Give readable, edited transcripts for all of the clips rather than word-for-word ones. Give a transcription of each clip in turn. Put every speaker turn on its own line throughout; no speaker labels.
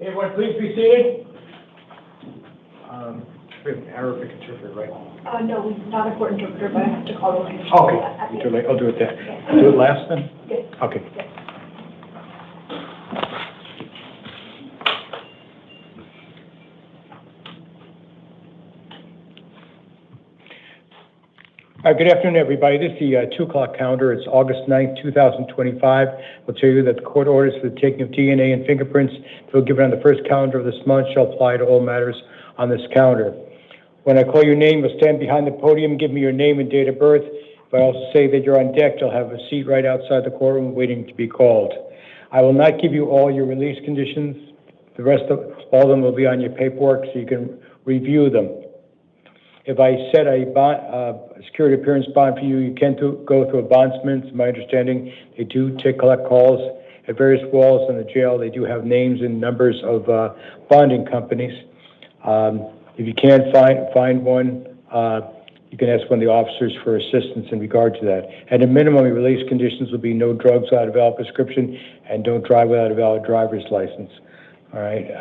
Everyone, please be seated. We have an Arabic interpreter, right?
No, not a court interpreter, but I have to call the language.
Okay, I'll do it there. I'll do it last then?
Yes.
Okay.
Yes.
Good afternoon, everybody. This is the 2 o'clock calendar. It's August 9th, 2025. We'll tell you that the court orders for the taking of DNA and fingerprints that were given on the first calendar of this month shall apply to all matters on this calendar. When I call your name, you'll stand behind the podium, give me your name and date of birth. If I also say that you're on deck, you'll have a seat right outside the courtroom waiting to be called. I will not give you all your release conditions. The rest of all of them will be on your paperwork so you can review them. If I set a security appearance bond for you, you can go through a bondsman. It's my understanding they do collect calls at various walls in the jail. They do have names and numbers of bonding companies. If you can't find one, you can ask one of the officers for assistance in regard to that. At a minimum, your release conditions will be no drugs without a valid prescription and don't drive without a valid driver's license. All right.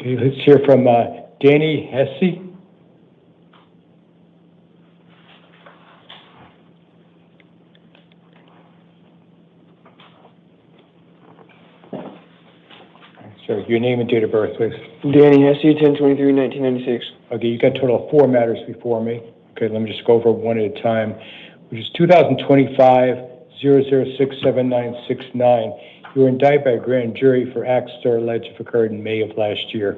Okay, let's hear from Danny Hesse. Sorry, your name and date of birth, please.
Danny Hesse, 10/23/1996.
Okay, you got a total of 4 matters before me. Okay, let me just go over one at a time, which is 2025 0067969. You were indicted by a grand jury for acts that are alleged to have occurred in May of last year.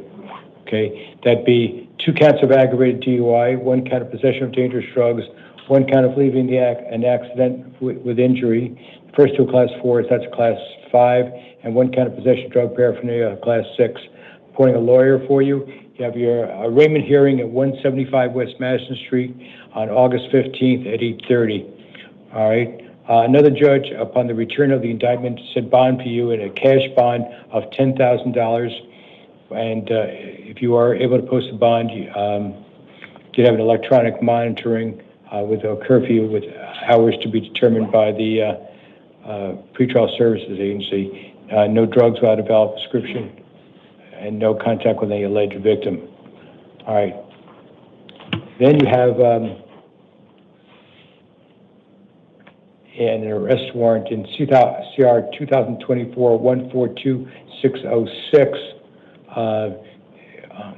Okay, that'd be 2 counts of aggravated DUI, 1 count of possession of dangerous drugs, 1 count of leaving an accident with injury. The first 2 are class 4s, that's class 5, and 1 count of possession of drug paraphernalia, class 6. Appointing a lawyer for you. You have your arraignment hearing at 175 West Madison Street on August 15th at 8:30. All right. Another judge, upon the return of the indictment, said bond for you in a cash bond of $10,000. And if you are able to post a bond, you can have an electronic monitoring with a curfew with hours to be determined by the pretrial services agency. No drugs without a valid prescription, and no contact with any alleged victim. All right. Then you have an arrest warrant in CR 2024-142606.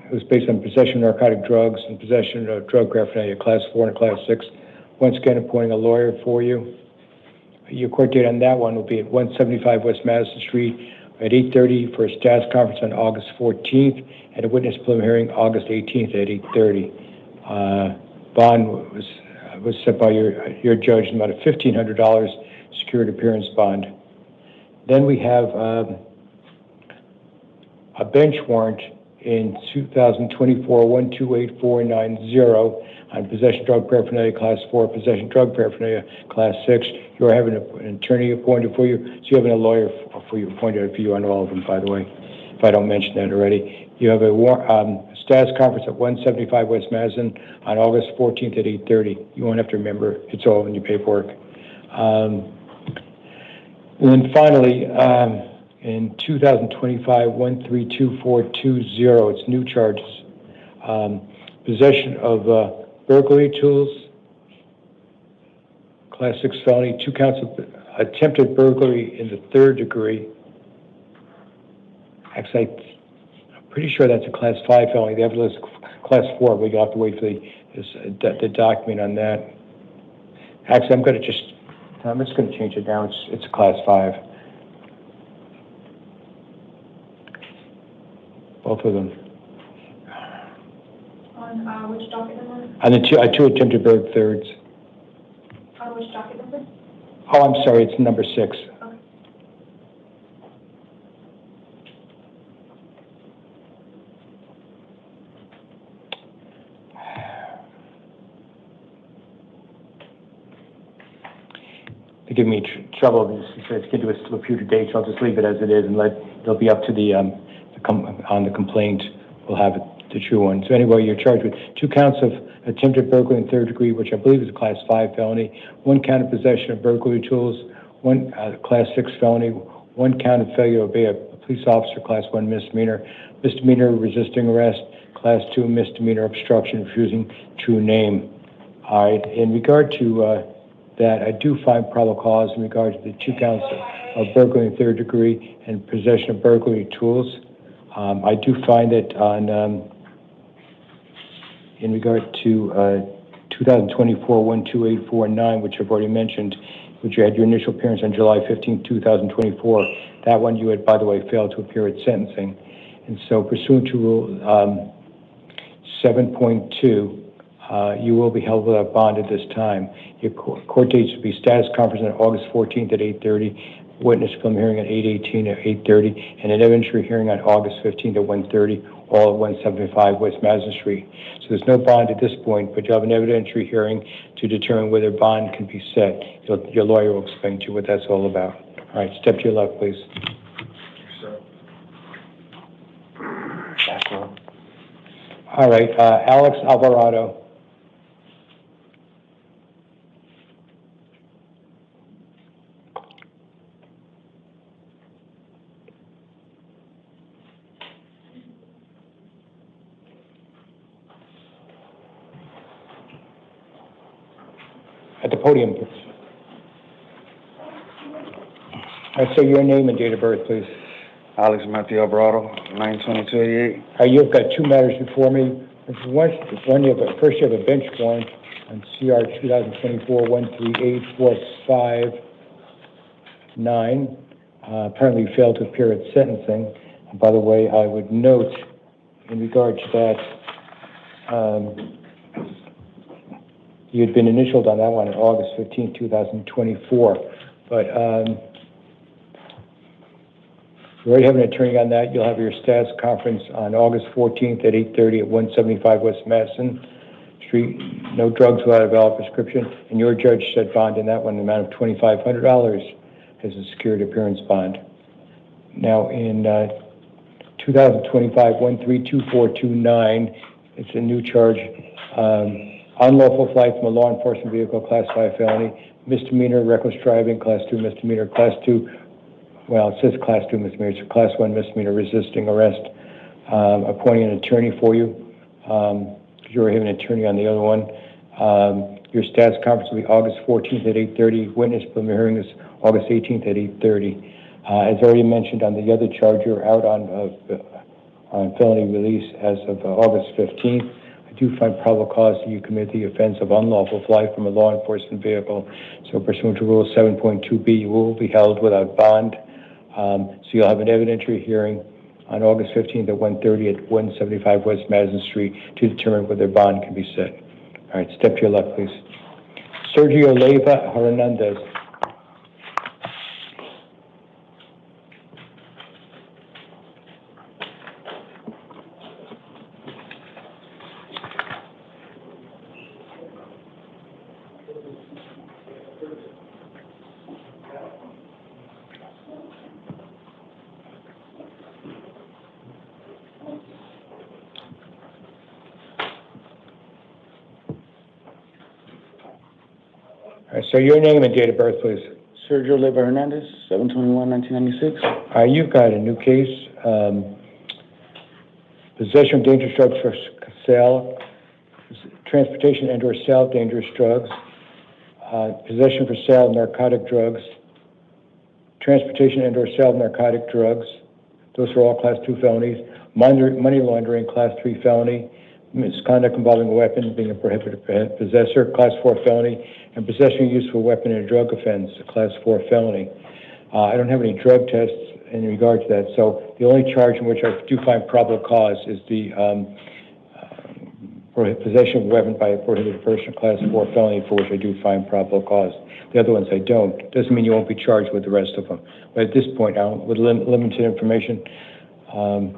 It was based on possession of narcotic drugs and possession of drug paraphernalia, class 4 and class 6. Once again, appointing a lawyer for you. Your court date on that one will be at 175 West Madison Street at 8:30 for a status conference on August 14th and a witness preliminary hearing August 18th at 8:30. Bond was set by your judge in about a $1,500 security appearance bond. Then we have a bench warrant in 2024-128490 on possession drug paraphernalia class 4, possession drug paraphernalia class 6. You are having an attorney appointed for you, so you're having a lawyer for you appointed for you on all of them, by the way, if I don't mention that already. You have a status conference at 175 West Madison on August 14th at 8:30. You won't have to remember. It's all in your paperwork. And then finally, in 2025-132420, it's new charges. Possession of burglary tools, class 6 felony, 2 counts of attempted burglary in the 3rd degree. Actually, I'm pretty sure that's a class 5 felony. They have a list of class 4, but you'll have to wait for the document on that. Actually, I'm just going to change it now. It's a class 5. Both of them.
On which docket number?
On the 2 attempted burg thirds.
On which docket number?
Oh, I'm sorry, it's number 6.
Okay.
They give me trouble. It's going to do a future date, so I'll just leave it as it is and it'll be up to on the complaint. We'll have the true one. So anyway, you're charged with 2 counts of attempted burglary in 3rd degree, which I believe is a class 5 felony, 1 count of possession of burglary tools, one Class 6 felony, 1 count of failure to obey a police officer, Class 1 misdemeanor, misdemeanor resisting arrest, Class 2 misdemeanor obstruction, refusing to name. All right, in regard to that, I do find probable cause in regard to the 2 counts of burglary in third degree and possession of burglary tools. I do find that on, in regard to 2024-12849, which I've already mentioned, which you had your initial appearance on July 15, 2024, that one you had, by the way, failed to appear at sentencing. And so pursuant to Rule 7.2, you will be held without bond at this time. Your court dates will be status conference on August 14th at 8:30, witness film hearing at 8:18 at 8:30, and an evidentiary hearing on August 15th at 1:30, all at 175 West Madison Street. So there's no bond at this point, but you'll have an evidentiary hearing to determine whether bond can be set. Your lawyer will explain to you what that's all about. All right, step to your left, please. All right, Alex Alvarado. At the podium, please. All right, so your name and date of birth, please.
Alex Matthew Alvarado, 9/22/88.
You've got 2 matters before me. First, you have a bench warrant on CR 2024-138-459. Apparently you failed to appear at sentencing. And by the way, I would note in regard to that, you had been initialed on that one on August 15, 2024. But you already have an attorney on that. You'll have your status conference on August 14th at 8:30 at 175 West Madison Street. No drugs without a valid prescription. And your judge set bond in that one, the amount of $2,500 as a secured appearance bond. Now in 2025-132-429, it's a new charge. Unlawful flight from a law enforcement vehicle, Class 5 felony. Misdemeanor, reckless driving, Class 2 misdemeanor, Class 2. Well, it says Class 2 misdemeanor, it's Class 1 misdemeanor, resisting arrest. Appointing an attorney for you. You already have an attorney on the other one. Your status conference will be August 14th at 8:30. Witness preliminary hearing is August 18th at 8:30. As already mentioned on the other charge, you're out on felony release as of August 15th. I do find probable cause that you commit the offense of unlawful flight from a law enforcement vehicle. So pursuant to Rule 7.2b, you will be held without bond. So you'll have an evidentiary hearing on August 15th at 1:30 at 175 West Madison Street to determine whether bond can be set. All right, step to your left, please. Sergio Leyva Hernandez. All right, so your name and date of birth, please.
Sergio Leyva Hernandez, 7/21/1996.
You've got a new case. Possession of dangerous drugs for sale, transportation and/or sale of dangerous drugs, possession for sale of narcotic drugs, transportation and/or sale of narcotic drugs. Those are all Class 2 felonies. Money laundering, Class 3 felony. Misconduct involving a weapon, being a prohibited possessor, Class 4 felony, and possession of useful weapon in a drug offense, a Class 4 felony. I don't have any drug tests in regard to that, so the only charge in which I do find probable cause is the possession of a weapon by a prohibited person, Class 4 felony, for which I do find probable cause. The other ones I don't. Doesn't mean you won't be charged with the rest of them. But at this point, with limited information, I'm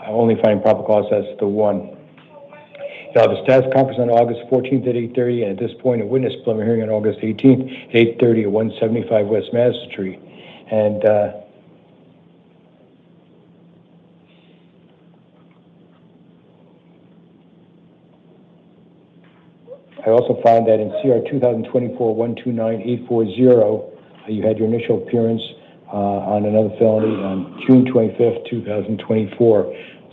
only finding probable cause as the one. You'll have a status conference on August 14th at 8:30, and at this point, a witness preliminary hearing on August 18th at 8:30 at 175 West Madison Street. And I also found that in CR 2024-129840, you had your initial appearance on another felony on June 25th, 2024.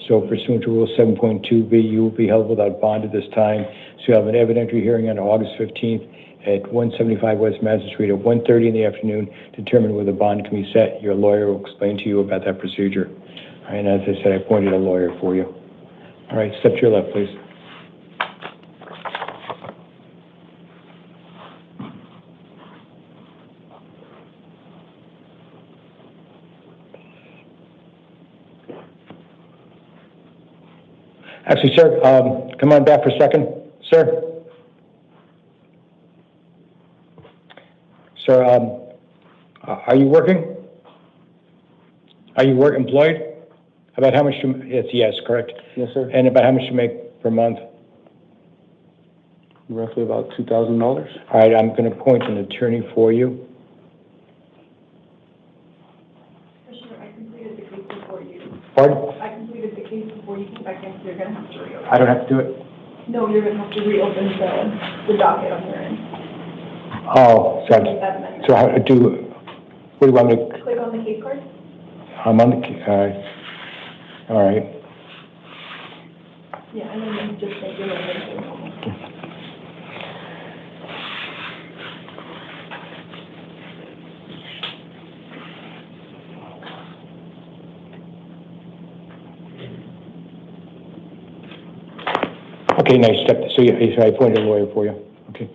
So pursuant to Rule 7.2B, you will be held without bond at this time. So you have an evidentiary hearing on August 15th at 175 West Madison Street at 1:30 in the afternoon to determine whether bond can be set. Your lawyer will explain to you about that procedure. And as I said, I appointed a lawyer for you. All right, step to your left, please. Actually, sir, come on back for a second. Sir? Sir, are you working? Are you employed? About how much yes, correct?
Yes, sir.
And about how much you make per month?
Roughly about $2,000.
All right, I'm going to appoint an attorney for you.
Commissioner, I completed the case before you.
Pardon?
I completed the case before you came back in, so you're gonna have to reopen.
I don't have to do it?
No, you're gonna have to reopen the docket on your end.
Oh, so,
Make that amendment.
so how to do, what do you want me to,
Click on the case card.
I'm on the, all right.
Yeah, and then you just make your amendment to normal.
Okay, nice step. So I appointed a lawyer for you. Okay.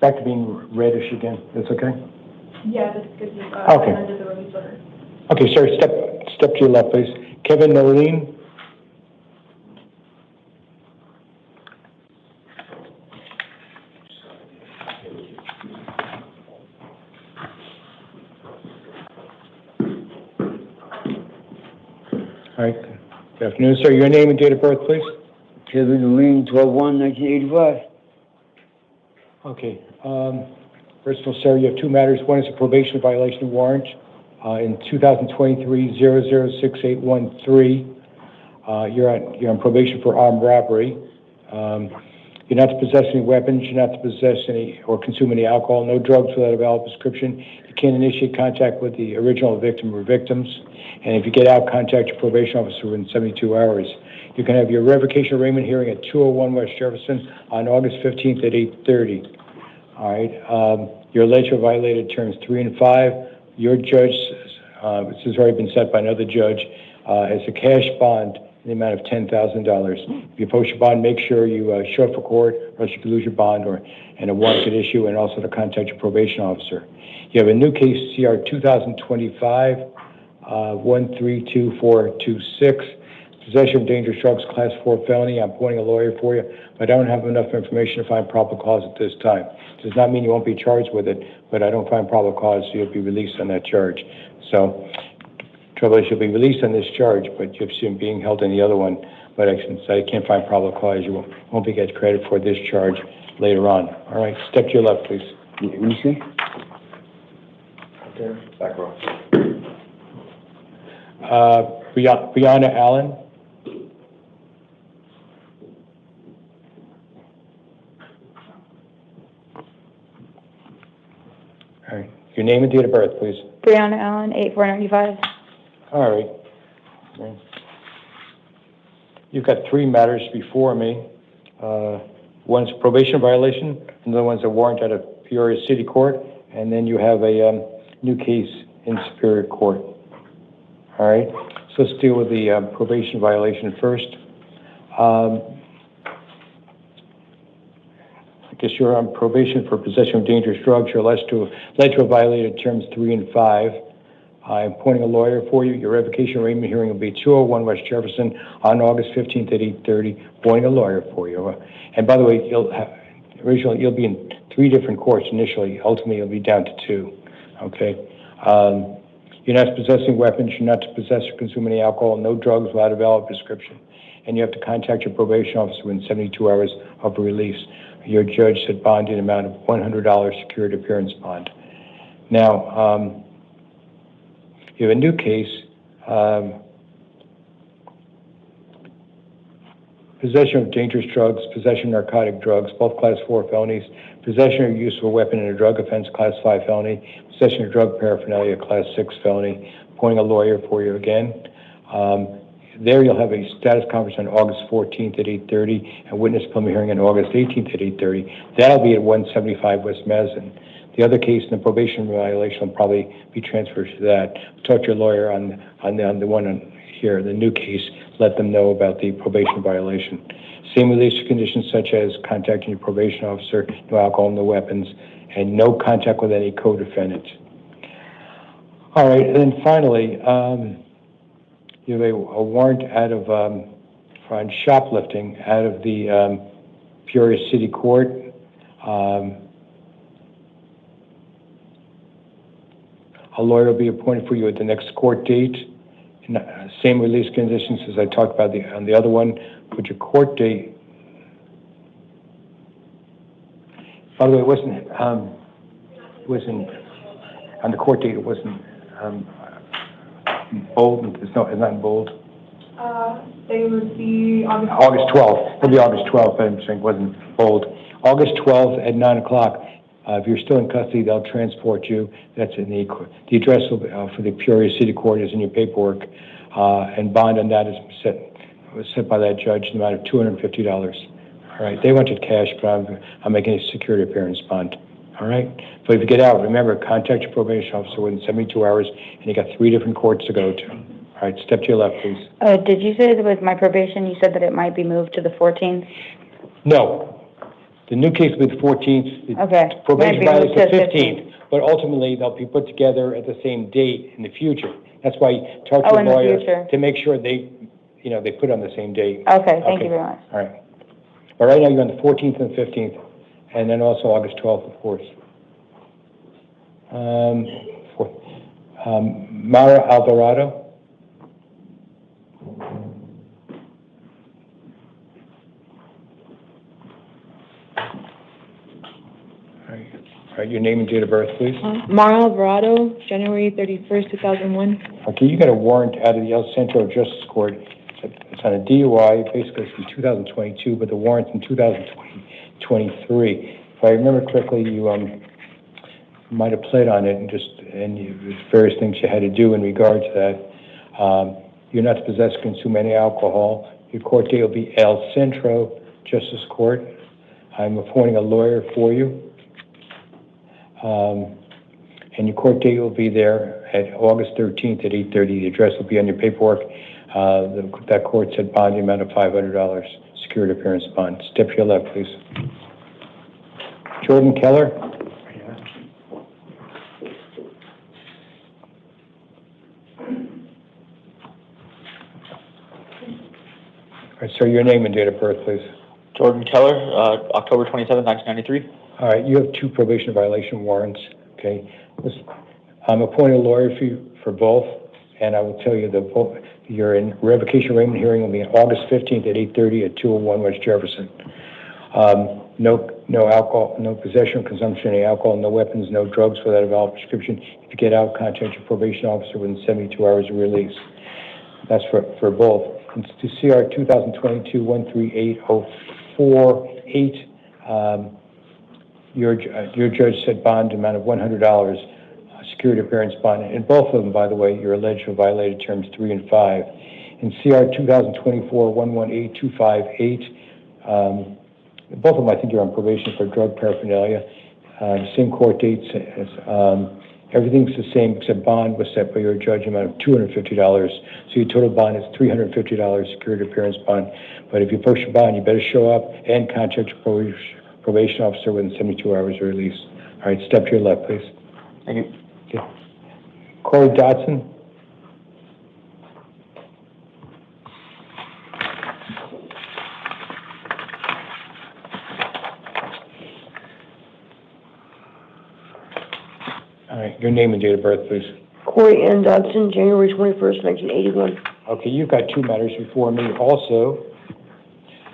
Back to being reddish again. That's okay?
Yeah, that's good.
Okay.
Under the release order.
Okay, sir, step to your left, please. Kevin Noline. All right. Good afternoon, sir. Your name and date of birth, please.
Kevin Lane, 12/1/1985.
Okay. First of all, sir, you have two matters. One is a probation violation warrant in 2023-006813. You're on probation for armed robbery. You're not to possess any weapons. You're not to possess any or consume any alcohol. No drugs without a valid prescription. You can't initiate contact with the original victim or victims. And if you get out, contact your probation officer within 72 hours. You can have your revocation arraignment hearing at 201 West Jefferson on August 15th at 8:30. All right. You're alleged to have violated terms 3 and 5. Your judge, this has already been set by another judge, as a cash bond in the amount of $10,000. If you post your bond, make sure you show up for court, or else you could lose your bond, and a warrant could issue, and also to contact your probation officer. You have a new case, CR 2025-132426. Possession of dangerous drugs, class 4 felony. I'm appointing a lawyer for you, but I don't have enough information to find probable cause at this time. Does not mean you won't be charged with it, but I don't find probable cause, so you'll be released on that charge. So, trouble is, you'll be released on this charge, but you've seen being held in the other one. But since I can't find probable cause, you won't be get credit for this charge later on. All right, step to your left, please.
Let me see.
Okay, back row.
Brianna Allen. All right, your name and date of birth, please.
Brianna Allen, 8/4/95.
All right. Okay. You've got three matters before me. One's a probation violation, another one's a warrant out of Peoria City Court, and then you have a new case in Superior Court. All right. So let's deal with the probation violation first. I guess you're on probation for possession of dangerous drugs. You're alleged to have violated terms 3 and 5. I'm appointing a lawyer for you. Your revocation arraignment hearing will be 201 West Jefferson on August 15th at 8:30. Appointing a lawyer for you. And by the way, originally you'll be in 3 different courts initially. Ultimately, you'll be down to 2. Okay. You're not possessing weapons. You're not to possess or consume any alcohol. No drugs without a valid prescription. And you have to contact your probation officer within 72 hours of release. Your judge said bond in amount of $100 secured appearance bond. Now, you have a new case, you have a new case, possession of dangerous drugs, possession of narcotic drugs, both Class 4 felonies, possession or use of a weapon in a drug offense, Class 5 felony, possession of drug paraphernalia, Class 6 felony, appointing a lawyer for you again. There you'll have a status conference on August 14th at 8:30 and witness preliminary hearing on August 18th at 8:30. That'll be at 175 West Madison. The other case in the probation violation will probably be transferred to that. Talk to your lawyer on the one here, the new case. Let them know about the probation violation. Same release conditions such as contacting your probation officer, no alcohol, no weapons, and no contact with any co-defendant. All right, and then finally, you have a warrant out of for shoplifting out of the Peoria City Court. A lawyer will be appointed for you at the next court date. Same release conditions as I talked about on the other one. Put your court date. By the way, it wasn't on the court date. It wasn't bold. It's not in bold.
They would be
August 12th. It'll be August 12th. I'm saying it wasn't bold. August 12th at 9 o'clock. If you're still in custody, they'll transport you. That's in the address for the Peoria City Court is in your paperwork, and bond on that was set by that judge in the amount of $250. All right, they wanted cash, but I'm making a security appearance bond. All right, but if you get out, remember, contact your probation officer within 72 hours, and you got 3 different courts to go to. All right, step to your left, please.
Did you say that with my probation, you said that it might be moved to the 14th?
No. The new case will be the 14th.
Okay.
Probation violation is the 15th, but ultimately they'll be put together at the same date in the future. That's why you talk to your lawyer to make sure they put on the same date.
Okay, thank you very much.
All right. But right now you're on the 14th and 15th, and then also August 12th, of course. Mara Alvarado. All right, your name and date of birth, please.
Mara Alvarado, January 31st, 2001.
Okay, you got a warrant out of the El Centro Justice Court. It's on a DUI, basically it's from 2022, but the warrant's in 2023. If I remember correctly, you might have pled on it and there's various things you had to do in regard to that. You're not to possess or consume any alcohol. Your court date will be El Centro Justice Court. I'm appointing a lawyer for you. And your court date will be there at August 13th at 8:30. The address will be on your paperwork. That court said bond the amount of $500, security appearance bond. Step to your left, please. Jordan Keller. All right, sir, your name and date of birth, please.
Jordan Keller, October 27th, 1993.
All right, you have 2 probation violation warrants, okay? I'm appointing a lawyer for both, and I will tell you that your revocation arraignment hearing will be on August 15th at 8:30 at 201 West Jefferson. No alcohol, no possession or consumption of any alcohol, no weapons, no drugs without a valid prescription. If you get out, contact your probation officer within 72 hours of release. That's for both. And to CR 2022-138-048, your judge set bond amount of $100, security appearance bond, and both of them, by the way, you're alleged to have violated terms 3 and 5. In CR 2024-118-258, both of them, I think you're on probation for drug paraphernalia. Same court dates, everything's the same except bond was set by your judge amount of $250. So your total bond is $350 security appearance bond. But if you post your bond, you better show up and contact your probation officer within 72 hours of release. All right, step to your left, please.
Thank you.
Okay. Corey Dotson. All right, your name and date of birth, please.
Corey N. Dodson, January 21st, 1981.
Okay, you've got 2 matters before me also.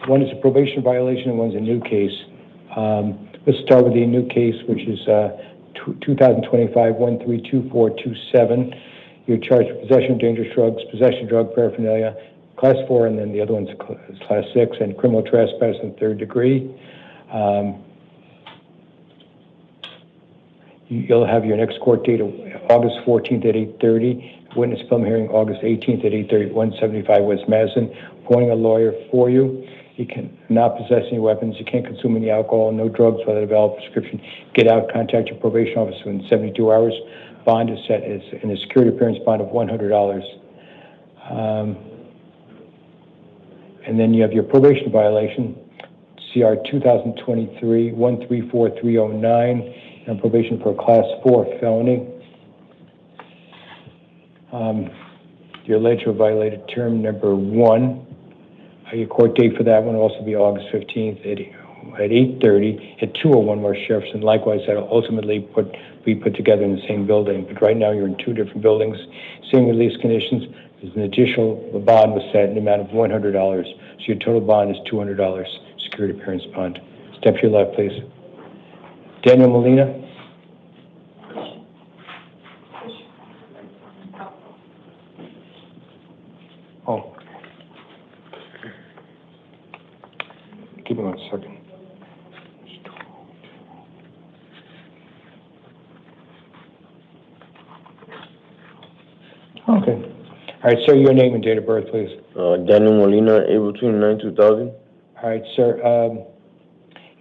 One is a probation violation and one's a new case. Let's start with the new case, which is 2025-132427. You're charged with possession of dangerous drugs, possession of drug paraphernalia, Class 4, and then the other one's Class 6, and criminal trespass in third degree. You'll have your next court date of August 14th at 8:30. Witness film hearing August 18th at 8:30, 175 West Madison. Appointing a lawyer for you. You cannot possess any weapons. You can't consume any alcohol, no drugs without a valid prescription. Get out, contact your probation officer in 72 hours. Bond is set in a security appearance bond of $100. And then you have your probation violation, CR 2023-134309, and probation for a Class 4 felony. Your alleged to have violated term number 1. Your court date for that one will also be August 15th at 8:30 at 201 West Jefferson. Likewise, that will ultimately be put together in the same building. But right now, you're in 2 different buildings. Same release conditions. There's an additional bond was set in the amount of $100. So your total bond is $200, security appearance bond. Step to your left, please. Daniel Molina. Oh. Give me 1 second. Okay. All right, sir, your name and date of birth, please.
Daniel Molina, April 29, 2000.
All right, sir.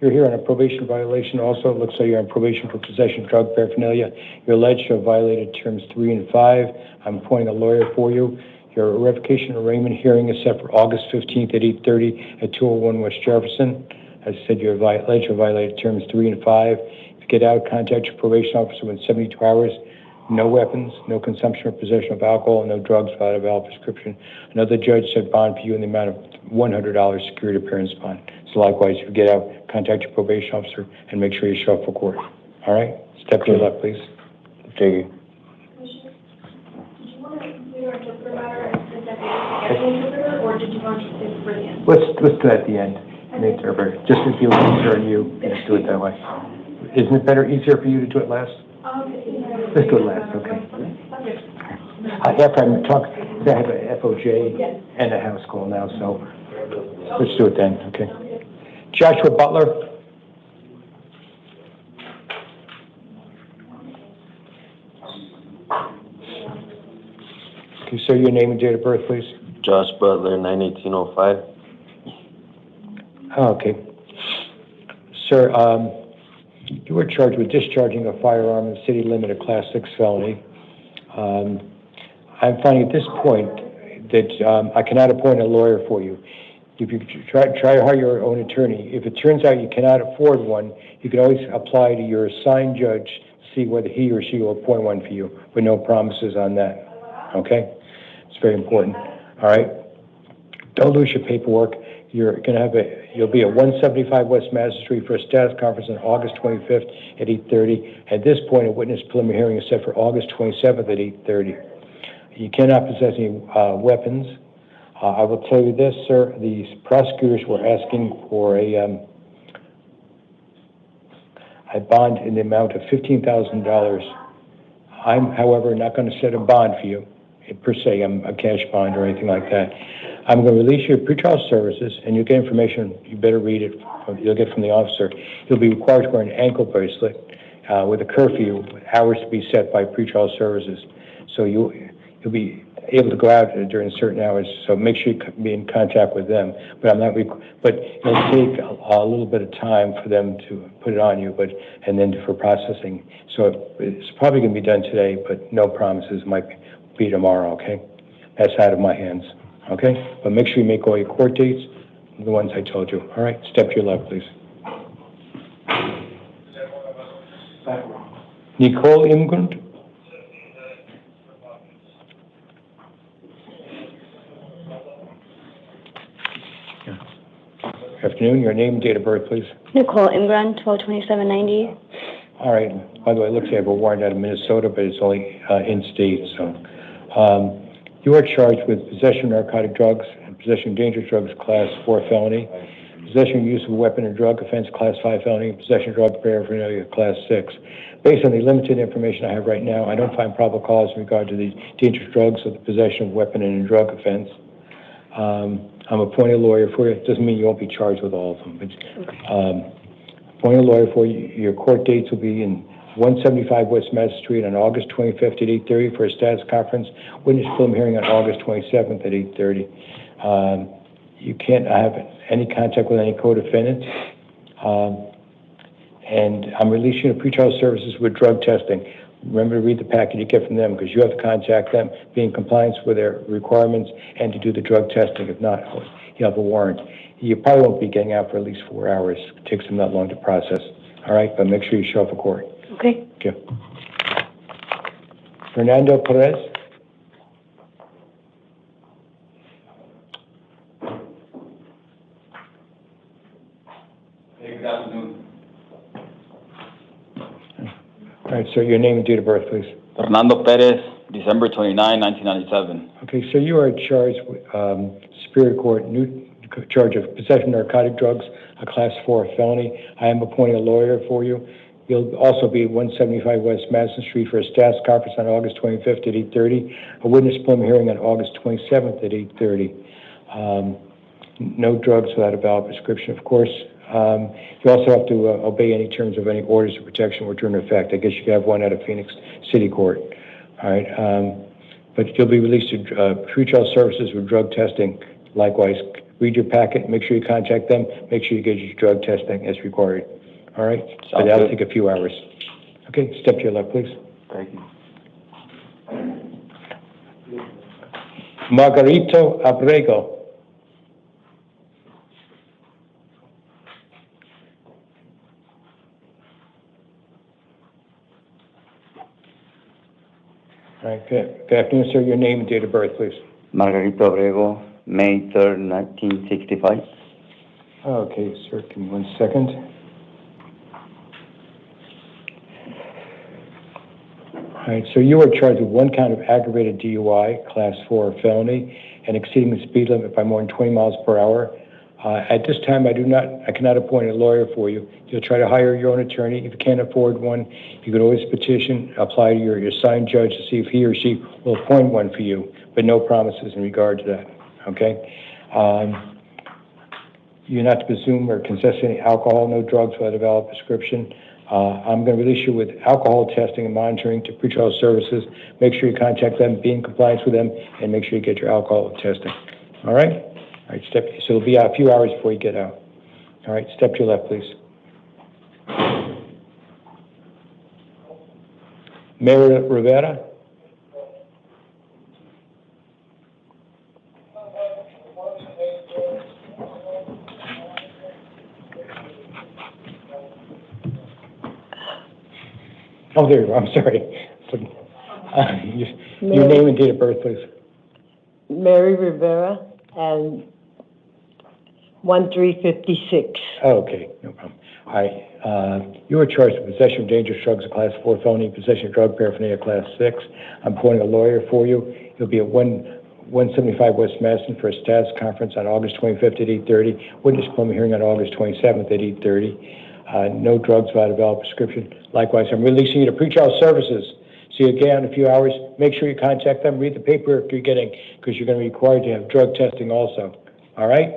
You're here on a probation violation. Also, it looks like you're on probation for possession of drug paraphernalia. You're alleged to have violated terms 3 and 5. I'm appointing a lawyer for you. Your revocation and arraignment hearing is set for August 15th at 8:30 at 201 West Jefferson. As I said, you're alleged to have violated terms 3 and 5. If you get out, contact your probation officer within 72 hours. No weapons, no consumption or possession of alcohol, no drugs without a valid prescription. Another judge set bond for you in the amount of $100 security appearance bond. So likewise, if you get out, contact your probation officer and make sure you show up for court. All right? Step to your left, please.
Thank you.
Did you want to consider a interpreter matter and send that to the interpreter, or did you want to do it for the end?
Let's do it at the end. The interpreter. Just to feel easier on you, let's do it that way. Isn't it easier for you to do it last? Let's do it last, okay. After I talk, I have a FOJ and a house call now, so let's do it then, okay. Joshua Butler. Okay, sir, your name and date of birth, please.
Josh Butler, 9/18/05.
Okay. Sir, you were charged with discharging a firearm in the city limit, a Class 6 felony. I'm finding at this point that I cannot appoint a lawyer for you. If you try to hire your own attorney, if it turns out you cannot afford one, you can always apply to your assigned judge to see whether he or she will appoint one for you, but no promises on that. Okay? It's very important. All right? Don't lose your paperwork. You'll be at 175 West Madison Street for a status conference on August 25th at 8:30. At this point, a witness preliminary hearing is set for August 27th at 8:30. You cannot possess any weapons. I will tell you this, sir, the prosecutors were asking for a bond in the amount of $15,000. I'm, however, not going to set a bond for you, per se, a cash bond or anything like that. I'm going to release your pretrial services, and you'll get information. You better read it. You'll get from the officer. You'll be required to wear an ankle bracelet with a curfew, hours to be set by pretrial services. So you'll be able to go out during certain hours. So make sure you be in contact with them. But but it'll take a little bit of time for them to put it on you, and then for processing. So it's probably going to be done today, but no promises. Might be tomorrow. Okay, that's out of my hands. Okay, but make sure you make all your court dates, the ones I told you. All right, step to your left, please. Nicole Imgund. Afternoon, your name and date of birth, please.
Nicole Imgran, 12/27/90.
All right, by the way, it looks like I have a warrant out of Minnesota, but it's only in-state, so. You are charged with possession of narcotic drugs and possession of dangerous drugs, Class 4 felony, possession and use of a weapon and drug offense, Class 5 felony, and possession of drug paraphernalia, Class 6. Based on the limited information I have right now, I don't find probable cause in regard to the dangerous drugs or the possession of weapon and drug offense. I'm appointing a lawyer for you. It doesn't mean you won't be charged with all of them, but, appointing a lawyer for you. Your court dates will be in 175 West Madison Street on August 25th at 8:30 for a status conference. Witness film hearing on August 27th at 8:30. You can't have any contact with any co-defendants. And I'm releasing the pretrial services with drug testing. Remember to read the packet you get from them, because you have to contact them, be in compliance with their requirements, and to do the drug testing. If not, you have a warrant. You probably won't be getting out for at least 4 hours. It takes them that long to process. All right, but make sure you show up for court.
Okay.
Okay. Fernando Perez.
Hey, good afternoon.
All right, so your name and date of birth, please.
Fernando Perez, December 29, 1997.
Okay, so you are charged with Superior Court, new charge of possession of narcotic drugs, a Class 4 felony. I am appointing a lawyer for you. You'll also be at 175 West Madison Street for a status conference on August 25th at 8:30, a witness preliminary hearing on August 27th at 8:30. No drugs without a valid prescription, of course. You also have to obey any terms of any orders of protection which are in effect. I guess you could have one out of Phoenix City Court. All right, but you'll be released to pretrial services with drug testing. Likewise, read your packet, make sure you contact them, make sure you get your drug testing as required. All right, but that'll take a few hours. Okay, step to your left, please.
Thank you.
Margarito Abrego. All right, good afternoon, sir. Your name and date of birth, please.
Margarito Abrego, May 3rd, 1965.
Okay, sir, give me 1 second. All right, so you are charged with 1 count of aggravated DUI, Class 4 felony, and exceeding the speed limit by more than 20 miles per hour. At this time, I cannot appoint a lawyer for you. You'll try to hire your own attorney. If you can't afford one, you can always petition, apply to your assigned judge to see if he or she will appoint one for you, but no promises in regard to that, okay? You're not to consume or possess any alcohol, no drugs without a valid prescription. I'm going to release you with alcohol testing and monitoring to pretrial services. Make sure you contact them, be in compliance with them, and make sure you get your alcohol testing. All right? All right, so it'll be a few hours before you get out. All right, step to your left, please. Mayor Rivera. Oh, there you go. I'm sorry. Your name and date of birth, please.
Mary Rivera and 1356.
Oh, okay, no problem. All right, you are charged with possession of dangerous drugs, a Class 4 felony, possession of drug paraphernalia, Class 6. I'm appointing a lawyer for you. You'll be at 175 West Madison for a status conference on August 25th at 8:30. Witness preliminary hearing on August 27th at 8:30. No drugs without a valid prescription. Likewise, I'm releasing you to pretrial services. See you again in a few hours. Make sure you contact them. Read the paperwork you're getting, because you're going to be required to have drug testing also. All right?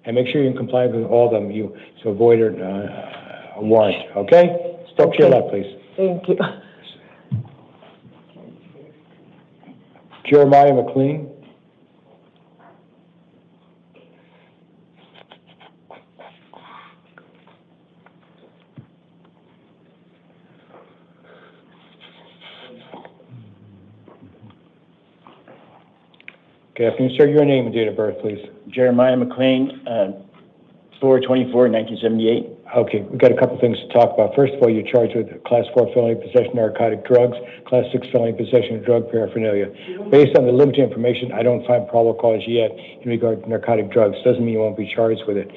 And make sure you're in compliance with all of them. You to avoid a warrant. Okay? Step to your left, please.
Thank you.
Jeremiah McLean. Good afternoon, sir. Your name and date of birth, please.
Jeremiah McLean, 4/24/1978.
Okay, we've got a couple things to talk about. First of all, you're charged with Class 4 felony possession of narcotic drugs, Class 6 felony possession of drug paraphernalia. Based on the limited information, I don't find probable cause yet in regard to narcotic drugs. Doesn't mean you won't be charged with it.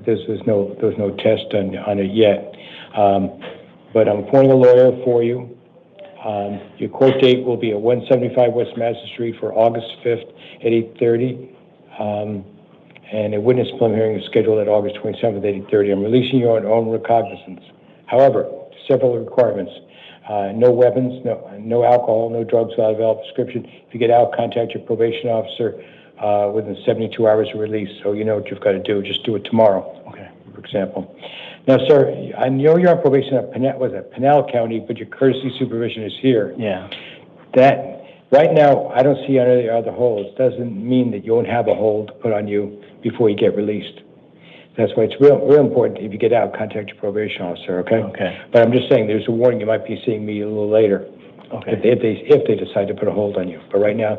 There's no test on it yet. But I'm appointing a lawyer for you. Your court date will be at 175 West Madison Street for August 5th at 8:30. And a witness preliminary hearing is scheduled at August 27th at 8:30. I'm releasing you on own recognizance. However, several requirements. No weapons, no alcohol, no drugs without a valid prescription. If you get out, contact your probation officer within 72 hours of release. So you know what you've got to do. Just do it tomorrow. Okay. For example. Now, sir, I know you're on probation at Pinal County, but your courtesy supervision is here.
Yeah.
That, right now, I don't see any other holds. Doesn't mean that you won't have a hold put on you before you get released. That's why it's real important, if you get out, contact your probation officer, okay?
Okay.
But I'm just saying, there's a warning, you might be seeing me a little later.
Okay.
If they decide to put a hold on you. But right now,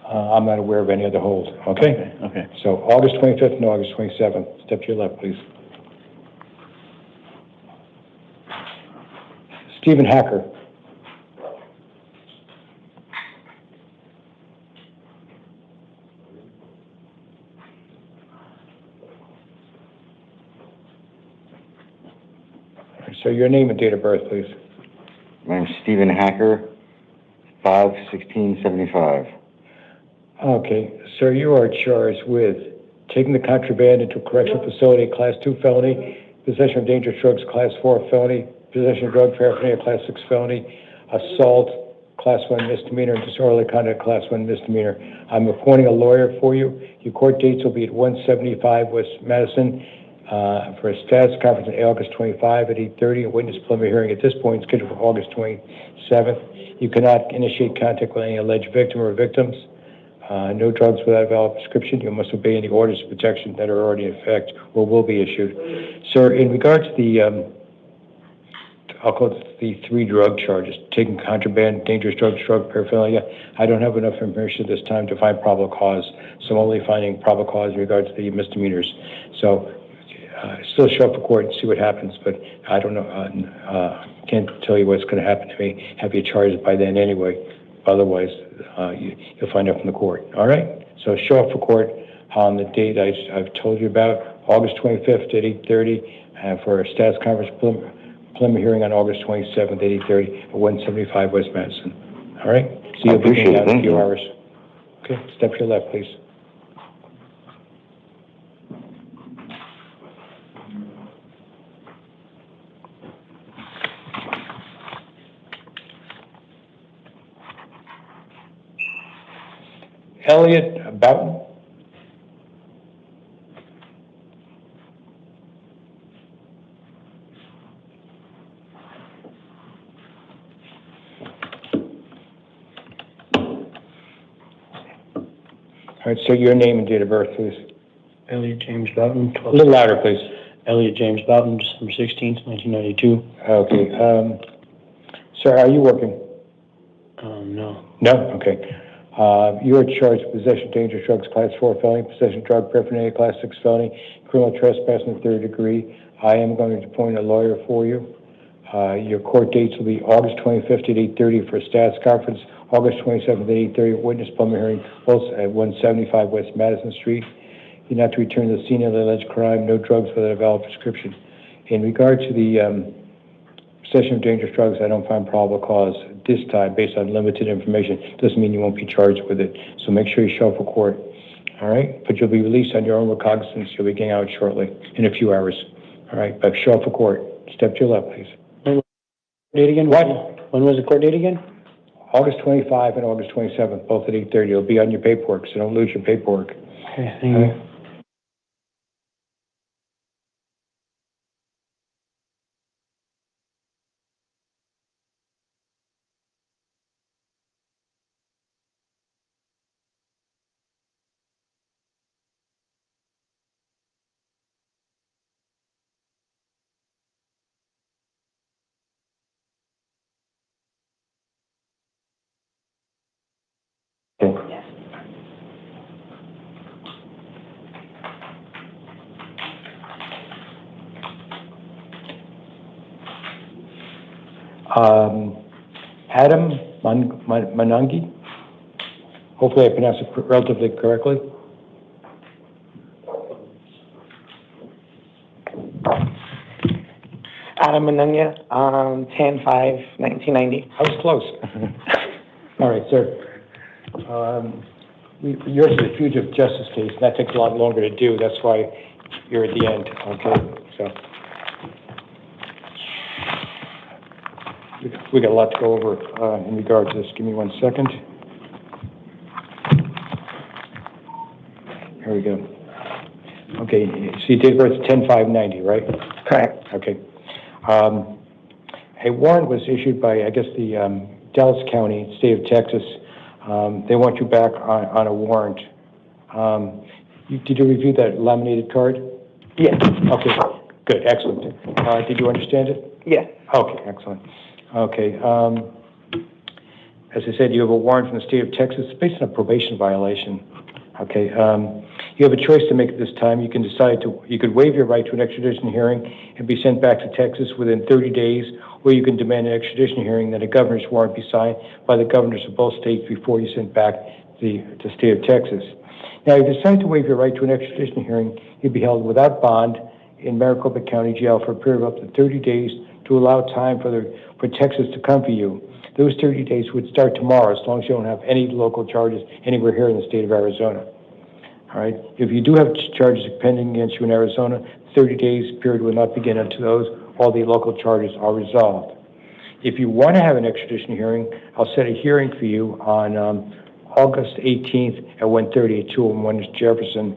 I'm not aware of any other hold, okay?
Okay.
So August 25th and August 27th. Step to your left, please. Stephen Hacker. So your name and date of birth, please.
My name's Stephen Hacker, 5/16/75.
Okay, sir, you are charged with taking the contraband into a correctional facility, Class 2 felony, possession of dangerous drugs, Class 4 felony, possession of drug paraphernalia, Class 6 felony, assault, Class 1 misdemeanor, and disorderly conduct, Class 1 misdemeanor. I'm appointing a lawyer for you. Your court dates will be at 175 West Madison for a status conference on August 25 at 8:30. A witness preliminary hearing at this point scheduled for August 27th. You cannot initiate contact with any alleged victim or victims. No drugs without a valid prescription. You must obey any orders of protection that are already in effect or will be issued. Sir, in regard to the, I'll call it the 3 drug charges, taking contraband, dangerous drugs, drug paraphernalia, I don't have enough information at this time to find probable cause. So I'm only finding probable cause in regard to the misdemeanors. So still show up for court and see what happens, but I don't know, can't tell you what's going to happen to me. Have you charged by then anyway? Otherwise, you'll find out from the court. All right? So show up for court on the date I've told you about, August 25th at 8:30, for a status conference preliminary hearing on August 27th at 8:30 at 175 West Madison. All right? So you'll be getting out in a few hours. Okay, step to your left, please. Elliot Boughton. All right, so your name and date of birth, please.
Elliot James Boughton.
A little louder, please.
Elliot James Boughton, December 16th, 1992.
Okay. Sir, are you working?
No.
No? Okay. You are charged with possession of dangerous drugs, Class 4 felony, possession of drug paraphernalia, Class 6 felony, criminal trespass in the 3rd degree. I am going to appoint a lawyer for you. Your court dates will be August 25th at 8:30 for a status conference, August 27th at 8:30 witness preliminary hearing, both at 175 West Madison Street. You're not to return to the scene of the alleged crime, no drugs without a valid prescription. In regard to the possession of dangerous drugs, I don't find probable cause this time based on limited information. Doesn't mean you won't be charged with it. So make sure you show up for court. All right? But you'll be released on your own recognizance. You'll be getting out shortly, in a few hours. All right? But show up for court. Step to your left, please.
Date again?
What?
When was the court date again?
August 25 and August 27th, both at 8:30. It'll be on your paperwork, so don't lose your paperwork.
Okay, thank you.
Okay. Adam Manangi. Hopefully I pronounced it relatively correctly.
Adam Mananya, 10/5/1990.
I was close. All right, sir. Yours is a fugitive justice case. That takes a lot longer to do. That's why you're at the end. Okay, so we got a lot to go over in regard to this. Give me 1 second. Here we go. Okay, so your date of birth is 10/5/90, right?
Correct.
Okay. A warrant was issued by, I guess, the Dallas County, state of Texas. They want you back on a warrant. Did you review that laminated card?
Yes.
Okay, good, excellent. Did you understand it?
Yes.
Okay, excellent. Okay. As I said, you have a warrant from the state of Texas based on a probation violation. Okay. You have a choice to make at this time. You can decide you could waive your right to an extradition hearing and be sent back to Texas within 30 days, or you can demand an extradition hearing that a governor's warrant be signed by the governors of both states before you sent back to the state of Texas. Now, if you decide to waive your right to an extradition hearing, you'll be held without bond in Maricopa County Jail for a period of up to 30 days to allow time for Texas to come for you. Those 30 days would start tomorrow, as long as you don't have any local charges anywhere here in the state of Arizona. All right. If you do have charges pending against you in Arizona, 30 days period will not begin until all the local charges are resolved. If you want to have an extradition hearing, I'll set a hearing for you on August 18th at 1:30 at 201 Jefferson.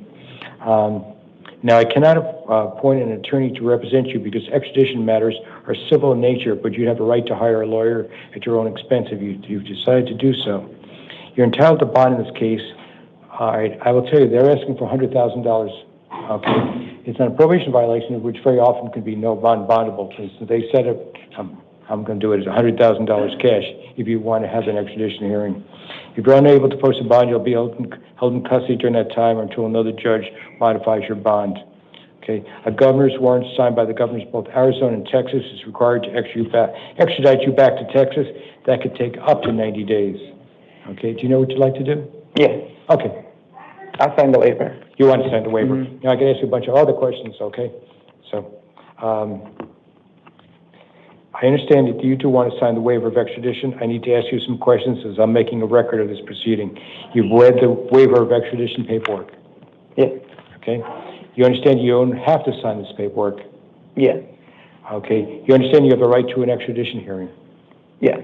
Now, I cannot appoint an attorney to represent you because extradition matters are civil in nature, but you have a right to hire a lawyer at your own expense if you've decided to do so. You're entitled to bond in this case. All right, I will tell you, they're asking for $100,000. Okay, it's not a probation violation, which very often can be no bondable. So they set up, I'm going to do it as $100,000 cash if you want to have an extradition hearing. If you're unable to post a bond, you'll be held in custody during that time until another judge modifies your bond. Okay, a governor's warrant signed by the governors of both Arizona and Texas is required to extradite you back to Texas. That could take up to 90 days. Okay, do you know what you'd like to do?
Yes.
Okay.
I'll sign the waiver.
You want to sign the waiver?
Mm-hmm.
Now I can ask you a bunch of other questions, okay? So, I understand that you do want to sign the waiver of extradition. I need to ask you some questions as I'm making a record of this proceeding. You've read the waiver of extradition paperwork?
Yes.
Okay. You understand you don't have to sign this paperwork?
Yes.
Okay. You understand you have a right to an extradition hearing?
Yes.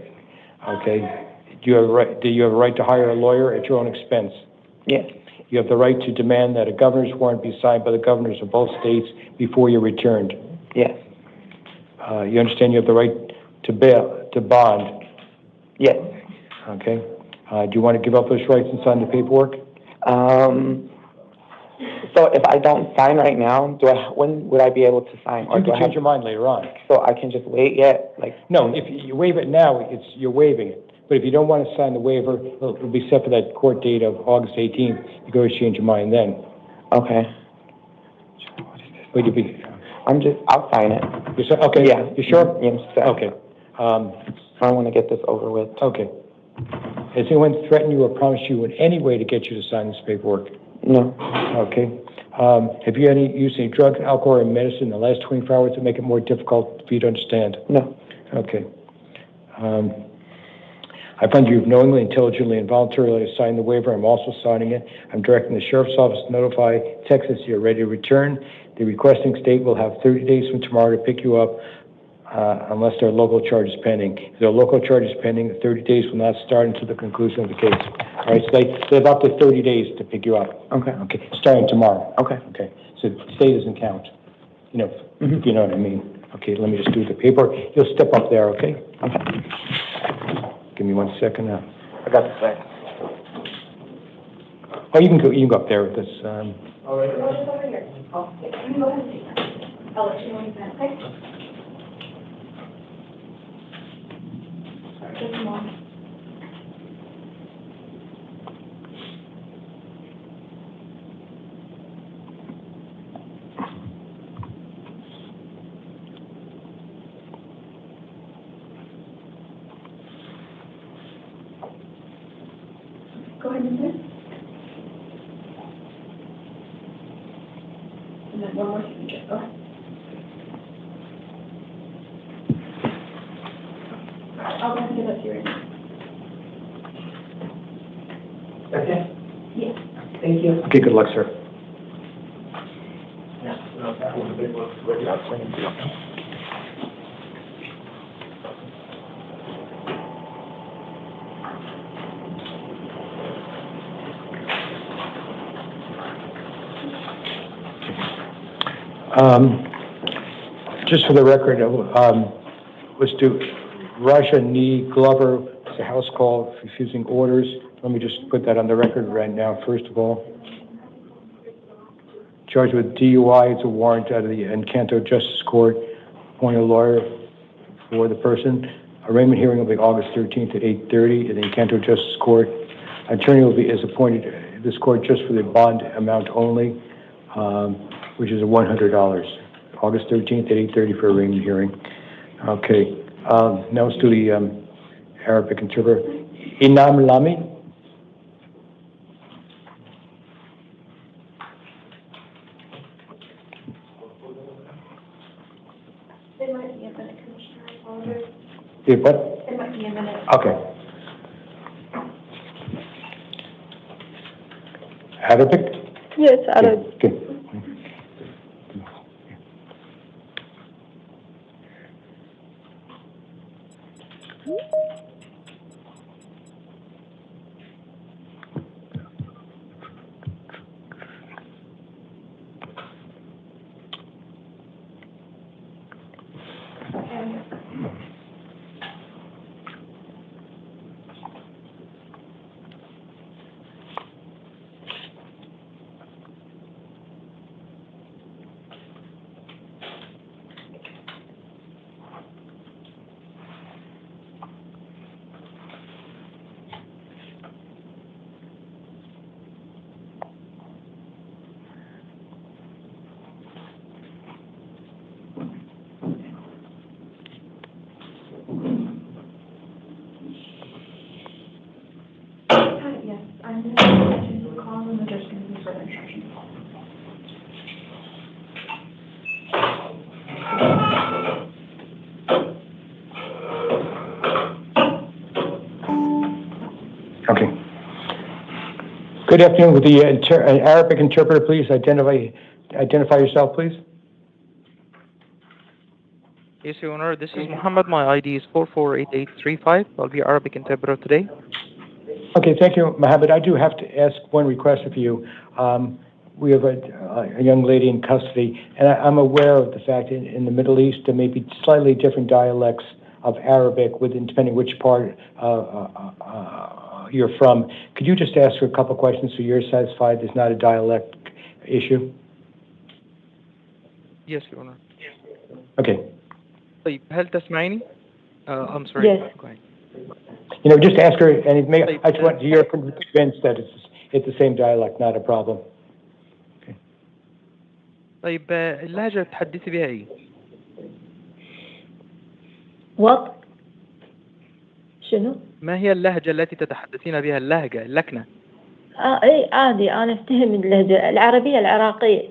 Okay. Do you have a right to hire a lawyer at your own expense?
Yes.
You have the right to demand that a governor's warrant be signed by the governors of both states before you're returned?
Yes.
You understand you have the right to bond?
Yes.
Okay. Do you want to give up those rights and sign the paperwork?
So if I don't sign right now, when would I be able to sign?
You can change your mind later on.
So I can just wait yet?
No, if you waive it now, you're waiving it. But if you don't want to sign the waiver, it'll be set for that court date of August 18th. You can always change your mind then.
Okay.
But
I'll sign it.
Okay.
Yeah.
You sure?
Yes.
Okay.
I want to get this over with.
Okay. Has anyone threatened you or promised you in any way to get you to sign this paperwork?
No.
Okay. Have you used any drugs, alcohol, or medicine in the last 24 hours to make it more difficult for you to understand?
No.
Okay. I find you've knowingly, intelligently, and voluntarily signed the waiver. I'm also signing it. I'm directing the sheriff's office to notify Texas you're ready to return. The requesting state will have 30 days from tomorrow to pick you up unless there are local charges pending. If there are local charges pending, the 30 days will not start until the conclusion of the case. All right, so they have up to 30 days to pick you up.
Okay.
Okay, starting tomorrow.
Okay.
Okay, so the state doesn't count. You know, you know what I mean. Okay, let me just do the paper. You'll step up there, okay?
Okay.
Give me 1 second now.
I got the fax.
Oh, you can go up there with this.
All right. No, just over here. Oh, you can go ahead and see that. I'll let you know when you're done, okay? Sorry, just a moment. Go ahead and sit. And then one more signature. Go ahead. I'll go ahead and give that to you right now.
Okay.
Yes.
Thank you.
Okay, good luck, sir. Just for the record, let's do Russia Nee Glover, it's a house call, refusing orders. Let me just put that on the record right now, first of all. Charged with DUI, it's a warrant out of the Encanto Justice Court. Appoint a lawyer for the person. Arraignment hearing will be August 13th at 8:30 in the Encanto Justice Court. Attorney is appointed to this court just for the bond amount only, which is $100. August 13th at 8:30 for arraignment hearing. Okay, now let's do the Arabic interpreter. Inam Lami.
It might be a minute, Commissioner, I apologize.
Yeah, what?
It might be a minute.
Okay. Arabic?
Yes, Arab.
Okay.
Yes, I'm going to call them and just going to be further instructions.
Okay. Good afternoon. With the Arabic interpreter, please identify yourself, please.
Yes, Your Honor. This is Muhammad. My ID is 448835. I'll be Arabic interpreter today.
Okay, thank you, Mohammed. I do have to ask one request of you. We have a young lady in custody, and I'm aware of the fact in the Middle East there may be slightly different dialects of Arabic depending which part you're from. Could you just ask her a couple questions so you're satisfied there's not a dialect issue?
Yes, Your Honor.
Okay.
طيب هل تسمعيني? I'm sorry.
Yes.
Go ahead.
You know, just ask her, and I just want you're convinced that it's the same dialect, not a problem. Okay.
طيب اللهجة اللي تحدثي بها ايه؟
What? شنو؟
ما هي اللهجة التي تتحدثين بها اللكنة؟
اي عادي، انا افتهم اللهجة العربية العراقية.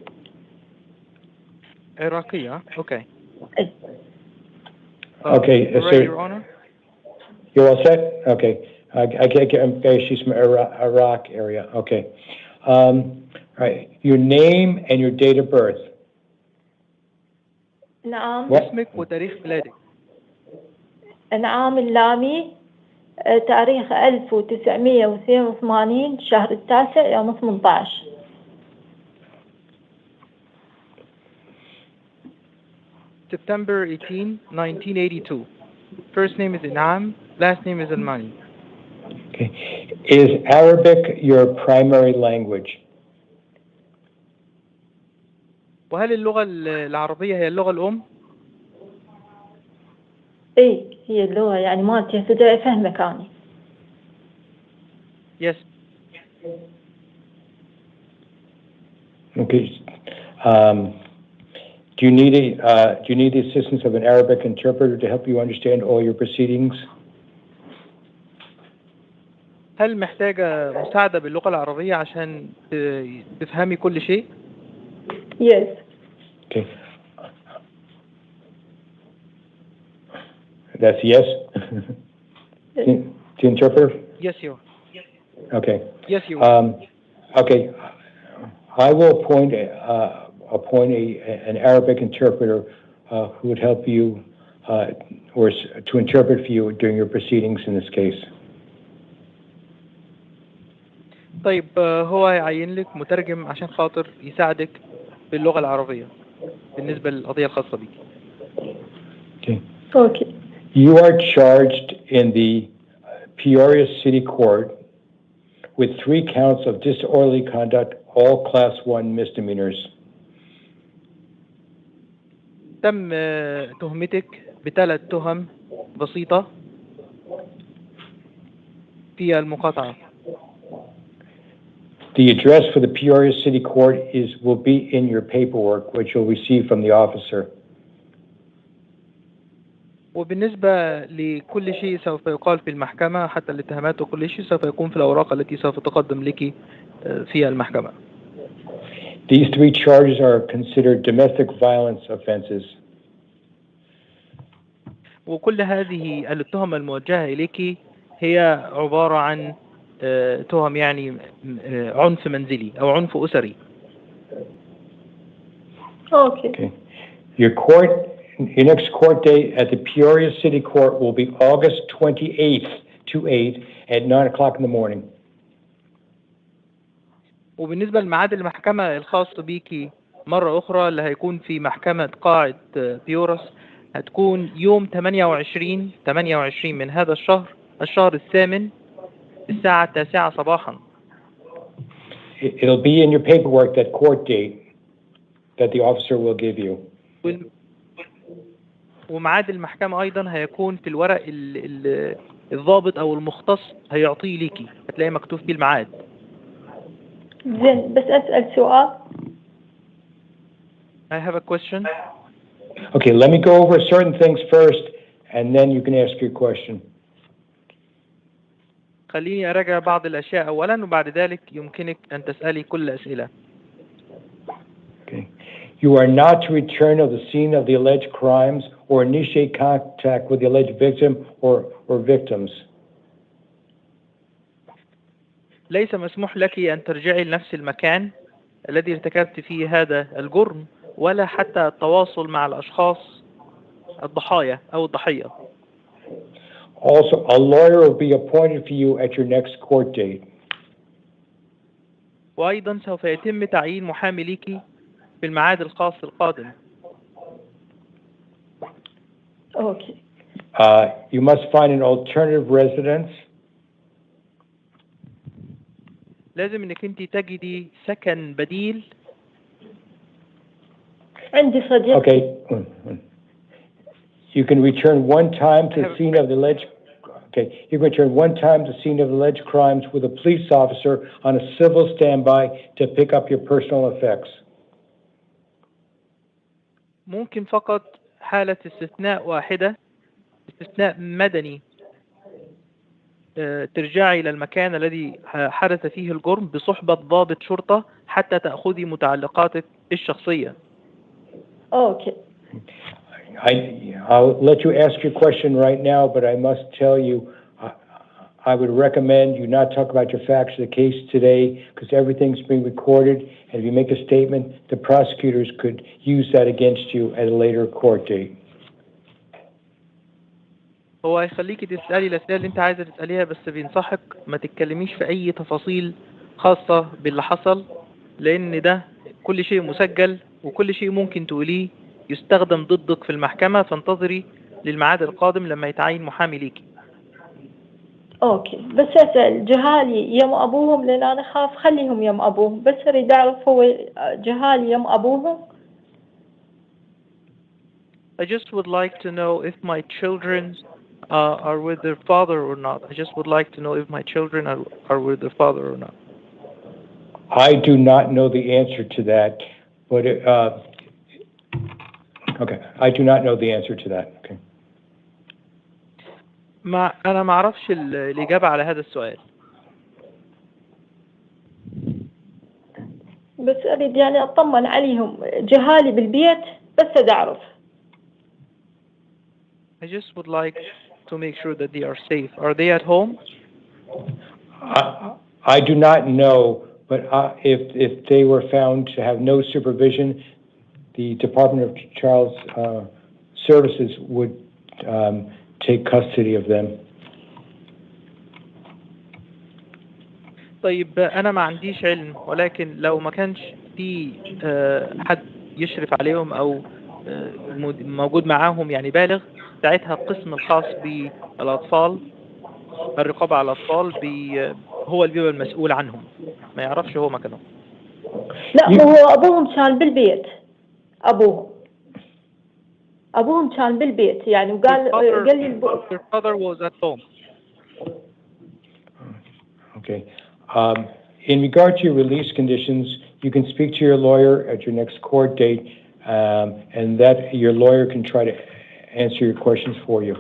عراقية. Okay.
اي.
Okay,
ready, Your Honor?
You're all set? Okay. I can't get, okay, she's from Iraq area. Okay. All right. Your name and your date of birth.
نعم.
اسمك وتاريخ ميلادك.
نعم اللامي تاريخ 1982 شهر التاسع يوم 18.
September 18, 1982. First name is Inam, last name is Almani.
Okay. Is Arabic your primary language?
وهل اللغة العربية هي اللغة الأم؟
اي هي اللغة يعني مالتي هسه افهمك اني.
Yes.
Okay. Do you need the assistance of an Arabic interpreter to help you understand all your proceedings?
هل محتاجة مساعدة باللغة العربية عشان تفهمي كل شيء؟
Yes.
Okay. That's yes? The interpreter?
Yes, you.
Okay.
Yes, you.
Okay. I will appoint an Arabic interpreter who would help you or to interpret for you during your proceedings in this case.
طيب هو هيعين لك مترجم عشان خاطر يساعدك باللغة العربية. بالنسبة للقضية الخاصة بيك.
Okay.
Okay.
You are charged in the Peoria City Court with 3 counts of disorderly conduct, all Class 1 misdemeanors.
تم تهمتك ب3 تهم بسيطة في المقاطعة.
The address for the Peoria City Court will be in your paperwork, which you'll receive from the officer.
وبالنسبة لكل شيء سوف يقال في المحكمة حتى الاتهامات وكل شيء سوف يكون في الأوراق التي سوف تقدم لك في المحكمة.
These 3 charges are considered domestic violence offenses.
وكل هذه التهم الموجهة إليك هي عبارة عن تهم يعني عنف منزلي أو عنف أسري.
Okay.
Your next court date at the Peoria City Court will be August 28th, 28 at 9 o'clock in the morning.
وبالنسبة لميعاد المحكمة الخاص بيكي مرة أخرى اللي هيكون في محكمة قاعة بيورس هتكون يوم 28 من هذا الشهر الثامن الساعة 9 صباحا.
It'll be in your paperwork, that court date that the officer will give you.
وميعاد المحكمة أيضا هيكون في الورق الضابط أو المختص هيعطيه ليكي، هتلاقي مكتوب فيه الميعاد.
زين، بس أسأل سؤال.
I have a question.
Okay, let me go over certain things first, and then you can ask your question.
خليني أراجع بعض الأشياء أولا وبعد ذلك يمكنك أن تسألي كل أسئلة.
Okay. You are not to return to the scene of the alleged crimes or initiate contact with the alleged victim or victims.
ليس مسموح لك أن ترجعي لنفس المكان الذي ارتكبت فيه هذا الجرم ولا حتى التواصل مع الأشخاص الضحايا أو الضحية.
Also, a lawyer will be appointed for you at your next court date.
وأيضا سوف يتم تعيين محامي ليكي في الميعاد الخاص القادم.
Okay.
You must find an alternative residence.
لازم انك انت تجدي سكن بديل.
عندي صديق.
Okay. You can return one time to the scene of the alleged. Okay. You can return one time to the scene of the alleged crimes with a police officer on a civil standby to pick up your personal effects.
ممكن فقط حالة استثناء واحدة، استثناء مدني، ترجعي إلى المكان الذي حدث فيه الجرم بصحبة ضابط شرطة حتى تأخذي متعلقاتك الشخصية.
Okay.
I'll let you ask your question right now, but I must tell you, I would recommend you not talk about your facts of the case today because everything's being recorded, and if you make a statement, the prosecutors could use that against you at a later court date.
هو هيخليكي تسألي الأسئلة اللي أنت عايزة تسأليها، بس بينصحك ما تتكلميش في أي تفاصيل خاصة باللي حصل، لأن ده كل شيء مسجل وكل شيء ممكن تقوليه يستخدم ضدك في المحكمة، فانتظري للميعاد القادم لما يتعين محامي ليكي.
اوكي، بس اسال جهالي يم ابوهم لان انا خاف خليهم يم ابوهم، بس اريد اعرف هو جهالي يم ابوهم.
I just would like to know if my children are with their father or not. I just would like to know if my children are with their father or not.
I do not know the answer to that, but okay, I do not know the answer to that. Okay.
أنا ما أعرفش الإجابة على هذا السؤال.
بس أريد يعني أطمن عليهم، جهالي بالبيت بس أريد أعرف.
I just would like to make sure that they are safe. Are they at home?
I do not know, but if they were found to have no supervision, the Department of Child Services would take custody of them.
طيب أنا ما عنديش علم، ولكن لو ما كانش في حد يشرف عليهم أو موجود معاهم يعني بالغ، ساعتها القسم الخاص بالأطفال، الرقابة على الأطفال، هو اللي بيبقى المسؤول عنهم، ما يعرفش هو مكانهم.
لا، ما هو أبوهم كان بالبيت. أبوهم كان بالبيت يعني، وقال لي
Your father was at home.
Okay. In regard to your release conditions, you can speak to your lawyer at your next court date, and that your lawyer can try to answer your questions for you.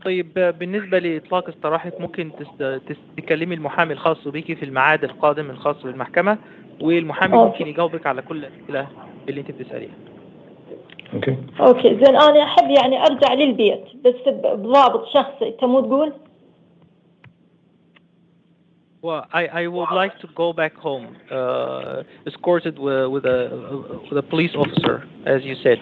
طيب بالنسبة لإطلاق استراحك ممكن تكلمي المحامي الخاص بيكي في الميعاد القادم الخاص بالمحكمة، والمحامي ممكن يجاوبك على كل الأسئلة اللي أنت بتسأليها.
اوكي زين، انا احب يعني ارجع للبيت بس بضابط شخصي، تمو تقول؟
Well, I would like to go back home, escorted with a police officer, as you said.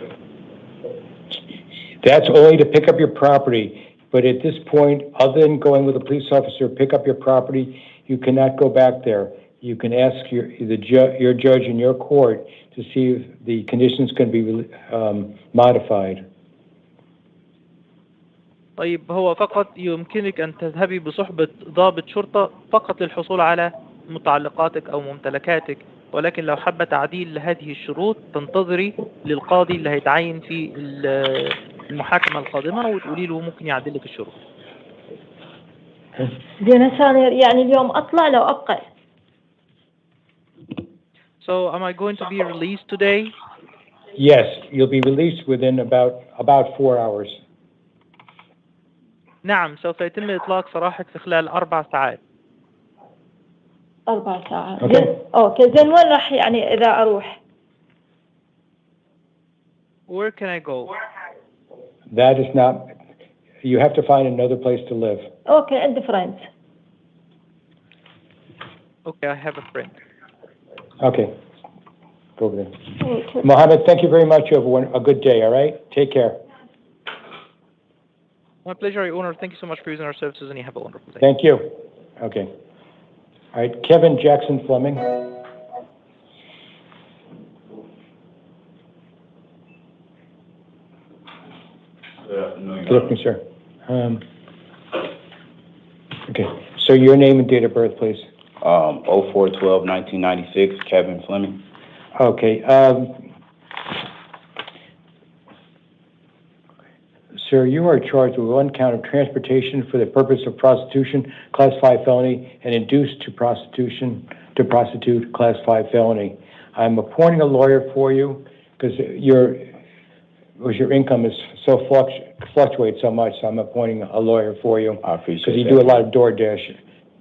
That's only to pick up your property. But at this point, other than going with a police officer, pick up your property, you cannot go back there. You can ask your judge in your court to see if the conditions can be modified.
طيب هو فقط يمكنك أن تذهبي بصحبة ضابط شرطة فقط للحصول على متعلقاتك أو ممتلكاتك، ولكن لو حابة تعديل هذه الشروط تنتظري للقاضي اللي هيتعين في المحاكمة القادمة وتقولي له ممكن يعدل لك الشروط.
زين يعني اليوم أطلع لو أبقى.
So am I going to be released today?
Yes, you'll be released within about 4 hours.
نعم، سوف يتم إطلاق سراحك في خلال 4 ساعات.
4 ساعات. أوكي زين، وين راح يعني إذا أروح؟
Where can I go?
That is not. You have to find another place to live.
Okay, عندي friends.
Okay, I have a friend.
Okay, go over there. Okay. Mohammed, thank you very much. You have a good day. All right, take care.
My pleasure, Your Honor. Thank you so much for using our services, and you have a wonderful day.
Thank you. Okay. All right, Kevin Jackson Fleming. Good afternoon, sir. Okay, so your name and date of birth, please.
04/12/1996, Kevin Fleming.
Okay. Sir, you are charged with 1 count of transportation for the purpose of prostitution, Class 5 felony, and induced to prostitute, Class 5 felony. I'm appointing a lawyer for you because your income is so fluctuates so much. So I'm appointing a lawyer for you.
I appreciate
because you do a lot of DoorDash.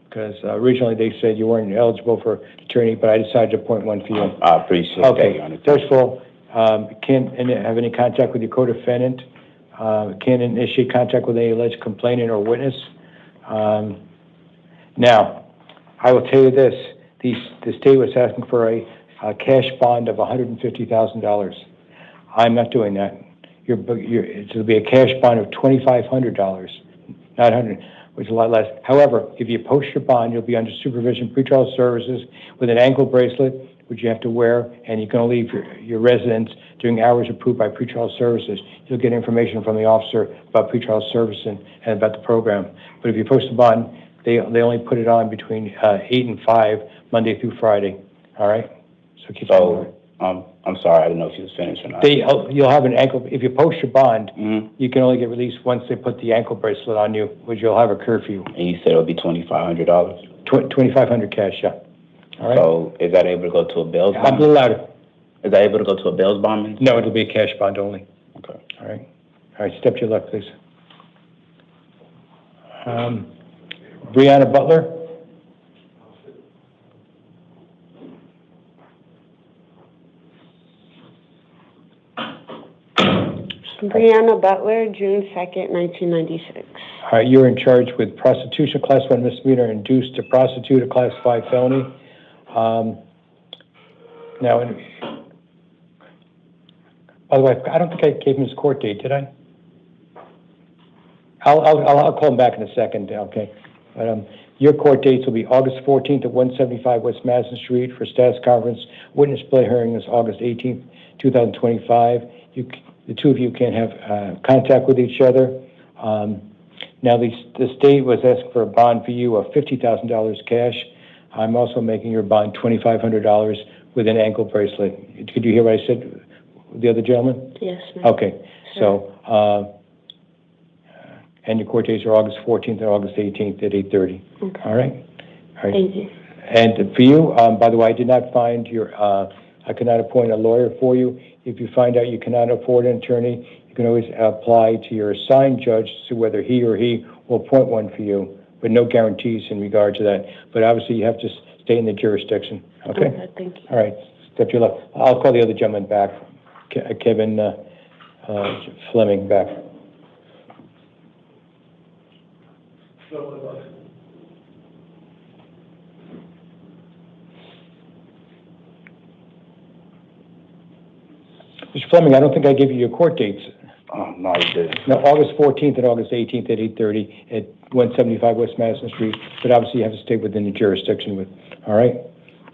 Because originally they said you weren't eligible for attorney, but I decided to appoint one for you.
I appreciate that, Your Honor.
First of all, can't have any contact with your co-defendant. Can't initiate contact with any alleged complainant or witness. Now, I will tell you this: the state was asking for a cash bond of $150,000. I'm not doing that. It'll be a cash bond of $2,500, not $100,000, which is a lot less. However, if you post your bond, you'll be under supervision, pretrial services, with an ankle bracelet, which you have to wear, and you can only leave your residence during hours approved by pretrial services. You'll get information from the officer about pretrial service and about the program. But if you post a bond, they only put it on between 8 and 5, Monday through Friday. All right? So keep that in mind.
I'm sorry, I didn't know if you was finished or not.
You'll have an ankle. If you post your bond, you can only get released once they put the ankle bracelet on you, which you'll have a curfew.
And you said it'll be $2,500?
$2,500 cash, yeah. All right.
So is that able to go to a bail's bond?
A little louder.
Is that able to go to a bail's bond?
No, it'll be a cash bond only.
Okay.
All right. All right, step to your left, please. Brianna Butler.
Brianna Butler, June 2nd, 1996.
All right, you're in charge with prostitution, Class 1 misdemeanor, induced to prostitute, a Class 5 felony. Now, by the way, I don't think I gave him his court date, did I? I'll call him back in a second, okay? But Your court dates will be August 14th at 175 West Madison Street for status conference. Witness play hearing is August 18th, 2025. The two of you can have contact with each other. Now, the state was asking for a bond for you of $50,000 cash. I'm also making your bond $2,500 with an ankle bracelet. Could you hear what I said, the other gentleman?
Yes, ma'am.
Okay, so, and your court dates are August 14th and August 18th at 8:30.
Okay.
All right? All right.
Thank you.
And for you, by the way, I did not find your, I could not appoint a lawyer for you. If you find out you cannot afford an attorney, you can always apply to your assigned judge to see whether he or he will appoint one for you, but no guarantees in regard to that. But obviously, you have to stay in the jurisdiction. Okay?
Thank you.
All right. Step to your left. I'll call the other gentleman back. Kevin Fleming back. Mr. Fleming, I don't think I gave you your court dates.
Oh, no, you didn't.
No, August 14th and August 18th at 8:30 at 175 West Madison Street, but obviously you have to stay within the jurisdiction with, all right?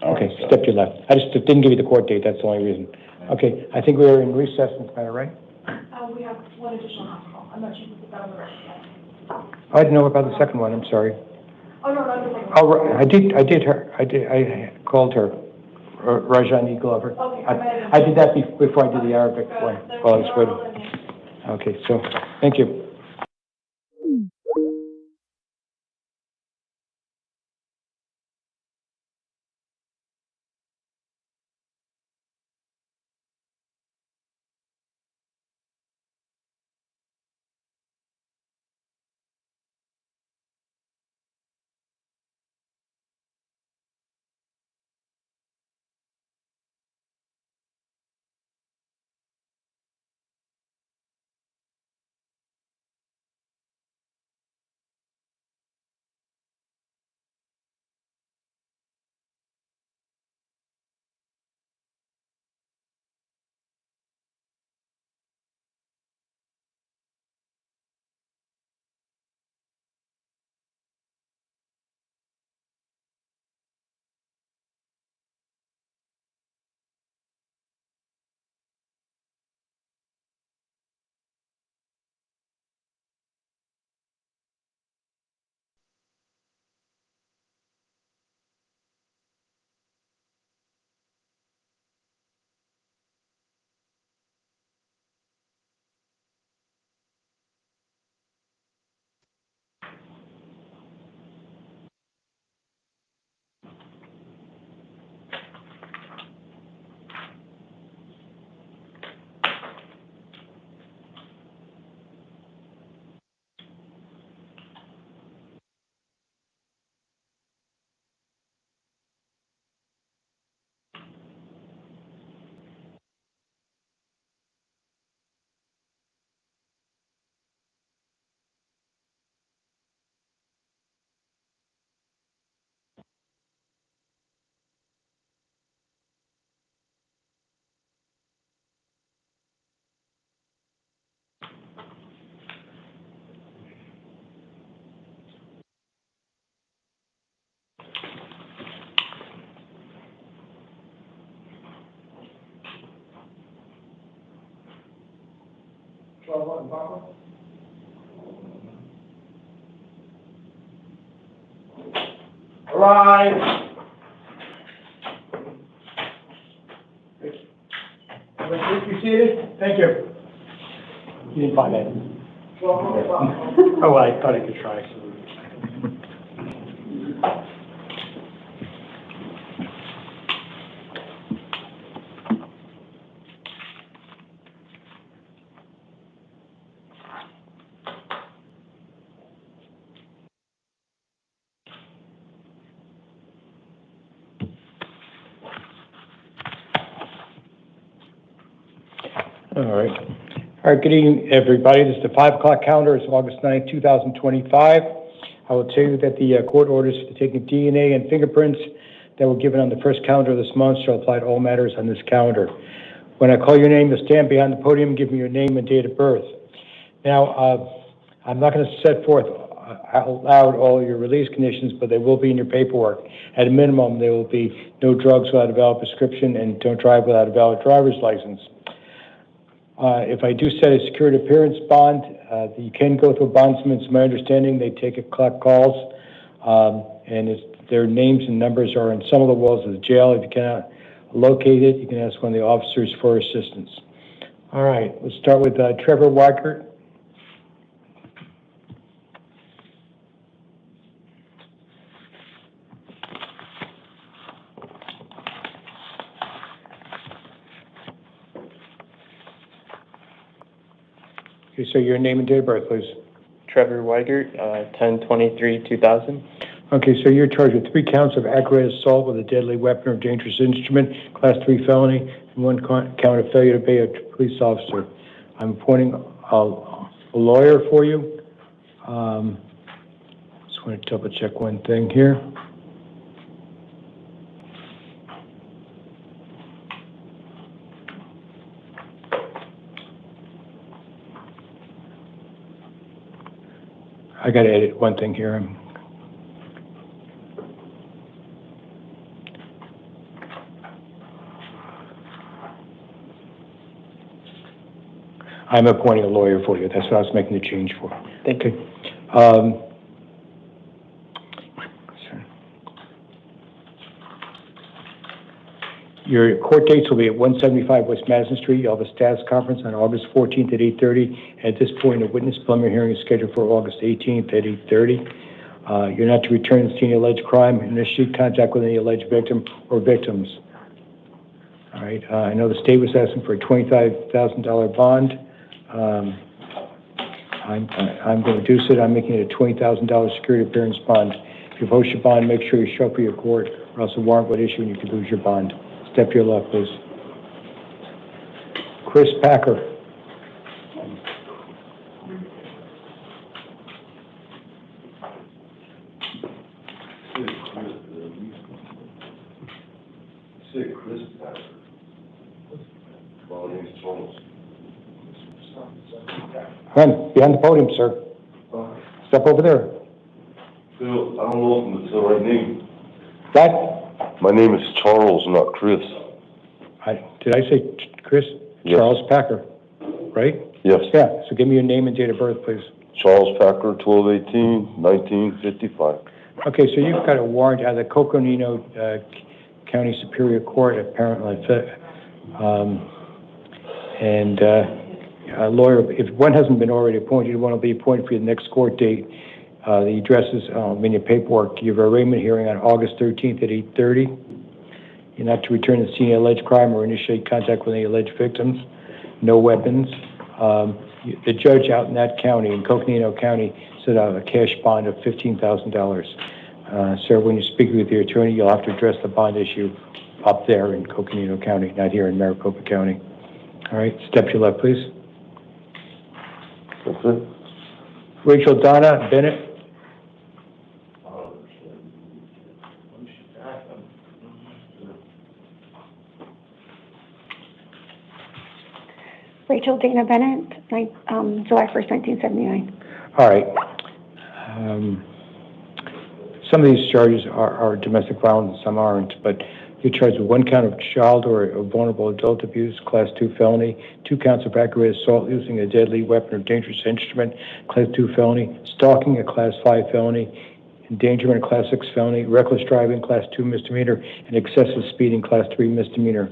Okay, step to your left. I just didn't give you the court date, that's the only reason. Okay, I think we're in recess, Ms. Matter, right?
We have one additional hospital. I'm not sure if you put that on the record yet.
I didn't know about the second one, I'm sorry.
Oh, no, not the second one.
Oh, I called her, Rajani Glover.
Okay,
I did that before I did the Arabic one, while I was waiting. Okay, so, thank you. Rise. Please be seated. Thank you. You didn't find that? Oh, well, I thought I could try. All right, good evening, everybody. This is the 5 o'clock calendar. It's August 9th, 2025. I will tell you that the court orders for taking DNA and fingerprints that were given on the first calendar of this month shall apply to all matters on this calendar. When I call your name, you'll stand behind the podium, give me your name and date of birth. Now, I'm not going to set forth allowed all your release conditions, but they will be in your paperwork. At a minimum, there will be no drugs without a valid prescription and don't drive without a valid driver's license. If I do set a secured appearance bond, you can go through a bondsman. It's my understanding they collect calls, and their names and numbers are on some of the walls of the jail. If you cannot locate it, you can ask one of the officers for assistance. All right, let's start with Trevor Weigert. Okay, so your name and date of birth, please.
Trevor Weigert, 10/23/2000.
Okay, so you're charged with 3 counts of aggravated assault with a deadly weapon or dangerous instrument, Class 3 felony, and 1 count of failure to obey a police officer. I'm appointing a lawyer for you. Just want to double check one thing here. I got to edit one thing here. I'm appointing a lawyer for you. That's what I was making the change for.
Thank you.
Your court dates will be at 175 West Madison Street. You'll have a status conference on August 14th at 8:30. At this point, a witness preliminary hearing is scheduled for August 18th at 8:30. You're not to return to the scene of alleged crime, initiate contact with any alleged victim or victims. All right. I know the state was asking for a $25,000 bond. I'm going to reduce it. I'm making it a $20,000 security appearance bond. If you post your bond, make sure you show up for your court, or else a warrant would issue and you could lose your bond. Step to your left, please. Chris Packer. Run, behind the podium, sir. Step over there.
Phil, I don't know if it's the right name.
What?
My name is Charles, not Chris.
Did I say Chris?
Yes.
Charles Packer, right?
Yes.
Yeah, so give me your name and date of birth, please.
Charles Packer, 12/18/1955.
Okay, so you've got a warrant out of the Coconino County Superior Court, apparently. A lawyer, if one hasn't been already appointed, one will be appointed for the next court date. The addresses, in your paperwork, you have a arraignment hearing on August 13th at 8:30. You're not to return to the scene of alleged crime or initiate contact with any alleged victims. No weapons. The judge out in that county, in Coconino County, set out a cash bond of $15,000. Sir, when you speak with your attorney, you'll have to address the bond issue up there in Coconino County, not here in Maricopa County. All right, step to your left, please.
That's it.
Rachel Donna Bennett.
Rachel Dana Bennett, July 1st, 1979.
All right. Some of these charges are domestic violence, some aren't, but you're charged with 1 count of child or vulnerable adult abuse, Class 2 felony, 2 counts of aggravated assault using a deadly weapon or dangerous instrument, Class 2 felony, stalking, a Class 5 felony, endangerment, a Class 6 felony, reckless driving, Class 2 misdemeanor, and excessive speeding, Class 3 misdemeanor.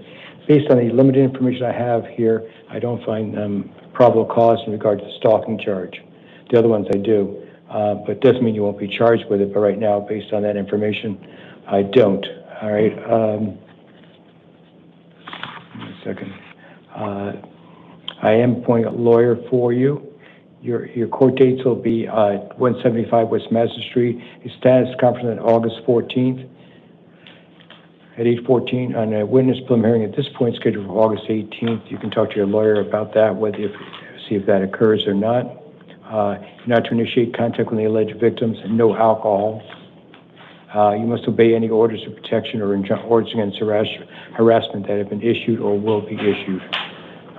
Based on the limited information I have here, I don't find probable cause in regard to the stalking charge. The other ones I do, but doesn't mean you won't be charged with it. But right now, based on that information, I don't. All right. One second. I am appointing a lawyer for you. Your court dates will be 175 West Madison Street. A status conference on August 14th. At 8:14 on a witness preliminary hearing at this point scheduled for August 18th. You can talk to your lawyer about that, see if that occurs or not. Not to initiate contact with the alleged victims, and no alcohol. You must obey any orders of protection or orders against harassment that have been issued or will be issued.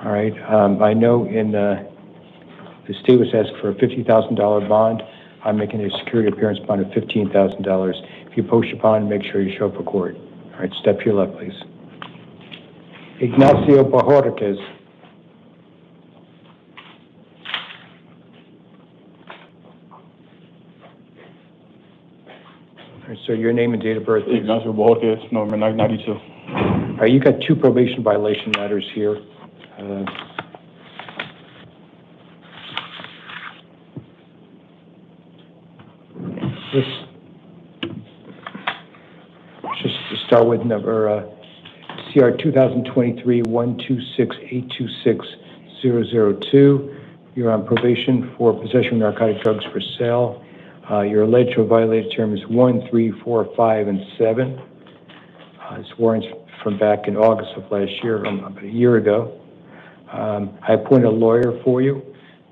All right. I know in the state was asked for a $50,000 bond. I'm making a security appearance bond of $15,000. If you post your bond, make sure you show up for court. All right, step to your left, please. Ignacio Bajorquez. All right, so your name and date of birth, please.
Ignacio Borges, November 1992.
All right, you got 2 probation violation matters here. Just to start with number CR 2023-126-826-002. You're on probation for possession of narcotic drugs for sale. Your alleged to have violated terms 1, 3, 4, 5, and 7. It's warrants from back in August of last year, about a year ago. I appointed a lawyer for you.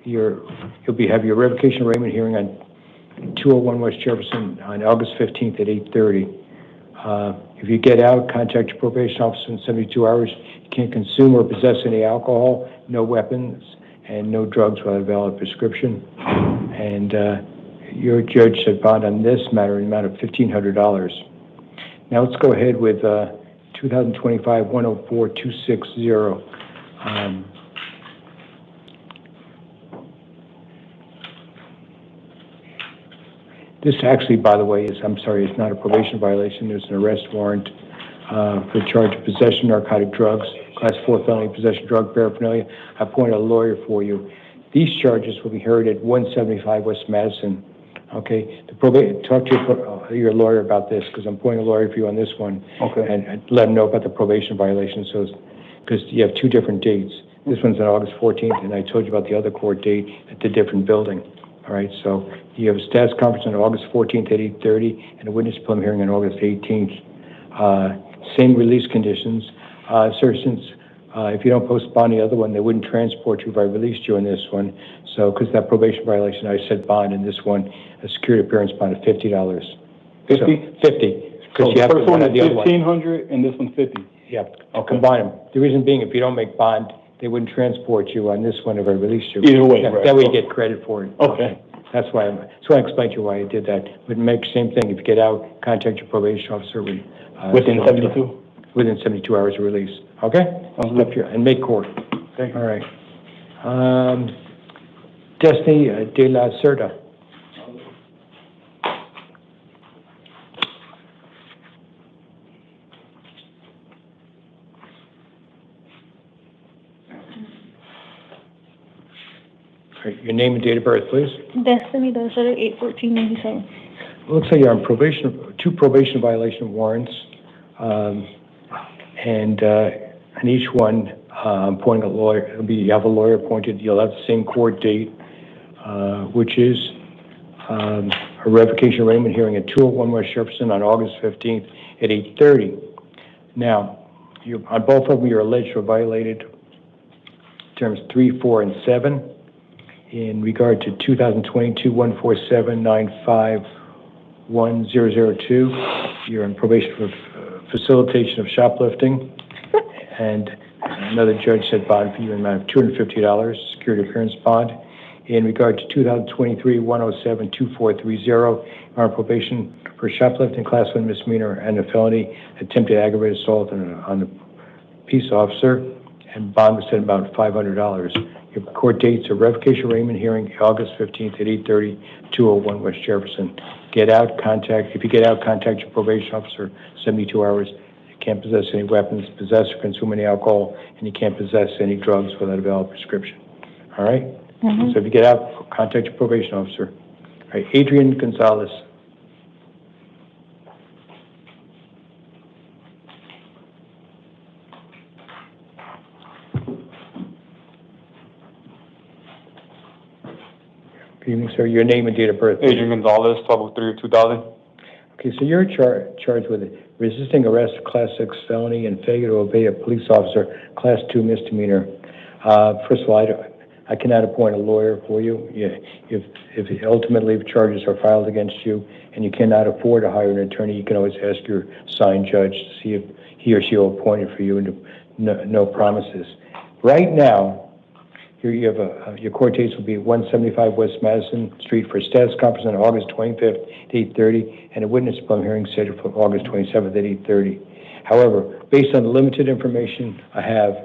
You'll have your revocation arraignment hearing on 201 West Jefferson on August 15th at 8:30. If you get out, contact your probation officer in 72 hours. You can't consume or possess any alcohol, no weapons, and no drugs without a valid prescription. And your judge said bond on this matter in the amount of $1,500. Now let's go ahead with 2025-104-260. This actually, by the way, I'm sorry, it's not a probation violation. There's an arrest warrant for the charge of possession of narcotic drugs, class 4 felony possession of drug paraphernalia. I appointed a lawyer for you. These charges will be heard at 175 West Madison. Okay, talk to your lawyer about this, because I'm appointing a lawyer for you on this one.
Okay.
And let him know about the probation violation, so because you have 2 different dates. This one's on August 14th, and I told you about the other court date at the different building. All right, so you have a status conference on August 14th at 8:30 and a witness preliminary hearing on August 18th. Same release conditions. Sir, since if you don't post bond the other one, they wouldn't transport you if I released you in this one. So, because that probation violation, I said bond in this one, a security appearance bond of $50.
50?
50.
So
you
the
have
first
to
one is
the other one.
1,500 and this one's 50.
Yeah, I'll combine them. The reason being, if you don't make bond, they wouldn't transport you on this one if I released you.
Either way,
Yeah,
right.
that way you get credit for it.
Okay.
That's why I explained to you why I did that. But make the same thing. If you get out, contact your probation officer
Within 72?
Within 72 hours of release. Okay? And make court.
Okay.
All right. Destiny De La Cerda. Your name and date of birth, please.
Destiny Desert, 8/14/97.
Looks like you're on probation, 2 probation violation warrants, and on each one, I'm appointing a lawyer. You have a lawyer appointed. You'll have the same court date, which is a revocation arraignment hearing at 201 West Jefferson on August 15th at 8:30. Now, on both of them, you're alleged to have violated terms 3, 4, and 7. In regard to 2022-147-95-1002, you're on probation for facilitation of shoplifting, and another judge said bond for you in the amount of $250, security appearance bond. In regard to 2023-107-2430, you're on probation for shoplifting, class 1 misdemeanor, and a felony attempted aggravated assault on a peace officer, and bond was set about $500. Your court dates a revocation arraignment hearing August 15th at 8:30, 201 West Jefferson. If you get out, contact your probation officer 72 hours. You can't possess any weapons, possess or consume any alcohol, and you can't possess any drugs without a valid prescription. All right?
Mm-hmm.
So if you get out, contact your probation officer. All right, Adrian Gonzalez. Good evening, sir. Your name and date of birth.
Adrian Gonzalez, 12/03/2000.
Okay, so you're charged with resisting arrest, class 6 felony, and failure to obey a police officer, class 2 misdemeanor. First of all, I cannot appoint a lawyer for you. If ultimately charges are filed against you and you cannot afford to hire an attorney, you can always ask your assigned judge to see if he or she will appoint it for you, and no promises. Right now, you have your court dates will be 175 West Madison Street for status conference on August 25th at 8:30, and a witness hearing scheduled for August 27th at 8:30. However, based on the limited information I have,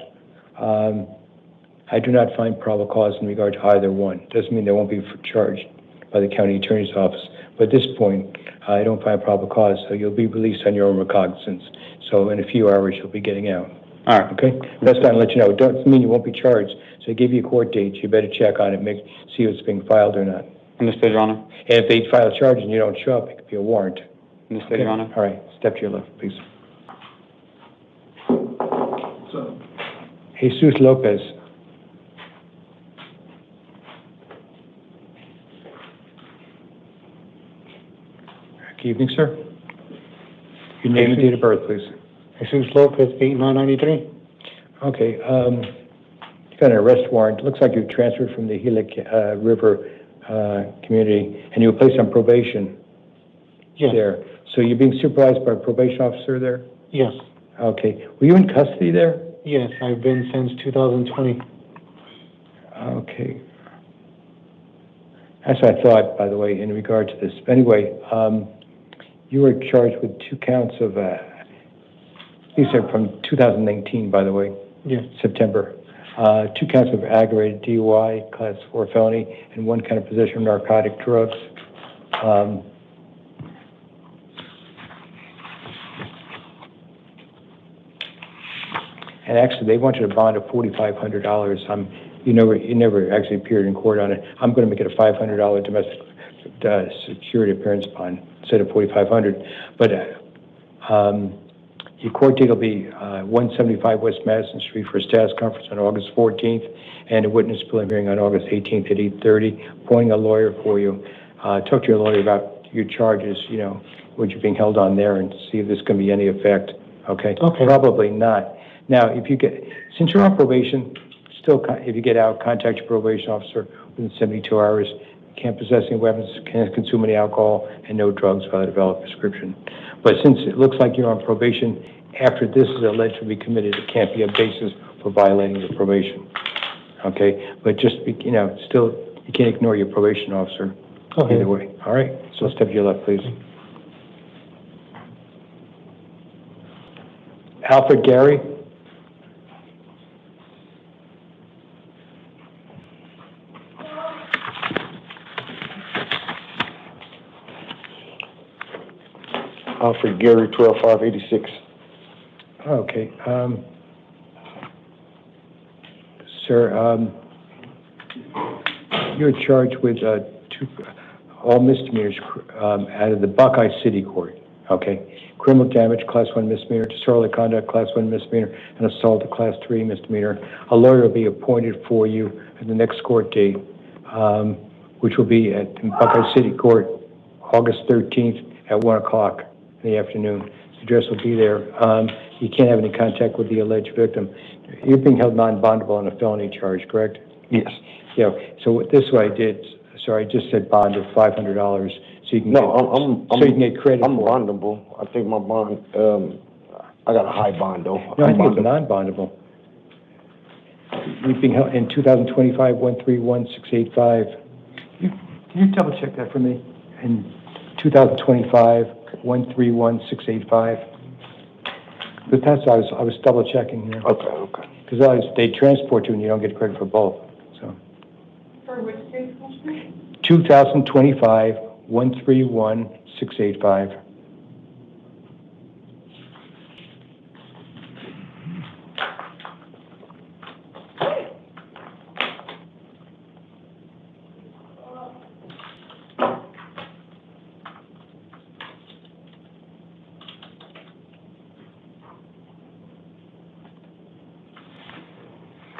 I do not find probable cause in regard to either one. Doesn't mean they won't be charged by the county attorney's office, but at this point, I don't find probable cause, so you'll be released on your own recognizance. So in a few hours, you'll be getting out.
All right.
Okay? That's not to let you know. It doesn't mean you won't be charged. So they give you a court date. You better check on it, see if it's being filed or not.
Understood, Your Honor.
And if they file a charge and you don't show up, it could be a warrant.
Understood, Your Honor.
All right. Step to your left, please. Jesus Lopez. Good evening, sir. Your name and date of birth, please.
Jesus Lopez, 8993.
Okay, you got an arrest warrant. Looks like you transferred from the Gila River community, and you were placed on probation.
Yes.
There. So you're being supervised by a probation officer there?
Yes.
Okay. Were you in custody there?
Yes, I've been since 2020.
Okay. That's what I thought, by the way, in regard to this. Anyway, you were charged with 2 counts of, these are from 2019, by the way.
Yes.
September. 2 counts of aggravated DUI, class 4 felony, and 1 count of possession of narcotic drugs. And actually, they wanted a bond of $4,500. You never actually appeared in court on it. I'm going to make it a $500 domestic security appearance bond instead of $4,500. But your court date will be 175 West Madison Street for a status conference on August 14th, and a witness hearing on August 18th at 8:30. Appointing a lawyer for you. Talk to your lawyer about your charges. What you're being held on there, and see if there's going to be any effect. Okay. Okay. Probably not. Now, since you're on probation, still, if you get out, contact your probation officer within 72 hours. Can't possess any weapons, can't consume any alcohol, and no drugs without a valid prescription. But since it looks like you're on probation, after this is alleged to be committed, it can't be a basis for violating your probation. Okay? But just, still, you can't ignore your probation officer. Okay. Either way. All right? So step to your left, please. Alfred Gary.
Alfred Gary, 12586.
Okay. Sir, you're charged with all misdemeanors out of the Buckeye City Court. Okay. Criminal damage, Class 1 misdemeanor, disorderly conduct, Class 1 misdemeanor, and assault, a Class 3 misdemeanor. A lawyer will be appointed for you at the next court date, which will be at Buckeye City Court, August 13th at 1 o'clock in the afternoon. The address will be there. You can't have any contact with the alleged victim. You're being held non-bondable on a felony charge, correct?
Yes.
Yeah. So this is what I did. Sorry, I just said bond of $500, so you can you can get credit.
I'm bondable. I think my bond. I got a high bond though.
No, I think it's non-bondable. You're being held in 2025 131685. Can you double check that for me? In 2025 131685. But that's I was double checking here.
Okay.
Because they transport you and you don't get credit for both. So.
For which case?
2025 131685.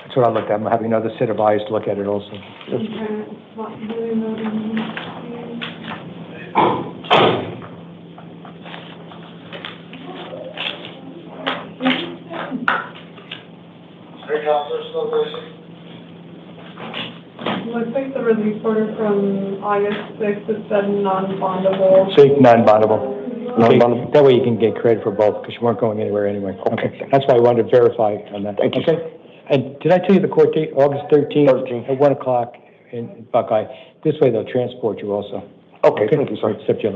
That's what I looked at. I'm having another set of eyes to look at it also.
Looks like the release order from August 6th is said non-bondable.
So non-bondable. Okay. That way you can get credit for both because you weren't going anywhere anyway. Okay. That's why I wanted to verify on that.
Thank you.
Okay. And did I tell you the court date, August 13th?
13th.
At 1 o'clock in Buckeye. This way they'll transport you also.
Okay, thank you, sir.
Except you.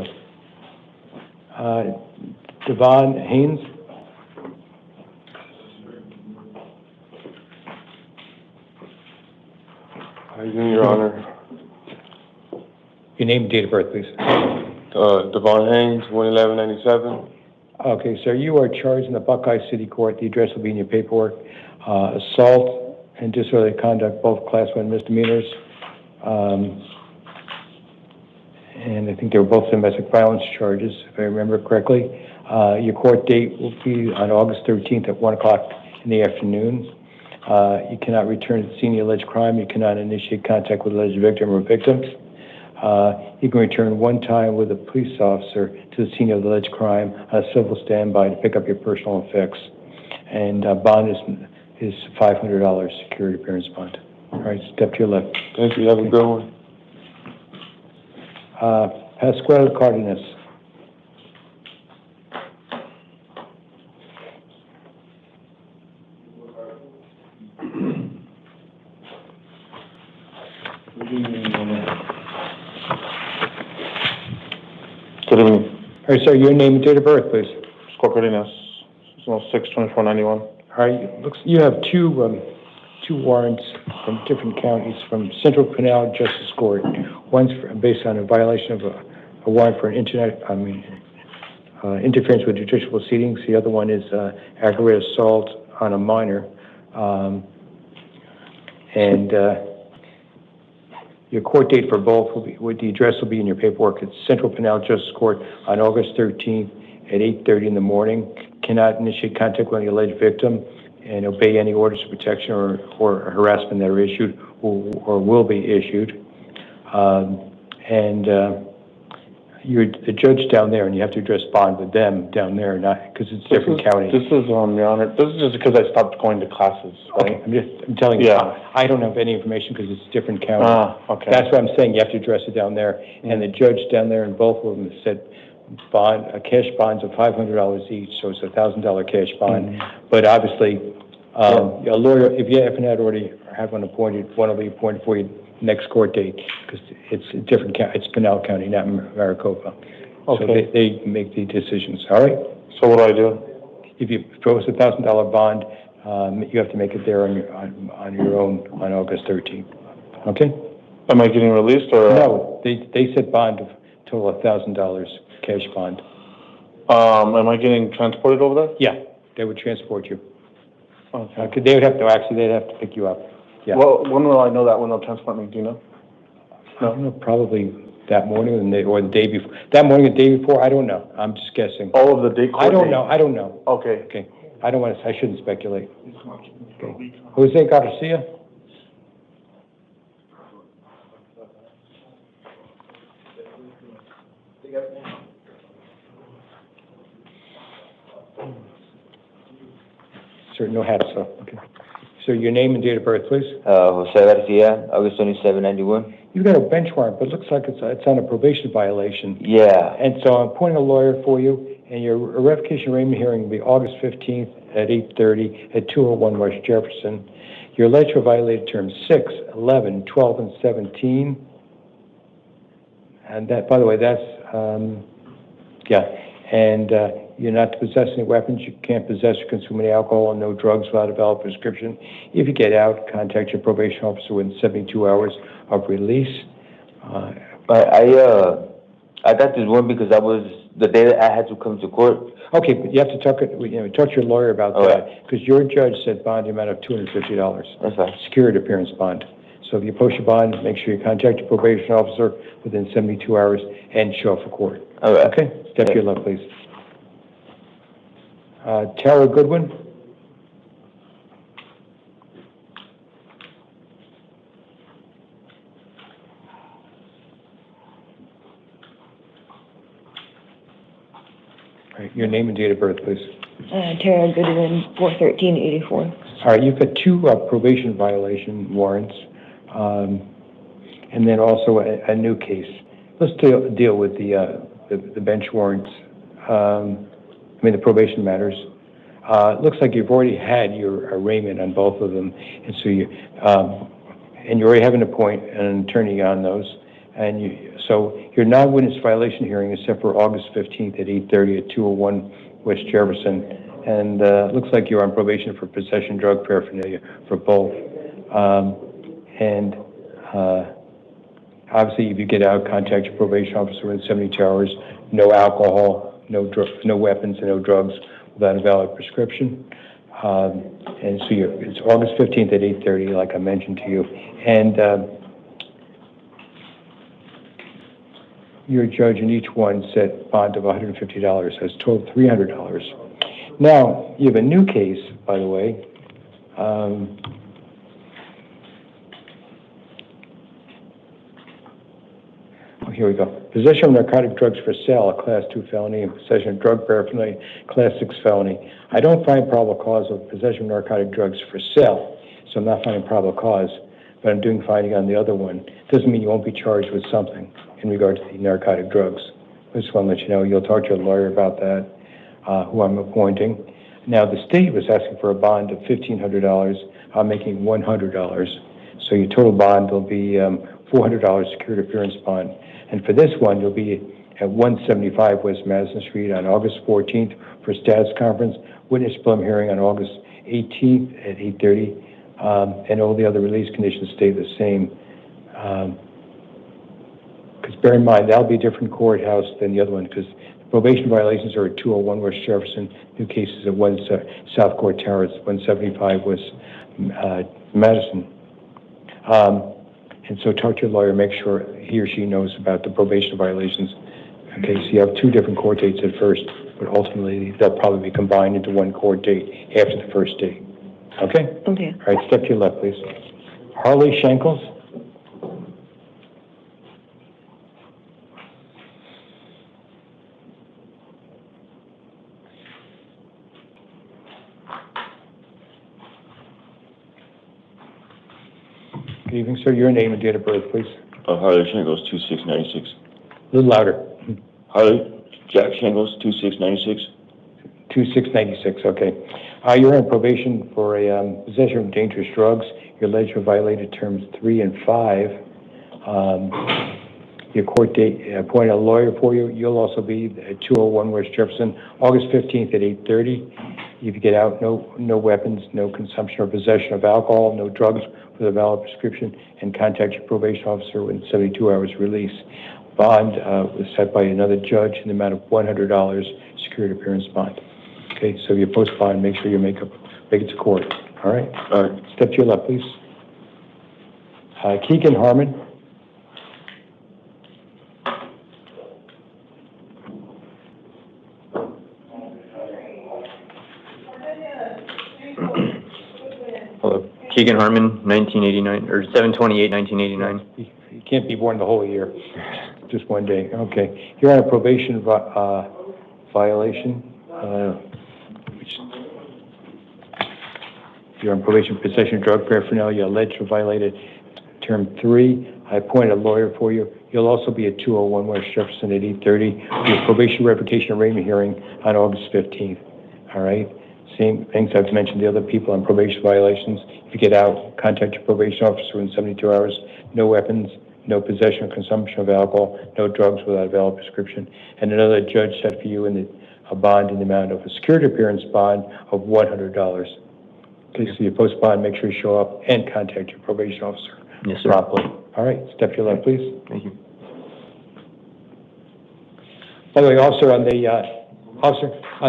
Devon Haynes?
Your Honor.
Your name and date of birth, please.
Devon Haynes, 11197.
Okay, sir, you are charged in the Buckeye City Court. The address will be in your paperwork. Assault and disorderly conduct, both Class 1 misdemeanors. And I think they were both domestic violence charges, if I remember correctly. Your court date will be on August 13th at 1 o'clock in the afternoon. You cannot return to the scene of the alleged crime. You cannot initiate contact with the alleged victim or victims. You can return one time with a police officer to the scene of the alleged crime on a civil standby to pick up your personal effects. And bond is $500 security appearance bond. All right, step to your left.
Thank you. Have a good one.
Pascual Cardenas.
Good evening.
All right, sir, your name and date of birth, please.
Scott Cardenas, 6/24/91.
All right, looks, you have two warrants from different counties from Central Canal Justice Court. One's based on a violation of a warrant for interference with judicial proceedings. The other one is aggravated assault on a minor. Your court date for both will be, the address will be in your paperwork. It's Central Canal Justice Court on August 13th at 8:30 in the morning. Cannot initiate contact with the alleged victim and obey any orders of protection or harassment that are issued or will be issued. You're the judge down there, and you have to address bond with them down there, not because it's different counties.
This is, Your Honor, this is just because I stopped going to classes, right?
Okay, I'm telling you,
Yeah.
I don't have any information because it's different counties.
Okay.
That's what I'm saying, you have to address it down there. And the judge down there in both of them said cash bonds of $500 each, so it's a $1,000 cash bond. But obviously, a lawyer, if you haven't already have one appointed, one will be appointed for you next court date, because it's a different county, it's Pinal County, not Maricopa.
Okay.
So they make the decisions, all right?
So what do I do?
If you propose a $1,000 bond, you have to make it there on your own on August 13th, okay?
Am I getting released or?
No, they said bond of total of $1,000 cash bond.
Am I getting transported over there?
Yeah, they would transport you.
Okay.
They would have to, actually, they'd have to pick you up. Yeah.
Well, when will I know that when they'll transport me, do you know?
I don't know, probably that morning or the day before. That morning, the day before, I don't know. I'm just guessing.
All of the day court
I don't
date?
know, I don't know.
Okay.
Okay, I don't want to, I shouldn't speculate. Okay. Jose Garcia? Sir, no hat, so, okay. So your name and date of birth, please?
Jose Garcia, August 27, 91.
You've got a bench warrant, but it looks like it's on a probation violation.
Yeah.
And so I'm appointing a lawyer for you, and your revocation arraignment hearing will be August 15th at 8:30 at 201 West Jefferson. You're alleged to have violated terms 6, 11, 12, and 17. And that, by the way, that's, and you're not to possess any weapons. You can't possess or consume any alcohol and no drugs without a valid prescription. If you get out, contact your probation officer within 72 hours of release.
I got this one because that was the day that I had to come to court.
Okay, but you have to talk to your lawyer about that, because your judge said bond amount of $250.
That's fine.
Security appearance bond. So if you post your bond, make sure you contact your probation officer within 72 hours and show up for court.
All right.
Okay? Step to your left, please. Tara Goodwin? All right, your name and date of birth, please.
Tara Goodwin, 4/13/84.
All right, you've got two probation violation warrants, and then also a new case. Let's deal with the bench warrants. The probation matters. It looks like you've already had your arraignment on both of them, and so you already have an attorney on those, so your non-witness violation hearing is set for August 15th at 8:30 at 201 West Jefferson, and it looks like you're on probation for possession drug paraphernalia for both, obviously, if you get out, contact your probation officer within 72 hours. No alcohol, no weapons, and no drugs without a valid prescription. And so it's August 15th at 8:30, like I mentioned to you. And your judge in each one set bond of $150, so it's total $300. Now, you have a new case, by the way. Here we go. Possession of narcotic drugs for sale, a Class 2 felony, and possession of drug paraphernalia, Class 6 felony. I don't find probable cause of possession of narcotic drugs for sale, so I'm not finding probable cause, but I'm doing finding on the other one. Doesn't mean you won't be charged with something in regard to the narcotic drugs. I just want to let you know, you'll talk to your lawyer about that, who I'm appointing. Now, the state was asking for a bond of $1,500. I'm making $100. So your total bond will be $400 secured appearance bond. And for this one, you'll be at 175 West Madison Street on August 14th for a status conference, witness prelim hearing on August 18th at 8:30, and all the other release conditions stay the same. Because bear in mind, that'll be a different courthouse than the other one, because probation violations are at 201 West Jefferson, new cases at South Court Towers, 175 West Madison. And so talk to your lawyer, make sure he or she knows about the probation violations. Okay, so you have two different court dates at first, but ultimately they'll probably be combined into one court date after the first date. Okay?
Okay.
All right, step to your left, please. Harley Shankles. Good evening, sir. Your name and date of birth, please.
Harley Shingles, 2696.
A little louder.
Harley Jack Shingles, 2696.
2696, okay. You're on probation for a possession of dangerous drugs. You're alleged to have violated terms 3 and 5. Your court date, appointed a lawyer for you. You'll also be at 201 West Jefferson, August 15th at 8:30. If you get out, no weapons, no consumption or possession of alcohol, no drugs with a valid prescription, and contact your probation officer within 72 hours release. Bond was set by another judge in the amount of $100 secured appearance bond. Okay, so if you post bond, make sure you make it to court. All right? All right. Step to your left, please. Keegan Harmon.
Hello. Keegan Harmon, 1989, or 7/28/1989.
You can't be born the whole year, just one day. Okay. You're on a probation violation. You're on probation for possession of drug paraphernalia. You're alleged to have violated term 3. I appointed a lawyer for you. You'll also be at 201 West Jefferson at 8:30. Your probation revocation arraignment hearing on August 15th. All right? Same things I've mentioned the other people on probation violations. If you get out, contact your probation officer in 72 hours. No weapons, no possession or consumption of alcohol, no drugs without a valid prescription. And another judge set for you a bond in the amount of a secured appearance bond of $100. Okay, so you post bond, make sure you show up and contact your probation officer promptly. All right, step to your left, please.
Thank you.
By the way, officer, on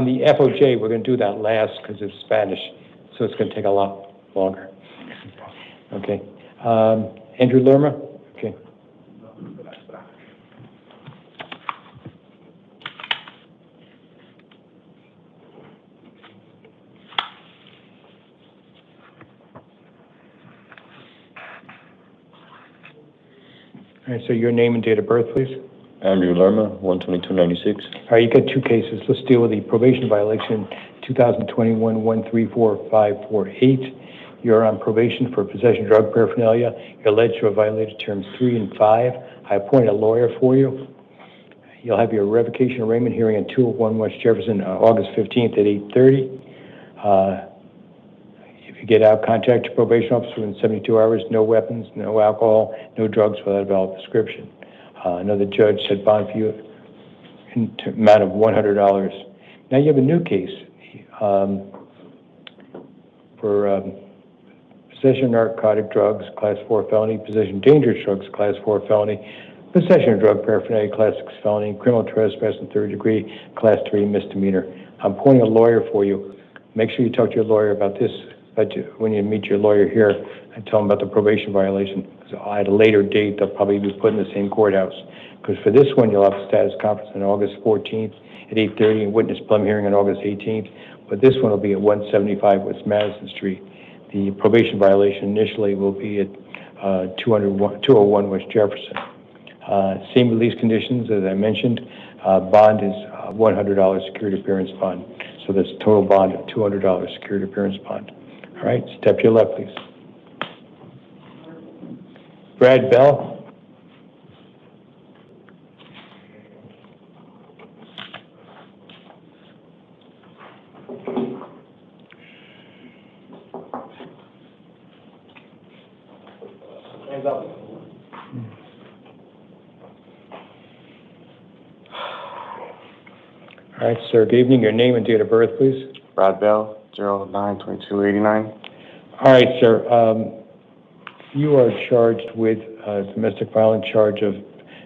the FOJ, we're going to do that last because it's Spanish, so it's going to take a lot longer. Okay. Andrew Lerma? Okay. All right, so your name and date of birth, please.
Andrew Lerma, 12296.
All right, you got two cases. Let's deal with the probation violation, 2021-134-548. You're on probation for possession of drug paraphernalia. You're alleged to have violated terms 3 and 5. I appointed a lawyer for you. You'll have your revocation arraignment hearing at 201 West Jefferson, August 15th at 8:30. If you get out, contact your probation officer within 72 hours, no weapons, no alcohol, no drugs without a valid prescription. Another judge said bond for you in amount of $100. Now you have a new case for possession of narcotic drugs, class 4 felony, possession of dangerous drugs, class 4 felony, possession of drug paraphernalia, class 6 felony, criminal trespass in third degree, class 3 misdemeanor. I'm appointing a lawyer for you. Make sure you talk to your lawyer about this when you meet your lawyer here and tell him about the probation violation. So at a later date, they'll probably be put in the same courthouse. Because for this one, you'll have a status conference on August 14th at 8:30 and witness plum hearing on August 18th. But this one will be at 175 West Madison Street. The probation violation initially will be at 201 West Jefferson. Same release conditions as I mentioned. Bond is $100 security appearance bond. So there's a total bond of $200 security appearance bond. All right, step to your left, please. Brad Bell. Hands up. All right, sir. Good evening. Your name and date of birth, please.
Brad Bell, 09/22/89.
All right, sir. You are charged with domestic violence charge of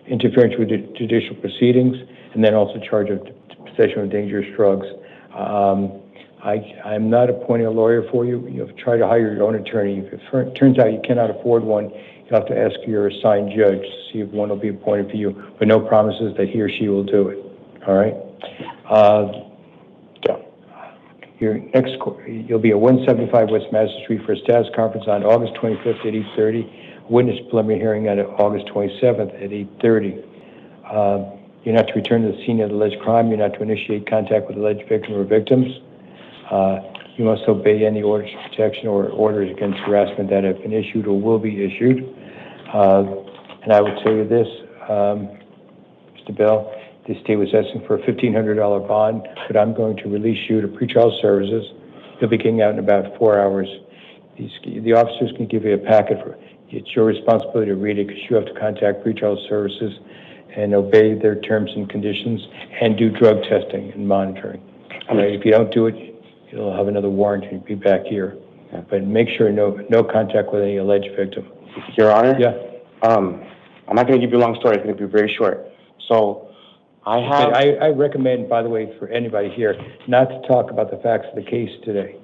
interference with judicial proceedings, and then also charge of possession of dangerous drugs. I'm not appointing a lawyer for you. You have to try to hire your own attorney. If it turns out you cannot afford one, you have to ask your assigned judge to see if one will be appointed for you, but no promises that he or she will do it. All right? Your next, you'll be at 175 West Madison Street for a status conference on August 25th at 8:30. Witness preliminary hearing on August 27th at 8:30. You're not to return to the scene of the alleged crime. You're not to initiate contact with alleged victim or victims. You must obey any orders of protection or orders against harassment that have been issued or will be issued. And I would tell you this, Mr. Bell, the state was asking for a $1,500 bond, but I'm going to release you to pretrial services. You'll be getting out in about 4 hours. The officers can give you a packet. It's your responsibility to read it because you have to contact pretrial services and obey their terms and conditions and do drug testing and monitoring. All right, if you don't do it, you'll have another warrant and you'll be back here. But make sure no contact with any alleged victim.
Your Honor?
Yeah.
I'm not going to give you a long story. It's going to be very short. So
I recommend, by the way, for anybody here, not to talk about the facts of the case today.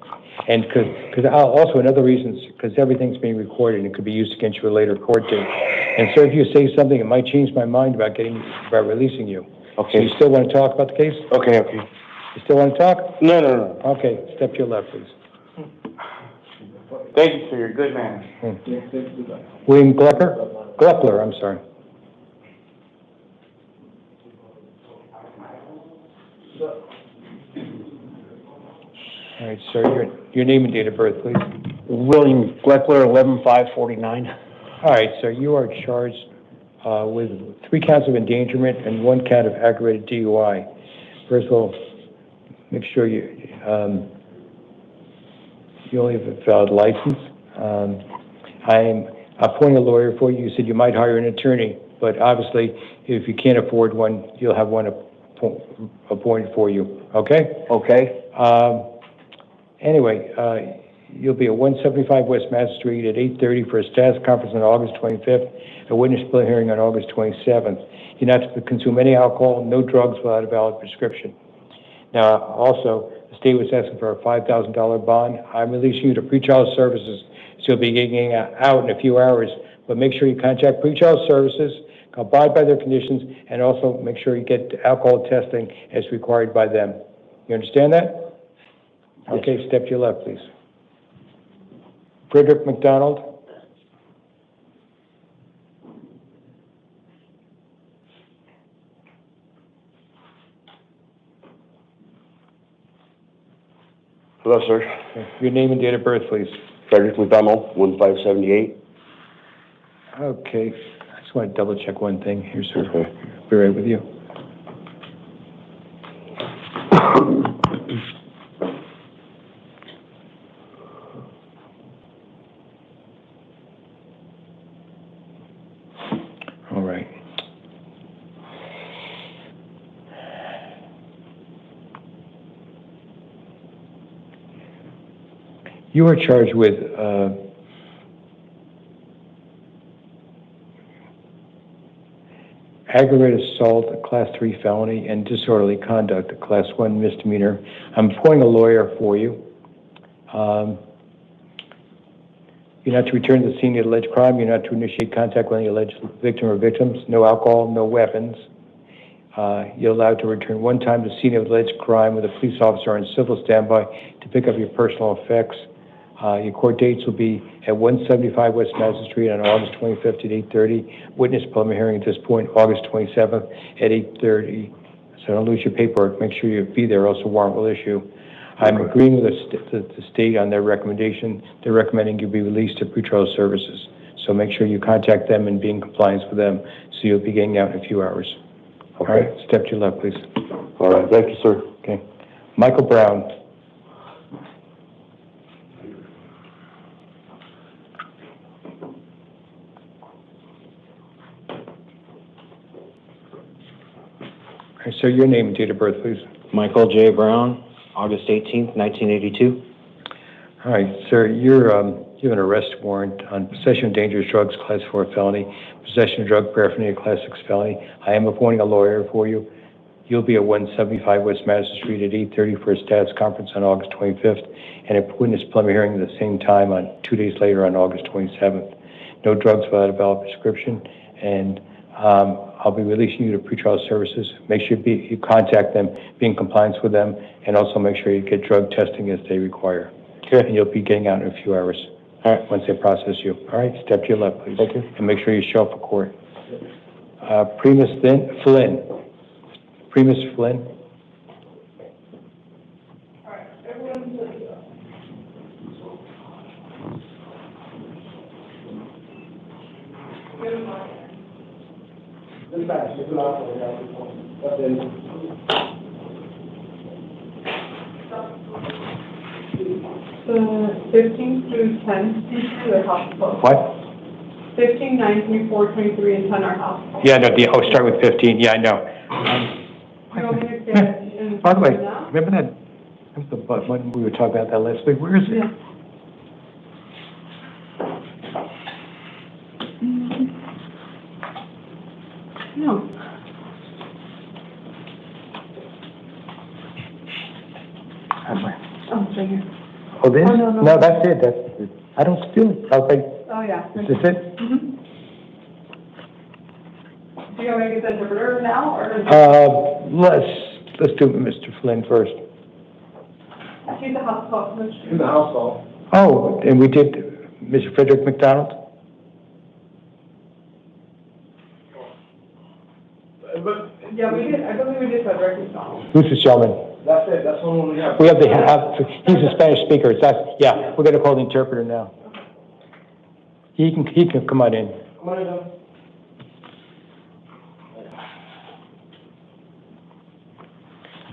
And because also another reason is because everything's being recorded and it could be used against you at a later court date. And so if you say something, it might change my mind about releasing you. Okay. So you still want to talk about the case?
Okay.
You still want to talk?
No.
Okay, step to your left, please.
Thank you, sir. You're a good man.
William Glepler, I'm sorry. All right, sir, your name and date of birth, please.
William Glepler, 11/5/49.
All right, sir, you are charged with 3 counts of endangerment and 1 count of aggravated DUI. First of all, make sure you only have a valid license. I'm appointing a lawyer for you. You said you might hire an attorney, but obviously, if you can't afford one, you'll have one appointed for you. Okay?
Okay.
Anyway, you'll be at 175 West Madison Street at 8:30 for a status conference on August 25th, a witness split hearing on August 27th. You're not to consume any alcohol, no drugs without a valid prescription. Now, also, the state was asking for a $5,000 bond. I'm releasing you to pretrial services, so you'll be getting out in a few hours. But make sure you contact pretrial services, abide by their conditions, and also make sure you get alcohol testing as required by them. You understand that? Okay, step to your left, please. Frederick McDonald.
Hello, sir.
Your name and date of birth, please.
Frederick McDonald, 1578.
Okay, I just want to double check one thing here, sir. Okay. Be right with you. You are charged with, aggravated assault, a Class 3 felony, and disorderly conduct, a Class 1 misdemeanor. I'm appointing a lawyer for you. You're not to return to the scene of the alleged crime. You're not to initiate contact with any alleged victim or victims. No alcohol, no weapons. You're allowed to return one time to the scene of the alleged crime with a police officer on civil standby to pick up your personal effects. Your court dates will be at 175 West Madison Street on August 25th at 8:30. Witness preliminary hearing at this point, August 27th at 8:30. So don't lose your paperwork. Make sure you be there, else a warrant will issue. I'm agreeing with the state on their recommendation. They're recommending you be released to pretrial services. So make sure you contact them and be in compliance with them, so you'll be getting out in a few hours. All right, step to your left, please.
All right, thank you, sir.
Okay. Michael Brown. All right, sir, your name and date of birth, please.
Michael J. Brown, August 18th, 1982.
All right, sir, you have an arrest warrant on possession of dangerous drugs, Class 4 felony, possession of drug paraphernalia, Class 6 felony. I am appointing a lawyer for you. You'll be at 175 West Madison Street at 8:30 for a status conference on August 25th, and a witness preliminary hearing at the same time on 2 days later on August 27th. No drugs without a valid prescription, and I'll be releasing you to pretrial services. Make sure you contact them, be in compliance with them, and also make sure you get drug testing as they require. Okay. And you'll be getting out in a few hours. All right, once they process you. All right, step to your left, please. Thank you. And make sure you show up for court. Primus Flynn. Primus Flynn.
All right, everyone's The 15 through 10, they're hospital.
What?
15, 9, 3, 4, 23, and 10 are hospital.
Yeah, no, start with 15. Yeah, I know.
You want me to get in?
By the way,
now?
remember that, when we were talking about that last week, where is it?
Yeah. No. Oh, thank you.
Oh, this?
Oh, no.
No, that's it. I don't steal it. I was like,
Oh, yeah.
is this it?
Mm-hmm. Do you want me to get the interpreter now, or?
Let's do Mr. Flynn first.
He's a hospital.
In the household.
Oh, and we did Mr. Frederick McDonald?
Yeah, we did, I believe we did Frederick McDonald.
Who's this gentleman?
That's it, that's the one we have.
We have he's a Spanish speaker. Yeah, we're gonna call the interpreter now. He can come on in.
Come on in, Doug.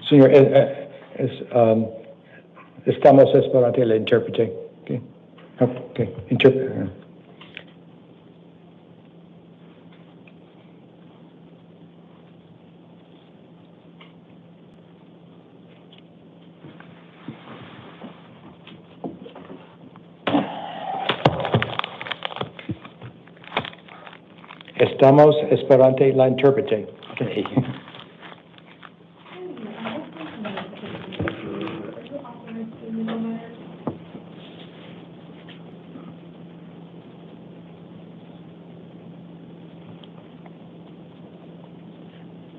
Señor, estamos esperando el intérprete. Okay. Okay, interpreter. Estamos esperando la intérprete. Okay.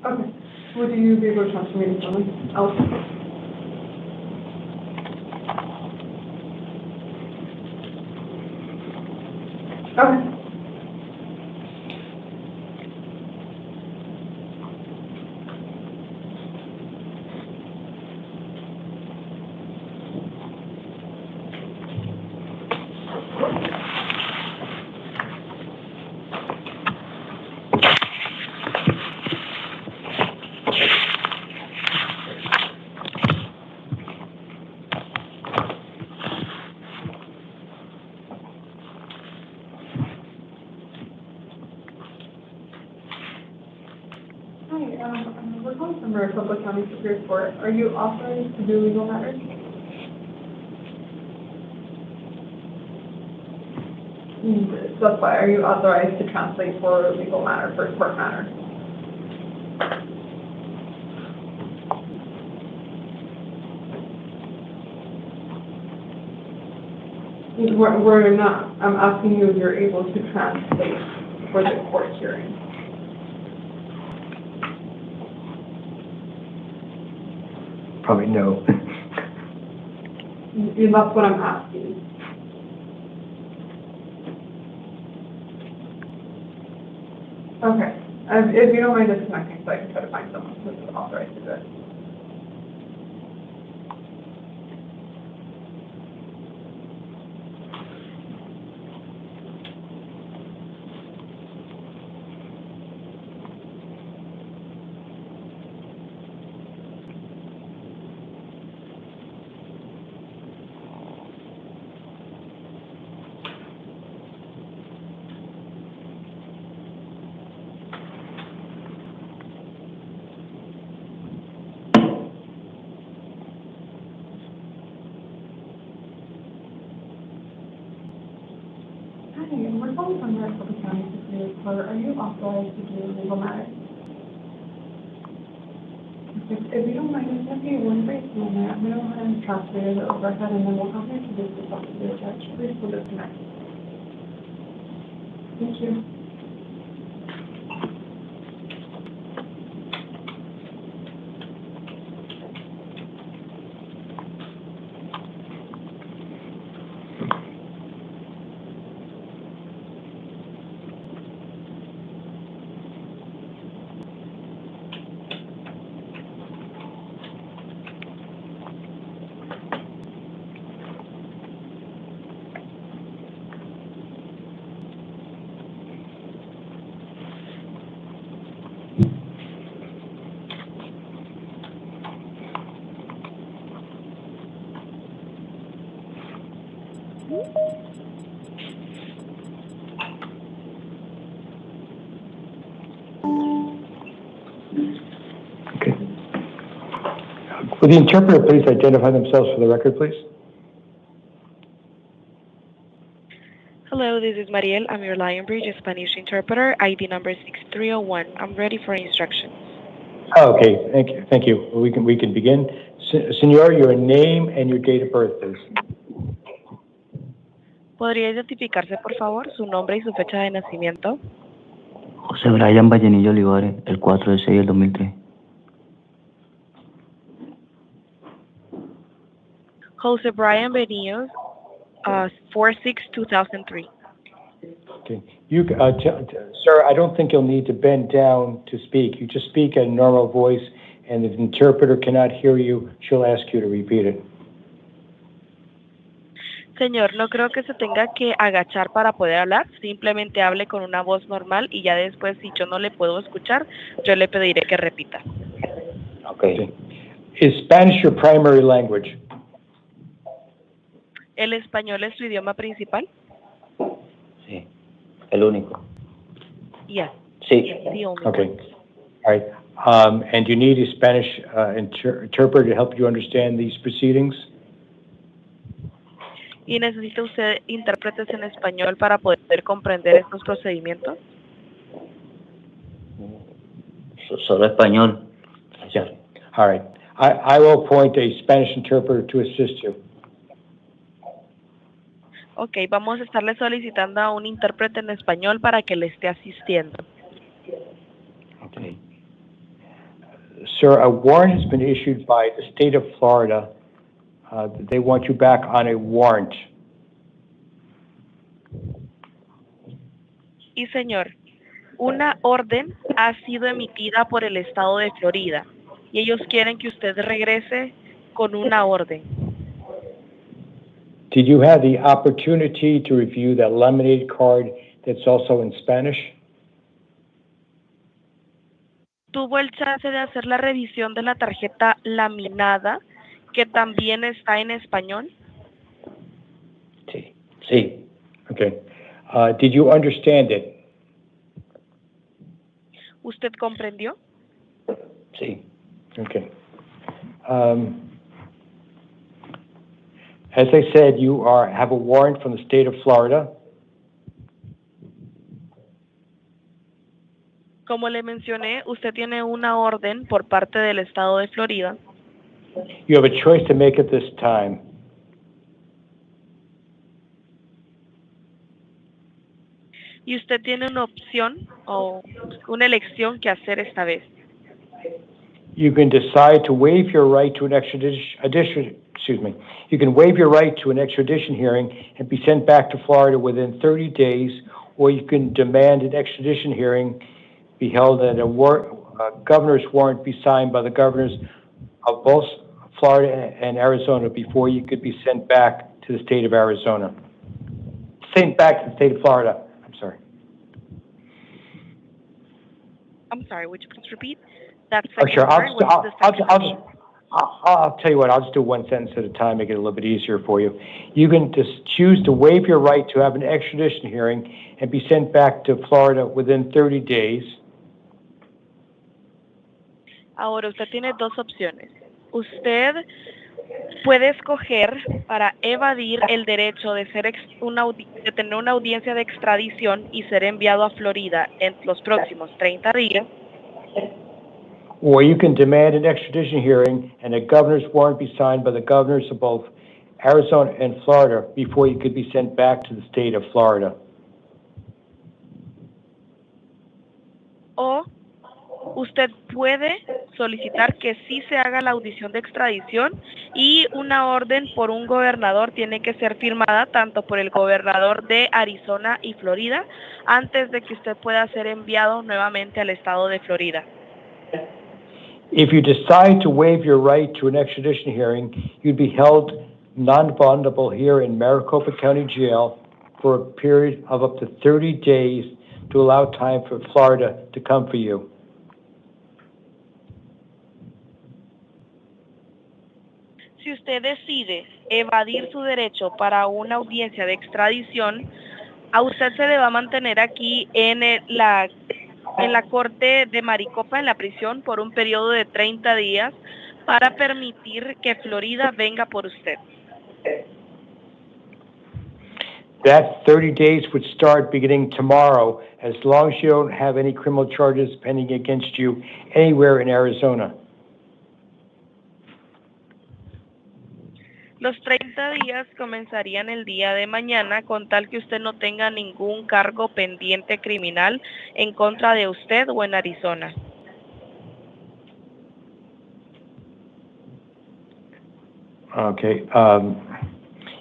Okay, would you be able to transfer me to someone else? Okay. We're calling from Maricopa County Superior Court. Are you authorized to do legal matters? Specify, are you authorized to translate for legal matter, for court matter? We're not, I'm asking you if you're able to translate for the court hearing.
Probably no.
That's what I'm asking. Okay, if you don't mind disconnecting, so I can try to find someone who's authorized to do it. Hi, we're calling from Maricopa County Superior Court. Are you authorized to do legal matters? If you don't mind, just give me one brief moment. I'm going to go ahead and transfer the overhead, and then we'll come here to this to talk to the judge. Please hold disconnect. Thank you.
Will the interpreter please identify themselves for the record, please?
Hello, this is Mariel. I'm your Lionbridge Spanish interpreter, ID number 6301. I'm ready for instructions.
Oh, okay, thank you. We can begin. Senor, your name and your date of birth, please.
¿Podría identificarse, por favor, su nombre y su fecha de nacimiento?
José Brian Vallenillo Olivares, el 4/6/2003.
Jose Brian Benillos, 4/6/2003.
Okay. Sir, I don't think you'll need to bend down to speak. You just speak in normal voice, and if the interpreter cannot hear you, she'll ask you to repeat it.
Señor, no creo que se tenga que agachar para poder hablar. Simplemente hable con una voz normal y ya después, si yo no le puedo escuchar, yo le pediré que repita.
Okay. Is Spanish your primary language?
¿El español es su idioma principal?
Sí, el único.
Yes.
Sí.
The only
Okay.
one.
All right. And do you need a Spanish interpreter to help you understand these proceedings?
¿Y necesita usted intérpretes en español para poder comprender estos procedimientos?
Solo español.
Yeah. All right. I will appoint a Spanish interpreter to assist you.
Ok, vamos a estarle solicitando a un intérprete en español para que le esté asistiendo.
Okay. Sir, a warrant has been issued by the state of Florida. They want you back on a warrant.
Y señor, una orden ha sido emitida por el estado de Florida y ellos quieren que usted regrese con una orden.
Did you have the opportunity to review that laminated card that's also in Spanish?
¿Tuvo el chance de hacer la revisión de la tarjeta laminada que también está en español?
Sí. Sí.
Okay. Did you understand it?
¿Usted comprendió?
Sí.
Okay. As I said, you have a warrant from the state of Florida.
Como le mencioné, usted tiene una orden por parte del estado de Florida.
You have a choice to make at this time.
Y usted tiene una opción o una elección que hacer esta vez.
You can decide to waive your right to an you can waive your right to an extradition hearing and be sent back to Florida within 30 days, or you can demand an extradition hearing be held and a governor's warrant be signed by the governors of both Florida and Arizona before you could be sent back to the state of Arizona. Sent back to the state of Florida.
I'm sorry, would you please repeat that
Oh,
second
sure.
part?
I'll tell you what, I'll just do one sentence at a time, make it a little bit easier for you. You can just choose to waive your right to have an extradition hearing and be sent back to Florida within 30 days.
Ahora, usted tiene dos opciones. Usted puede escoger para evadir el derecho de de tener una audiencia de extradición y ser enviado a Florida en los próximos 30 días.
Or you can demand an extradition hearing and a governor's warrant be signed by the governors of both Arizona and Florida before you could be sent back to the state of Florida.
O usted puede solicitar que sí se haga la audición de extradición y una orden por un gobernador tiene que ser firmada tanto por el gobernador de Arizona y Florida antes de que usted pueda ser enviado nuevamente al estado de Florida.
If you decide to waive your right to an extradition hearing, you'd be held non-bondable here in Maricopa County Jail for a period of up to 30 days to allow time for Florida to come for you.
Si usted decide evadir su derecho para una audiencia de extradición, a usted se le va a mantener aquí en la corte de Maricopa, en la prisión, por un periodo de 30 días para permitir que Florida venga por usted.
That 30 days would start beginning tomorrow, as long as you don't have any criminal charges pending against you anywhere in Arizona.
Los 30 días comenzarían el día de mañana con tal que usted no tenga ningún cargo pendiente criminal en contra de usted o en Arizona.
Okay.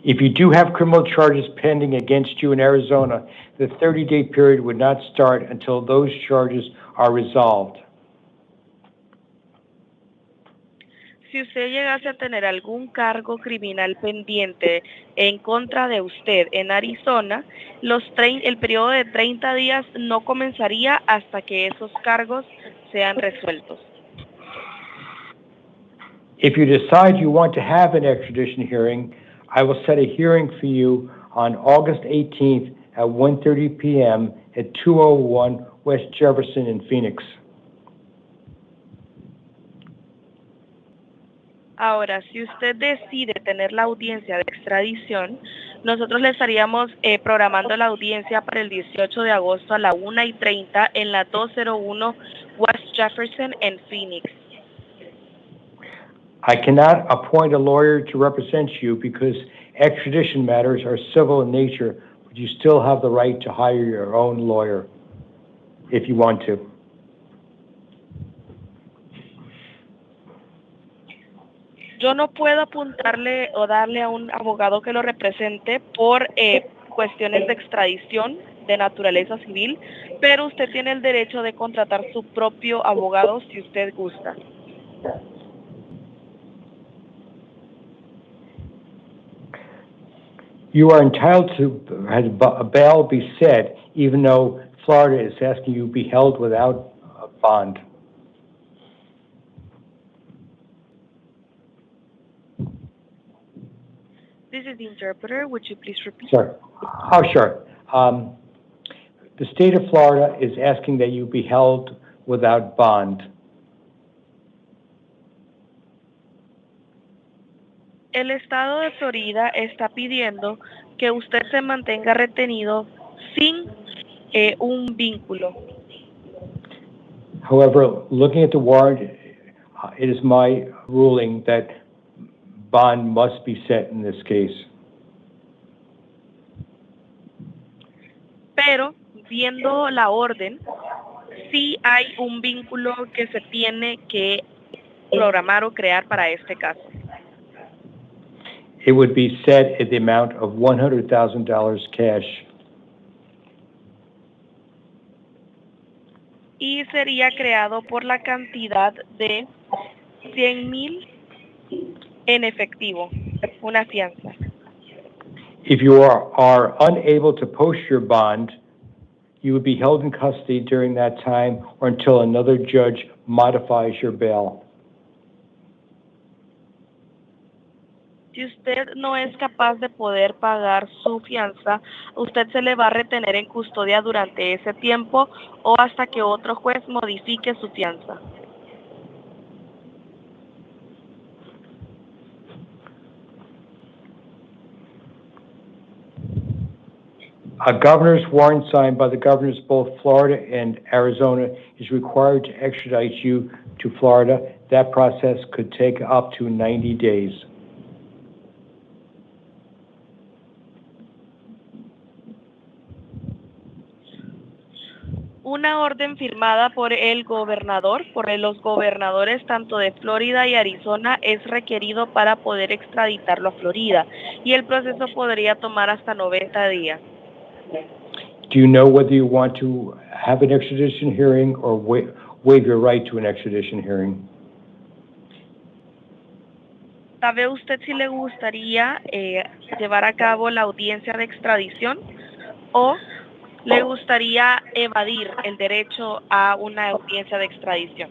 If you do have criminal charges pending against you in Arizona, the 30-day period would not start until those charges are resolved.
Si usted llegase a tener algún cargo criminal pendiente en contra de usted en Arizona, el periodo de 30 días no comenzaría hasta que esos cargos sean resueltos.
If you decide you want to have an extradition hearing, I will set a hearing for you on August 18th at 1:30 p.m. at 201 West Jefferson in Phoenix.
Ahora, si usted decide tener la audiencia de extradición, nosotros le estaríamos programando la audiencia para el 18 de agosto a la 1:30 en la 201 West Jefferson en Phoenix.
I cannot appoint a lawyer to represent you because extradition matters are civil in nature, but you still have the right to hire your own lawyer if you want to.
Yo no puedo apuntarle o darle a un abogado que lo represente por cuestiones de extradición de naturaleza civil, pero usted tiene el derecho de contratar su propio abogado si usted gusta.
You are entitled to have bail be set, even though Florida is asking you to be held without a bond.
This is the interpreter. Would you please repeat?
Sorry. Oh, sure. The state of Florida is asking that you be held without bond.
El estado de Florida está pidiendo que usted se mantenga retenido sin un vínculo.
However, looking at the warrant, it is my ruling that bond must be set in this case.
Pero, viendo la orden, sí hay un vínculo que se tiene que programar o crear para este caso.
It would be set at the amount of $100,000 cash.
Y sería creado por la cantidad de 100,000 en efectivo, una fianza.
If you are unable to post your bond, you would be held in custody during that time or until another judge modifies your bail.
Si usted no es capaz de poder pagar su fianza, usted se le va a retener en custodia durante ese tiempo o hasta que otro juez modifique su fianza.
A governor's warrant signed by the governors of both Florida and Arizona is required to extradite you to Florida. That process could take up to 90 days.
Una orden firmada por el gobernador, por los gobernadores tanto de Florida y Arizona, es requerido para poder extraditarlo a Florida, y el proceso podría tomar hasta 90 días.
Do you know whether you want to have an extradition hearing or waive your right to an extradition hearing?
¿Sabe usted si le gustaría llevar a cabo la audiencia de extradición o le gustaría evadir el derecho a una audiencia de extradición?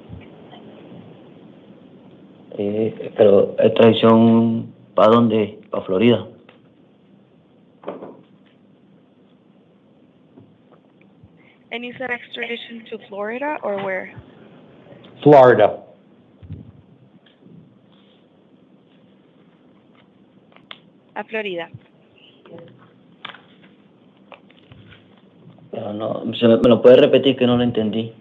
Pero extradición, ¿para dónde? ¿Para Florida?
And you said extradition to Florida or where?
Florida.
A Florida.
Pero no, ¿me lo puede repetir que no lo entendí?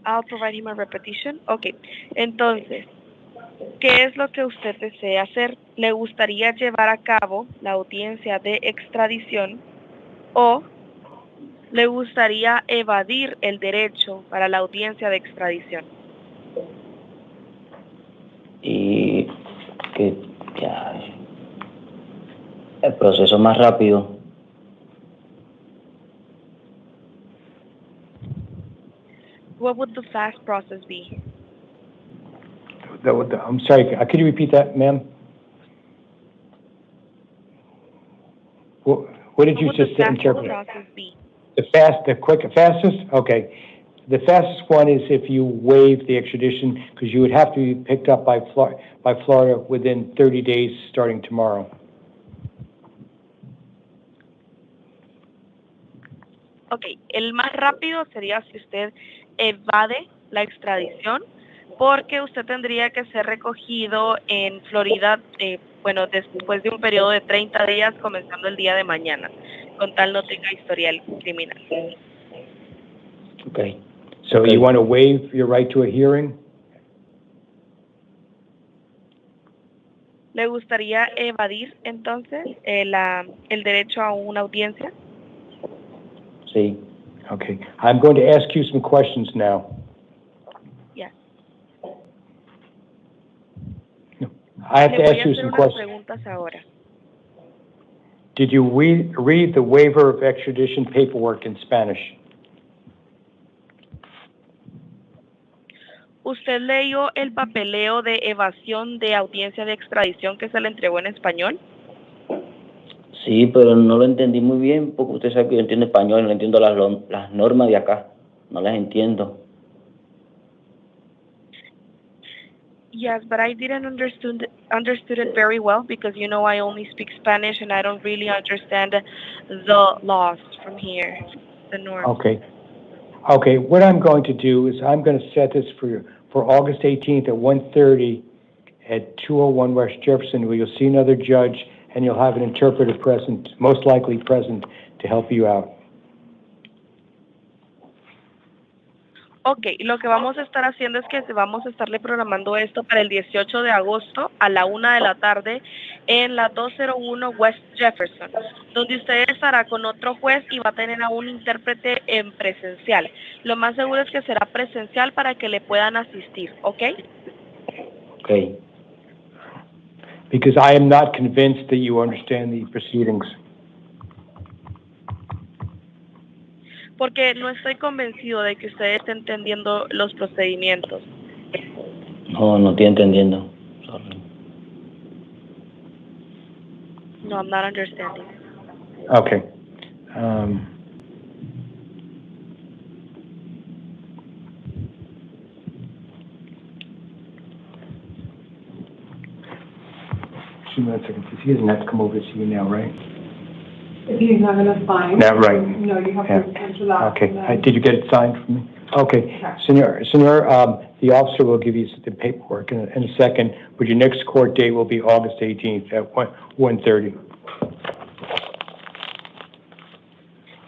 I'll provide him a repetition. Okay. Entonces, ¿qué es lo que usted desea hacer? ¿Le gustaría llevar a cabo la audiencia de extradición o le gustaría evadir el derecho para la audiencia de extradición?
Y que ya el proceso más rápido.
What would the fast process be?
I'm sorry, could you repeat that, ma'am? What did you just interpret?
What would the fastest process be?
The fastest? Okay. The fastest one is if you waive the extradition, because you would have to be picked up by Florida within 30 days starting tomorrow.
Okay, el más rápido sería si usted evade la extradición, porque usted tendría que ser recogido en Florida, después de un periodo de 30 días, comenzando el día de mañana, con tal no tenga historial criminal.
Okay. So you want to waive your right to a hearing?
¿Le gustaría evadir entonces el derecho a una audiencia?
Sí.
Okay. I'm going to ask you some questions now.
Yes.
I have to
Le voy
ask
a
you
hacer
some
unas
questions.
preguntas ahora.
Did you read the waiver of extradition paperwork in Spanish?
¿Usted leyó el papeleo de evasión de audiencia de extradición que se le entregó en español?
Sí, pero no lo entendí muy bien, porque usted sabe que yo entiendo español, no entiendo las normas de acá, no las entiendo.
Yes, but I didn't understood it very well because I only speak Spanish and I don't really understand the laws from here, the norms.
Okay. Okay, what I'm going to do is I'm going to set this for August 18th at 1:30 at 201 West Jefferson, where you'll see another judge and you'll have an interpreter present, most likely present, to help you out.
Ok, lo que vamos a estar haciendo es que vamos a estarle programando esto para el 18 de agosto a la 1 de la tarde en la 201 West Jefferson, donde usted estará con otro juez y va a tener a un intérprete en presencial. Lo más seguro es que será presencial para que le puedan asistir, ¿ok?
Okay.
Because I am not convinced that you understand the proceedings.
Porque no estoy convencido de que usted esté entendiendo los procedimientos.
No, no estoy entendiendo. Sorry.
No, I'm not understanding.
Okay. Two minutes, he doesn't have to come over to see you now, right?
If he's not gonna sign.
Yeah, right.
No, you have
Yeah.
to cancel that.
Okay, did you get it signed for me? Okay, Senor, the officer will give you the paperwork in a second, but your next court date will be August 18th at 1:30.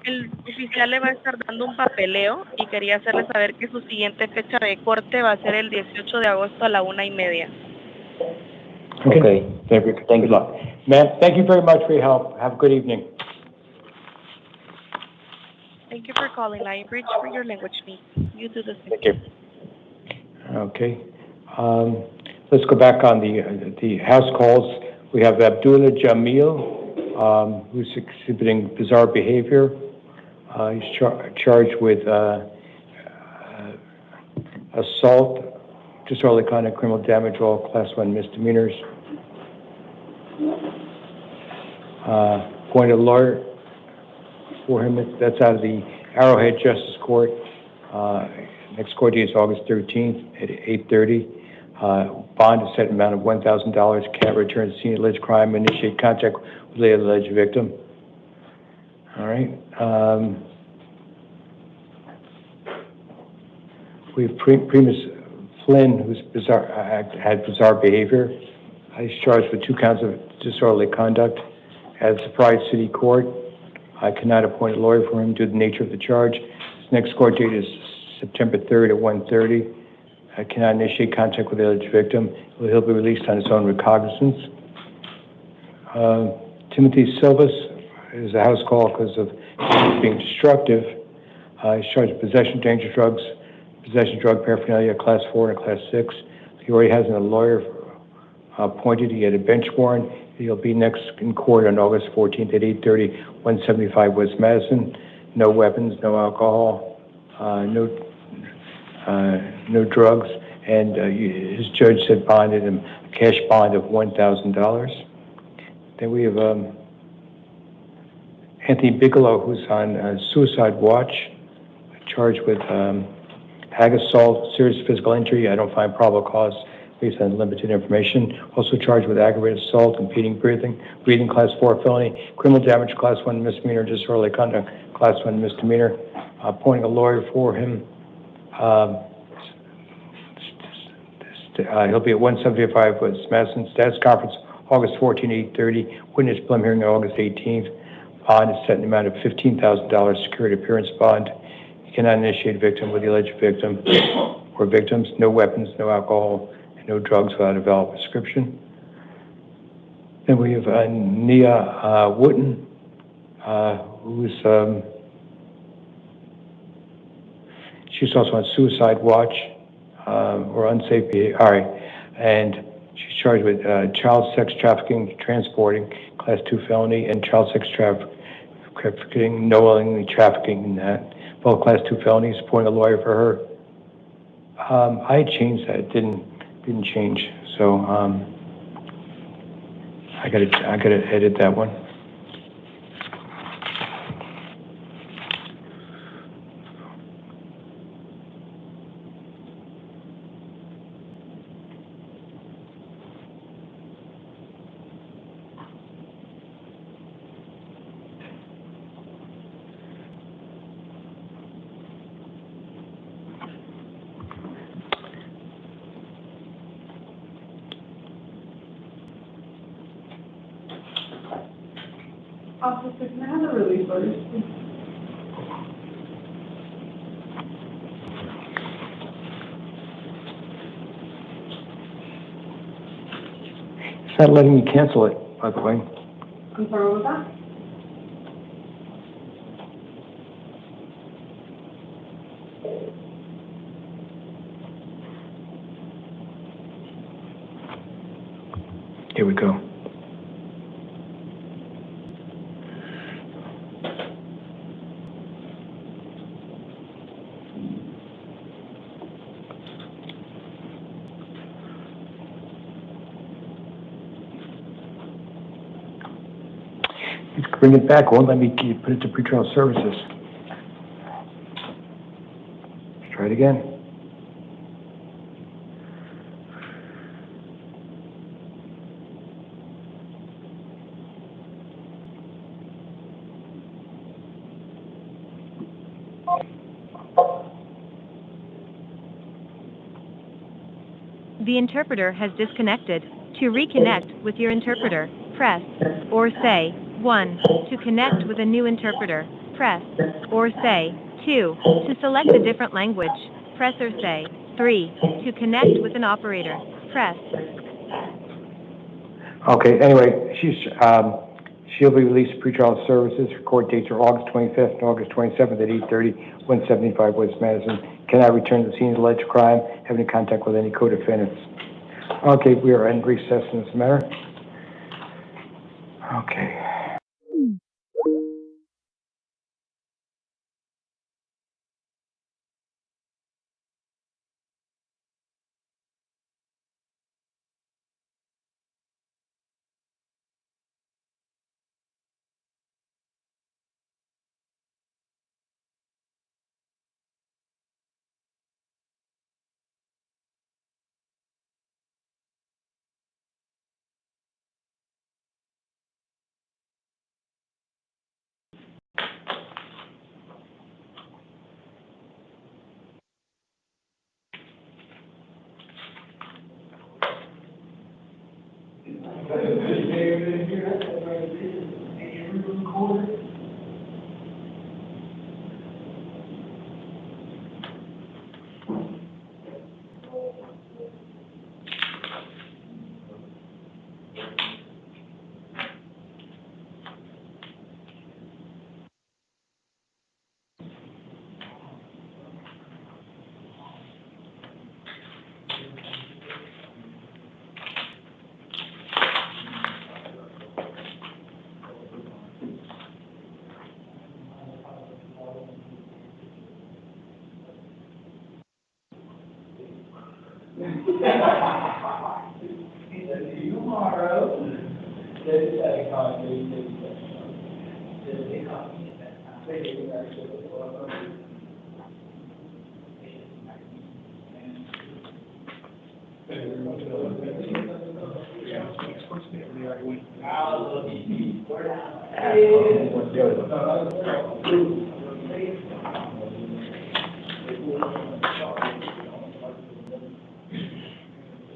El oficial le va a estar dando un papeleo y quería hacerle saber que su siguiente fecha de corte va a ser el 18 de agosto a la 1:30.
Okay. Thank you. Good luck. Ma'am, thank you very much for your help. Have a good evening.
Thank you for calling Lion for your language needs. You do the same.
Thank you. Okay. Let's go back on the house calls. We have Abdullah Jamil, who's exhibiting bizarre behavior. He's charged with assault, disorderly conduct, criminal damage, all Class 1 misdemeanors. Appointed a lawyer for him. That's out of the Arrowhead Justice Court. Next court date is August 13th at 8:30. Bond is set amount of $1,000. Can't return to scene of alleged crime. Initiate contact with the alleged victim. All right. We have Primus Flynn, who's had bizarre behavior. He's charged with 2 counts of disorderly conduct at Surprise City Court. I cannot appoint a lawyer for him due to the nature of the charge. His next court date is September 3rd at 1:30. I cannot initiate contact with the alleged victim. He'll be released on his own recognizance. Timothy Silvas is a house call because of being destructive. He's charged with possession of dangerous drugs, possession of drug paraphernalia, Class 4 and Class 6. He already has a lawyer appointed. He had a bench warrant. He'll be next in court on August 14th at 8:30, 175 West Madison. No weapons, no alcohol, no drugs, and his judge said bonded him a cash bond of $1,000. Then we have Anthony Bigelow, who's on suicide watch, charged with ag assault, serious physical injury. I don't find probable cause based on limited information. Also charged with aggravated assault, impeding breathing Class 4 felony, criminal damage Class 1 misdemeanor, disorderly conduct Class 1 misdemeanor. Appointing a lawyer for him. He'll be at 175 West Madison. Status conference August 14, 8:30. Witness prelim hearing on August 18th. Bond is set in the amount of $15,000 security appearance bond. You cannot initiate victim with the alleged victim or victims. No weapons, no alcohol, and no drugs without a valid prescription. Then we have Nia Wooten, who's she's also on suicide watch or unsafe behavior. All right, and she's charged with child sex trafficking, transporting, Class 2 felony, and child sex trafficking, knowingly trafficking in that. Both Class 2 felonies. Appointing a lawyer for her. I changed that. It didn't change. So I gotta edit that one.
Officer, can I have the release orders, please?
It's not letting me cancel it, by the way.
I'm sorry, what was that?
Here we go. Bring it back, won't let me put it to pretrial services. Let's try it again.
The interpreter has disconnected. To reconnect with your interpreter, press or say 1. To connect with a new interpreter, press or say 2. To select a different language, press or say 3. To connect with an operator, press.
Okay, anyway, she'll be released to pretrial services. Her court dates are August 25th and August 27th at 8:30, 175 West Madison. Cannot return to the scene of the alleged crime, have any contact with any co-defendants. Okay, we are in recess in this matter. Okay.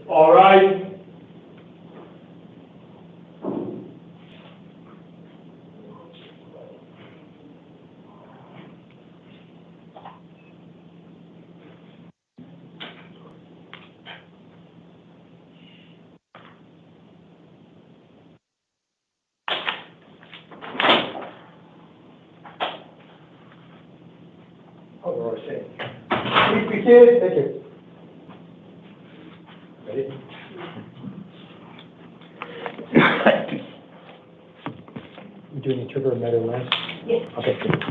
All right.
Thank you. Ready? You doing interpreter matter last? Yes. Okay, good.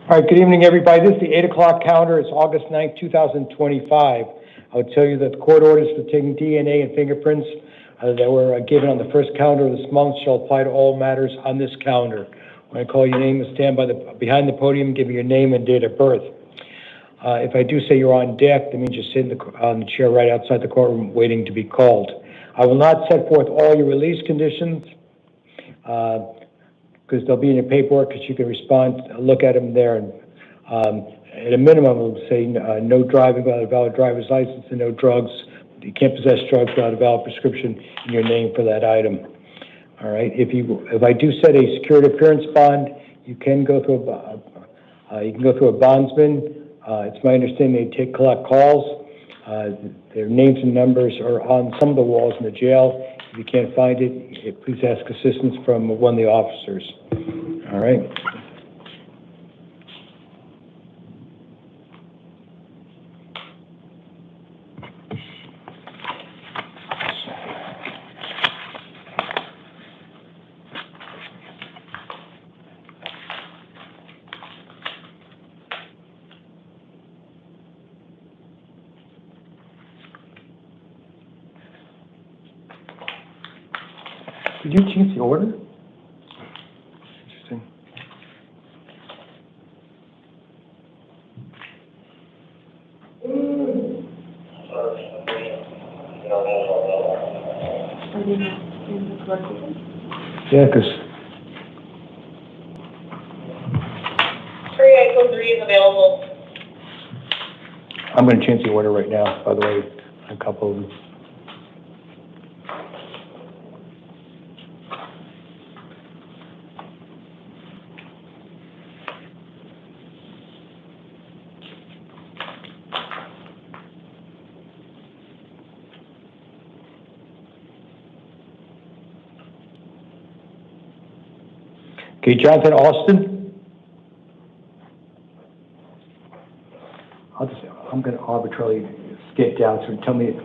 All right, good evening, everybody. This is the 8 o'clock calendar. It's August 9th, 2025. I would tell you that the court orders for taking DNA and fingerprints that were given on the first calendar of this month shall apply to all matters on this calendar. When I call your name, stand behind the podium, give me your name and date of birth. If I do say you're on deck, that means you're sitting on the chair right outside the courtroom waiting to be called. I will not set forth all your release conditions because they'll be in your paperwork because you can respond, look at them there. And at a minimum, it will say no driving without a valid driver's license and no drugs. You can't possess drugs without a valid prescription in your name for that item. All right, if I do set a security appearance bond, you can go through a bondsman. It's my understanding they collect calls. Their names and numbers are on some of the walls in the jail. If you can't find it, please ask assistance from one of the officers. All right. Did you change the order? Interesting. Yeah, because
3803 is available.
I'm going to change the order right now, by the way, a couple of them. Okay, Jonathan Austin. I'm going to arbitrarily skip down, so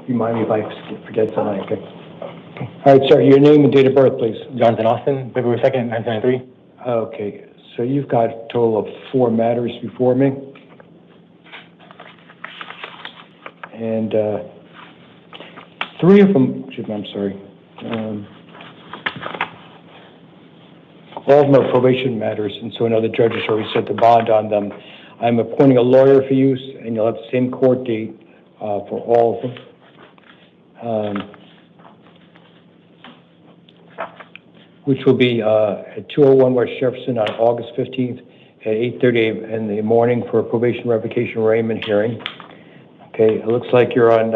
remind me if I forget something. Okay. All right, sir, your name and date of birth, please.
Jonathan Austin, February 2nd, 1993.
Okay, so you've got a total of 4 matters before me. And 3 of them, I'm sorry. All of them are probation matters, and so another judge has already set the bond on them. I'm appointing a lawyer for you, and you'll have the same court date for all of them, which will be at 201 West Jefferson on August 15th at 8:30 in the morning for a probation revocation arraignment hearing. Okay, it looks like you're on,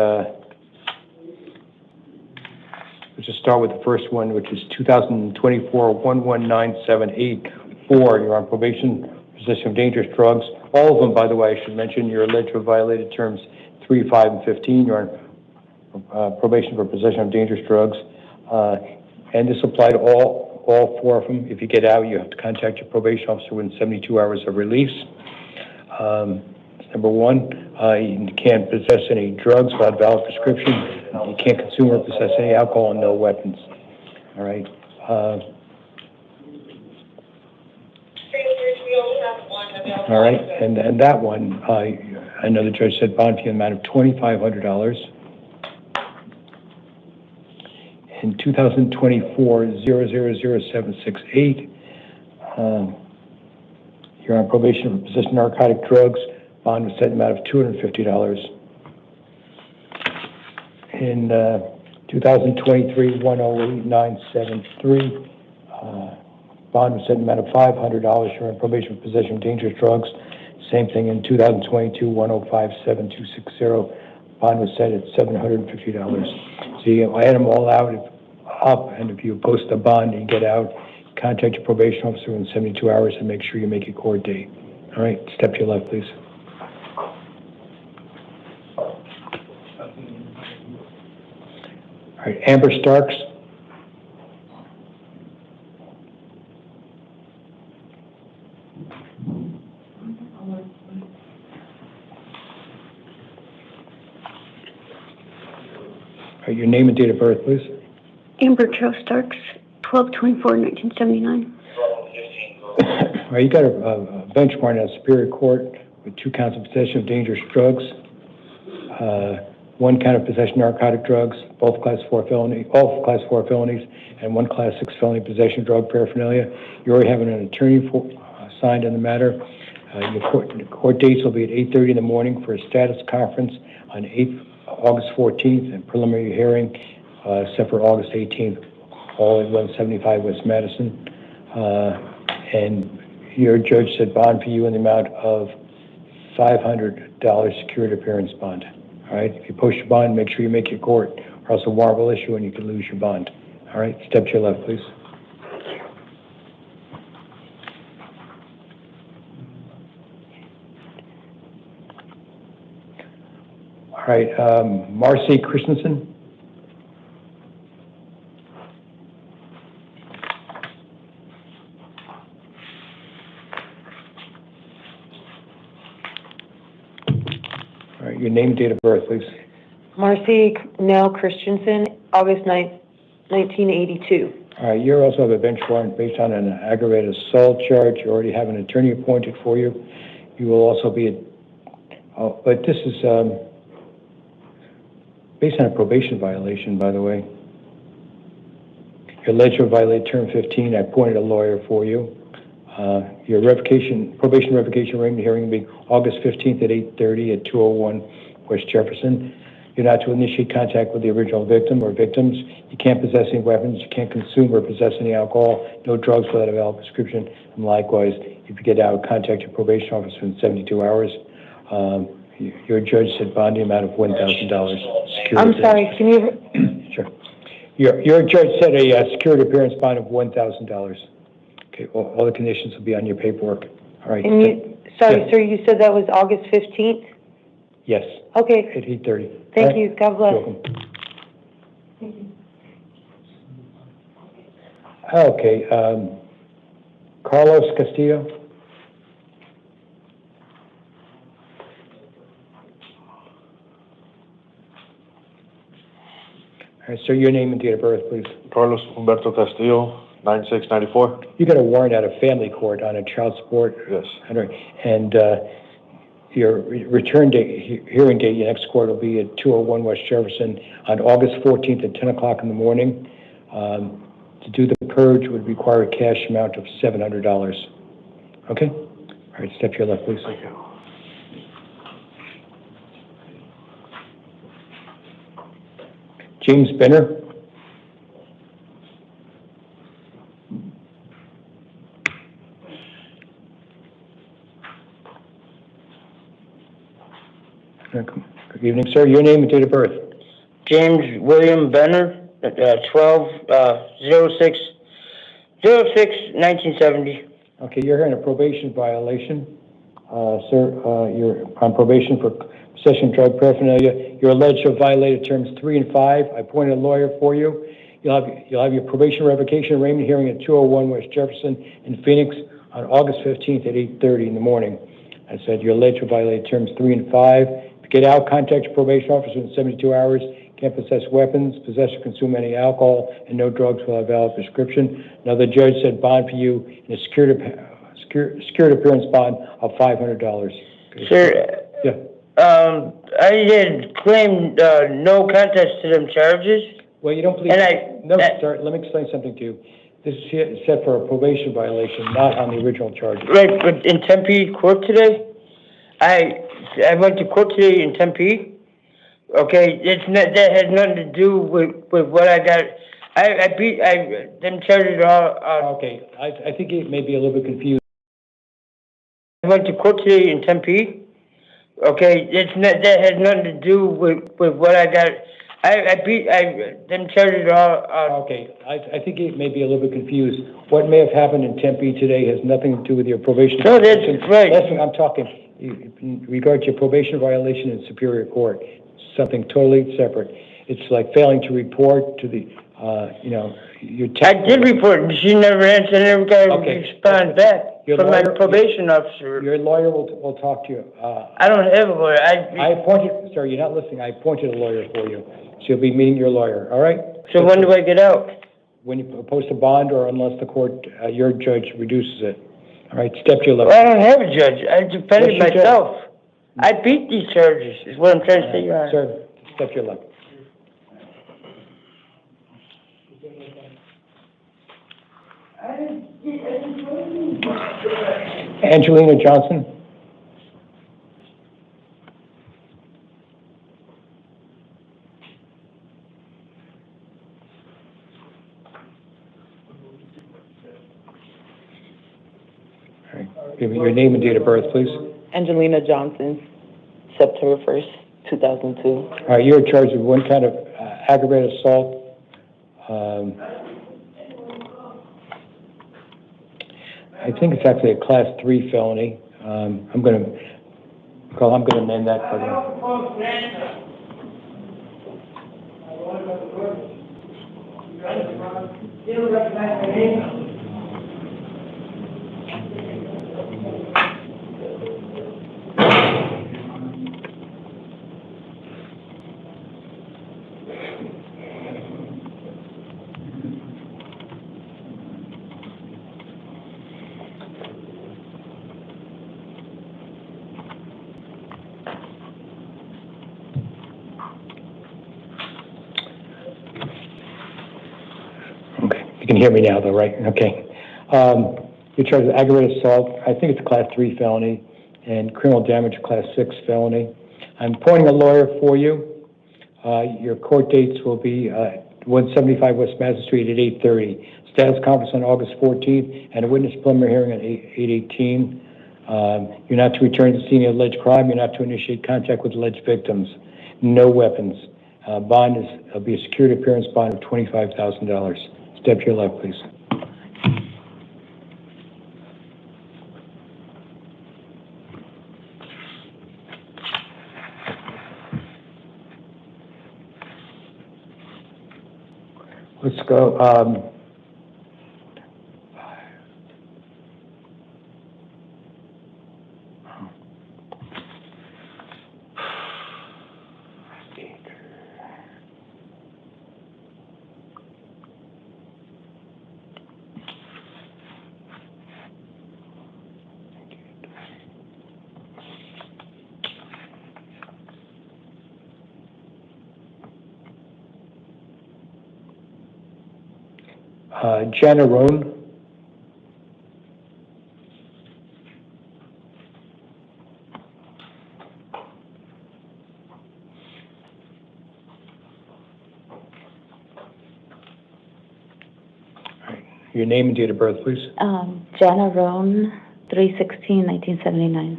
let's just start with the first one, which is 2024-119784. You're on probation, possession of dangerous drugs. All of them, by the way, I should mention, you're alleged to have violated terms 3, 5, and 15. You're on probation for possession of dangerous drugs. And this applies to all 4 of them. If you get out, you have to contact your probation officer within 72 hours of release. Number 1, you can't possess any drugs without valid prescription. You can't consume or possess any alcohol and no weapons. All right. All right, and that one, I know the judge said bond fee amount of $2,500. In 2024-000768, you're on probation for possession of narcotic drugs. Bond was set amount of $250. In 2023-108973, bond was set amount of $500. You're on probation for possession of dangerous drugs. Same thing in 2022-1057-260. Bond was set at $750. So you add them all up, and if you post a bond and you get out, contact your probation officer in 72 hours and make sure you make a court date. All right, step to your left, please. All right, Amber Starks. All right, your name and date of birth, please.
Amber Joe Starks, 12/24/1979.
All right, you got a bench warrant at Superior Court with 2 counts of possession of dangerous drugs, 1 count of possession of narcotic drugs, both all class 4 felonies, and 1 class 6 felony possession of drug paraphernalia. You already have an attorney signed on the matter. Your court dates will be at 8:30 in the morning for a status conference on August 14th, and preliminary hearing set for August 18th, all at 175 West Madison. And your judge said bond for you in the amount of $500 security appearance bond. All right, if you post your bond, make sure you make your court, or else a warrant will issue and you can lose your bond. All right, step to your left, please. All right, Marcy Christensen. All right, your name and date of birth, please.
Marcy Nell Christensen, August 9th, 1982.
All right, you also have a bench warrant based on an aggravated assault charge. You already have an attorney appointed for you. You will also be, but this is based on a probation violation, by the way. You're alleged to have violated term 15. I appointed a lawyer for you. Your probation revocation hearing will be August 15th at 8:30 at 201 West Jefferson. You're not to initiate contact with the original victim or victims. You can't possess any weapons. You can't consume or possess any alcohol. No drugs without a valid prescription. And likewise, if you get out, contact your probation officer in 72 hours. Your judge said bond the amount of $1,000.
I'm sorry, can you?
Sure. Your judge said a security appearance bond of $1,000. Okay, all the conditions will be on your paperwork. All right.
And you, sorry,
yes.
sir, you said that was August 15th?
Yes.
Okay.
At 8:30.
Thank you. God bless.
You're welcome. Okay. Carlos Castillo. All right, sir, your name and date of birth, please.
Carlos Humberto Castillo, 9694.
You got a warrant out of family court on a child support.
Yes.
And your return date, hearing date, your next court will be at 201 West Jefferson on August 14th at 10 o'clock in the morning. To do the purge would require a cash amount of $700. Okay? All right, step to your left, please.
Thank you.
James Benner. Good evening, sir. Your name and date of birth.
James William Benner, 12/06/1970.
Okay, you're here in a probation violation. Sir, you're on probation for possession of drug paraphernalia. You're alleged to have violated terms 3 and 5. I appointed a lawyer for you. You'll have your probation revocation arraignment hearing at 201 West Jefferson in Phoenix on August 15th at 8:30 in the morning. I said you're alleged to have violated terms 3 and 5. To get out, contact your probation officer in 72 hours. Can't possess weapons, possess or consume any alcohol, and no drugs without a valid prescription. Another judge said bond for you in a security appearance bond of $500. Okay.
Sir,
yeah.
I had claimed no contest to them charges.
Well, you don't believe. Sir, let me explain something to you. This is set for a probation violation, not on the original charges.
Right, but in Tempe court today, I went to court today in Tempe. Okay, that has nothing to do with what I got. Them charges are.
Okay, I think it may be a little bit confused.
I went to court today in Tempe. Okay, that has nothing to do with what I got. Them charges are.
Okay, I think it may be a little bit confused. What may have happened in Tempe today has nothing to do with your probation.
No, that's right.
Listen, I'm talking in regard to your probation violation in Superior Court. Something totally separate. It's like failing to report to the, your.
I did report, but she never answered. I never got a response back from my probation officer.
Your lawyer will talk to you.
I don't have a lawyer.
I appointed, sir, you're not listening. I appointed a lawyer for you. She'll be meeting your lawyer, all right?
So when do I get out?
When you post a bond or unless the court, your judge reduces it. All right, step to your left.
Well, I don't have a judge. I defended myself. I beat these charges, is what I'm trying to say, Your Honor.
Sir, step to your left. Angelina Johnson. All right. Give me your name and date of birth, please.
Angelina Johnson, September 1st, 2002.
You're charged with one kind of aggravated assault. I think it's actually a class 3 felony. I'm going to Carl, I'm going to amend that. You can hear me now, though, right? Okay. You're charged with aggravated assault. I think it's a Class 3 felony, and criminal damage, Class 6 felony. I'm appointing a lawyer for you. Your court dates will be 175 West Madison Street at 8:30. Status conference on August 14th, and a witness preliminary hearing on 8/18. You're not to return to the scene of alleged crime. You're not to initiate contact with alleged victims. No weapons. Bond will be a security appearance bond of $25,000. Step to your left, please. Let's go. Jenna Roan. Your name and date of birth, please.
Jana Roan, 3/16/1979.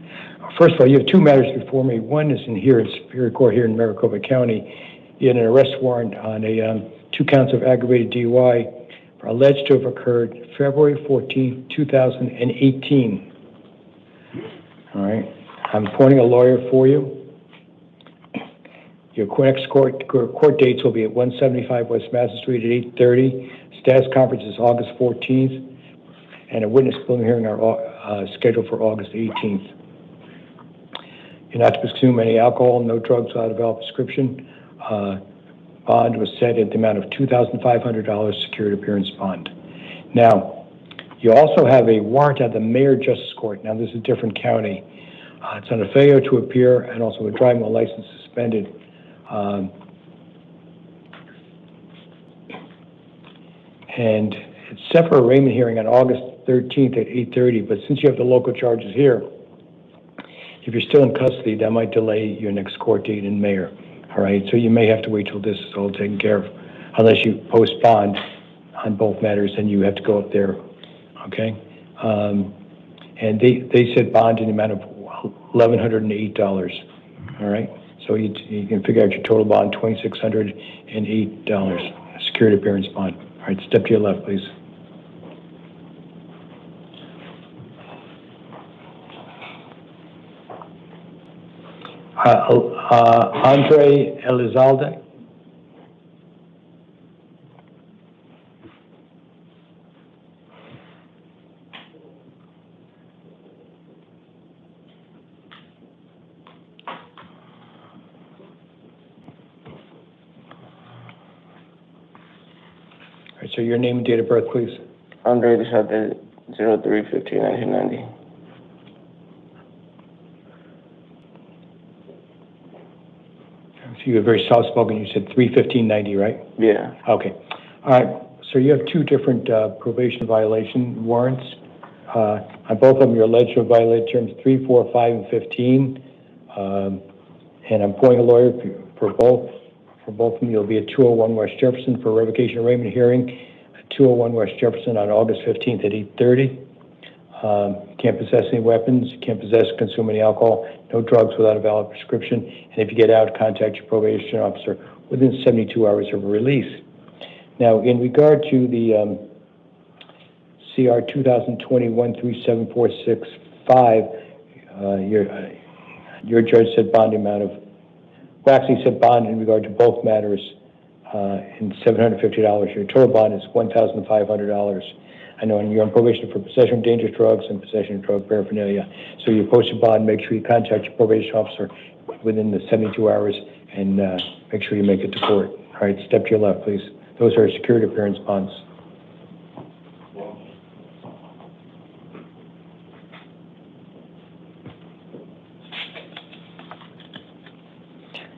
First of all, you have two matters before me. One is in Superior Court here in Maricopa County. You had an arrest warrant on 2 counts of aggravated DUI alleged to have occurred February 14, 2018. All right. I'm appointing a lawyer for you. Your next court dates will be at 175 West Madison Street at 8:30. Status conference is August 14th, and a witness preliminary hearing are scheduled for August 18th. You're not to consume any alcohol, no drugs without a valid prescription. Bond was set at the amount of $2,500 security appearance bond. Now, you also have a warrant at the Mayor Justice Court. Now, this is a different county. It's on a failure to appear and also a driving while license suspended. And it's set for a arraignment hearing on August 13th at 8:30, but since you have the local charges here, if you're still in custody, that might delay your next court date in Mayor. All right, so you may have to wait till this is all taken care of, unless you post bond on both matters, and you have to go up there, okay? And they said bond in the amount of $1,108, all right? So you can figure out your total bond, $2,608, security appearance bond. All right, step to your left, please. Andre Elizalde. All right, so your name and date of birth, please.
Andre Elizalde, 03/15/1990.
So you were very soft-spoken. You said 3/15/90, right?
Yeah.
Okay. All right. So you have two different probation violation warrants. On both of them, you're alleged to have violated terms 3, 4, 5, and 15. And I'm appointing a lawyer for both. For both of them, you'll be at 201 West Jefferson for a revocation arraignment hearing at 201 West Jefferson on August 15th at 8:30. You can't possess any weapons. You can't possess, consume any alcohol. No drugs without a valid prescription. And if you get out, contact your probation officer within 72 hours of release. Now, in regard to the CR 2021-37465, Your judge set bond amount of, well, actually set bond in regard to both matters in $750. Your total bond is $1,500. I know you're on probation for possession of dangerous drugs and possession of drug paraphernalia. So you post your bond, make sure you contact your probation officer within the 72 hours and make sure you make it to court. All right, step to your left, please. Those are security appearance bonds.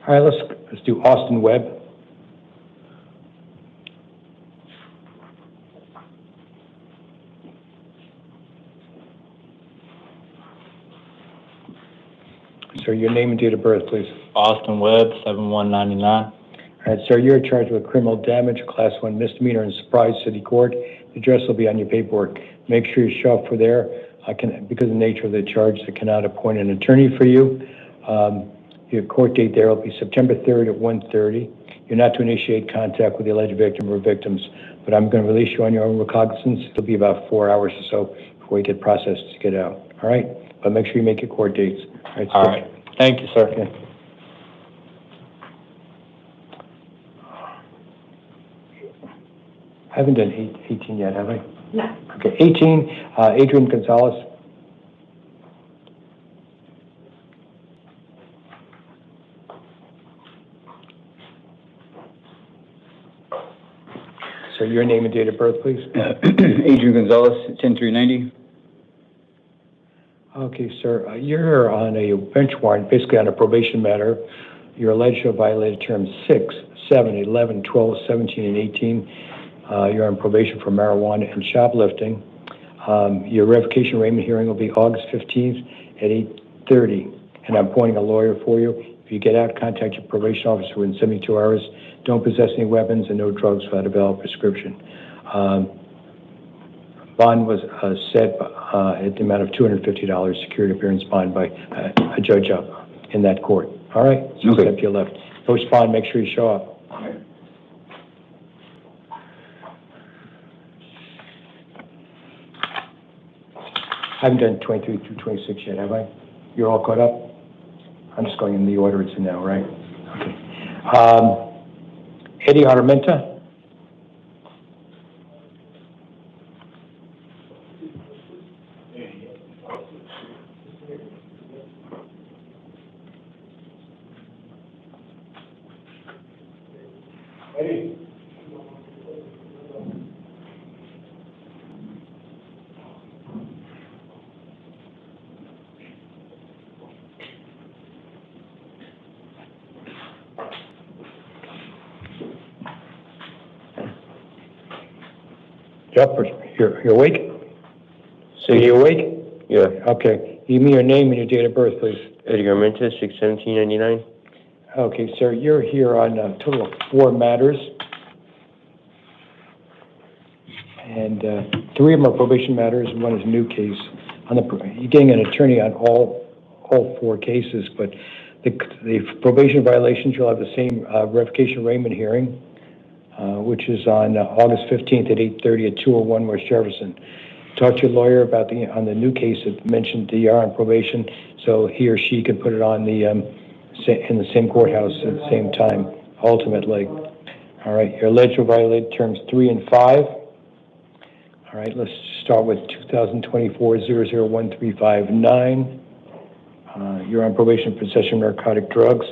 All right, let's do Austin Webb. Sir, your name and date of birth, please.
Austin Webb, 7199.
All right, sir, you're charged with criminal damage, class 1 misdemeanor in Surprise City Court. The address will be on your paperwork. Make sure you show up for there. Because of the nature of the charge, I cannot appoint an attorney for you. Your court date there will be September 3rd at 1:30. You're not to initiate contact with the alleged victim or victims, but I'm going to release you on your own recognizance. It'll be about 4 hours or so before you get processed to get out. All right? But make sure you make your court dates.
All right. Thank you, sir.
Okay. I haven't done 18 yet, have I?
No.
Okay, 18, Adrian Gonzalez. So your name and date of birth, please.
Adrian Gonzalez, 10390.
Okay, sir, you're on a bench warrant, basically on a probation matter. You're alleged to have violated terms 6, 7, 11, 12, 17, and 18. You're on probation for marijuana and shoplifting. Your revocation arraignment hearing will be August 15th at 8:30, and I'm appointing a lawyer for you. If you get out, contact your probation officer within 72 hours. Don't possess any weapons and no drugs without a valid prescription. Bond was set at the amount of $250 security appearance bond by a judge up in that court. All right? So
Okay.
step to your left. Post bond, make sure you show up. I haven't done 23 through 26 yet, have I? You're all caught up? I'm just going in the order it's in now, right? Okay. Eddie Armenta. Eddie. You're awake? So you awake?
Yeah.
Okay. Give me your name and your date of birth, please.
Eddie Armenta, 6/17/99.
Okay, sir, you're here on a total of 4 matters. And 3 of them are probation matters and 1 is a new case. You're getting an attorney on all 4 cases, but the probation violations, you'll have the same revocation arraignment hearing, which is on August 15th at 8:30 at 201 West Jefferson. Talk to your lawyer about on the new case that mentioned DR on probation, so he or she can put it on in the same courthouse at the same time, ultimately. All right, you're alleged to violate terms 3 and 5. All right, let's start with 2024-001359. You're on probation for possession of narcotic drugs.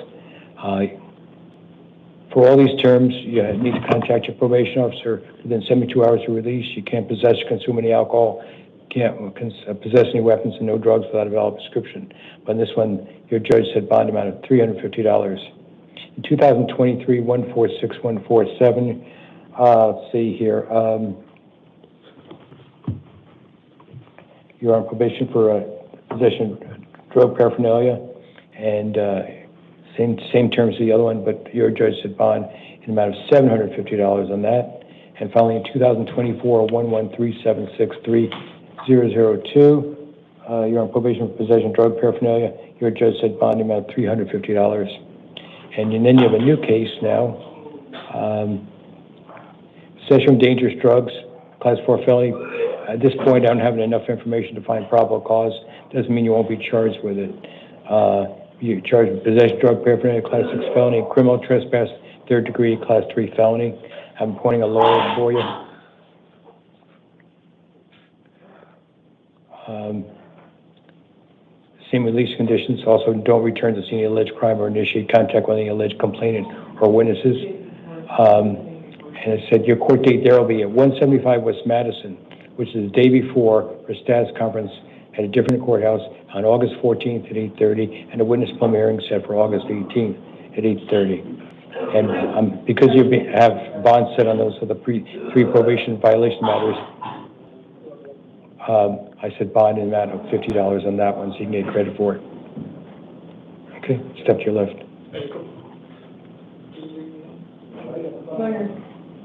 For all these terms, you need to contact your probation officer within 72 hours of release. You can't possess or consume any alcohol, can't possess any weapons and no drugs without a valid prescription. But in this one, your judge said bond amount of $350. In 2023, 146147, let's see here. You're on probation for possession of drug paraphernalia, and same terms as the other one, but your judge said bond in the amount of $750 on that. And finally, in 2024, 113763002, you're on probation for possession of drug paraphernalia. Your judge said bond in the amount of $350. And then you have a new case now. Possession of dangerous drugs, class 4 felony. At this point, I don't have enough information to find probable cause. Doesn't mean you won't be charged with it. You're charged with possession of drug paraphernalia, class 6 felony, criminal trespass, 3rd degree, class 3 felony. I'm appointing a lawyer for you. Same release conditions. Also, don't return to see any alleged crime or initiate contact with any alleged complainant or witnesses. And it said your court date there will be at 175 West Madison, which is the day before for status conference at a different courthouse on August 14th at 8:30, and a witness preliminary hearing set for August 18th at 8:30. And because you have bonds set on those for the three probation violation matters, I said bond in the amount of $50 on that one, so you can get credit for it. Okay, step to your left.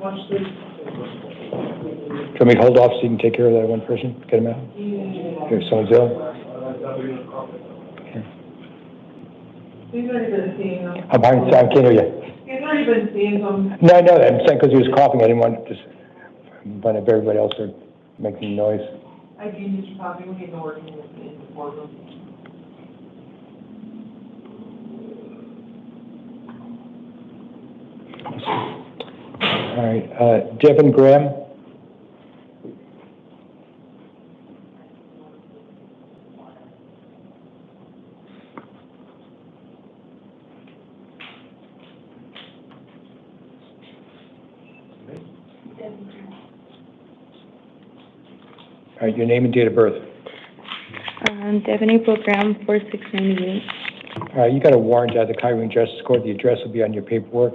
Watch this.
Do you want me to hold off so you can take care of that one person? Get him out? Here, someone's ill? Okay.
He's already been seeing them.
I'm behind, I can't hear you.
He's already been seeing them.
No, I know that. I'm saying because he was coughing, I didn't want to just, but if everybody else are making noise.
I do need to copy when he's working with me in the courtroom.
All right, Devin Graham. All right, your name and date of birth.
Devin April Graham, 4698.
All right, you got a warrant out of the Kyrene Justice Court. The address will be on your paperwork.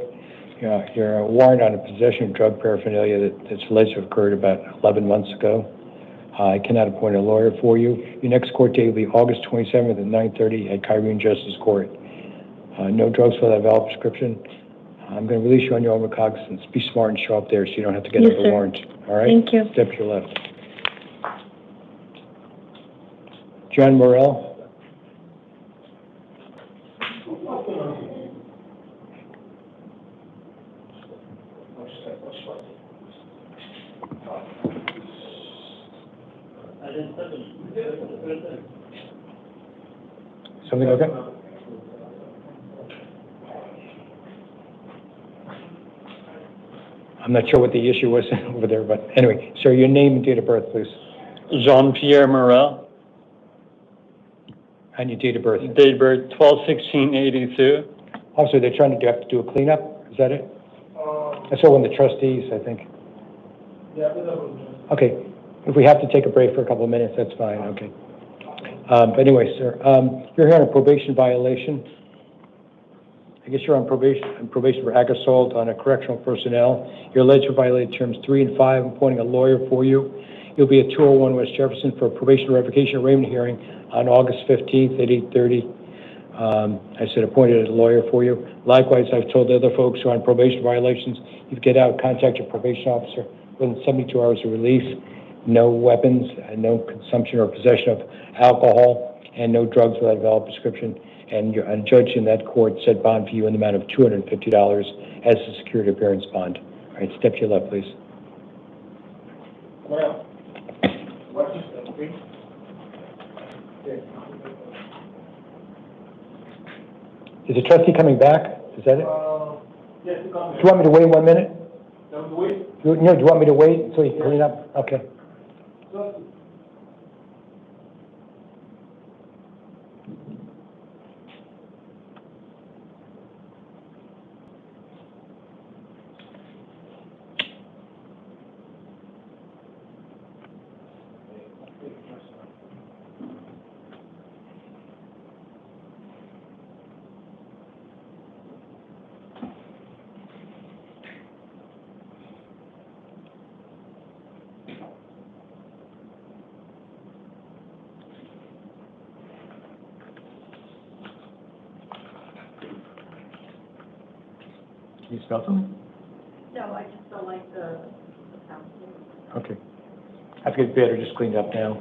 Your warrant on a possession of drug paraphernalia that's alleged to have occurred about 11 months ago. I cannot appoint a lawyer for you. Your next court date will be August 27th at 9:30 at Kyrene Justice Court. No drugs without a valid prescription. I'm going to release you on your own recognizance. Be smart and show up there so you don't have to get another warrant. All right?
Thank you.
Step to your left. John Morrell. Something okay? I'm not sure what the issue was over there, but anyway, sir, your name and date of birth, please.
Jean-Pierre Morel.
And your date of birth.
Date of birth 12/16/82.
Also, they're trying to have to do a cleanup. Is that it? I saw one of the trustees, I think.
Yeah.
Okay. If we have to take a break for a couple of minutes, that's fine. Okay. But anyway, sir, you're here on a probation violation. I guess you're on probation for ag assault on a correctional personnel. You're alleged to violate terms 3 and 5. I'm appointing a lawyer for you. You'll be at 201 West Jefferson for a probation revocation arraignment hearing on August 15th at 8:30. I said appointed a lawyer for you. Likewise, I've told the other folks who are on probation violations, you get out, contact your probation officer within 72 hours of release. No weapons, no consumption or possession of alcohol, and no drugs without a valid prescription. And a judge in that court set bond for you in the amount of $250 as a security appearance bond. All right, step to your left, please.
Well, what's this, please?
Is the trustee coming back? Is that it?
Yes,
Do you want me to wait 1 minute?
Do
Do you want me to wait until you clean up? Okay. Can you spell something?
No, I just don't like the sound.
Okay. I think it's better just clean it up now.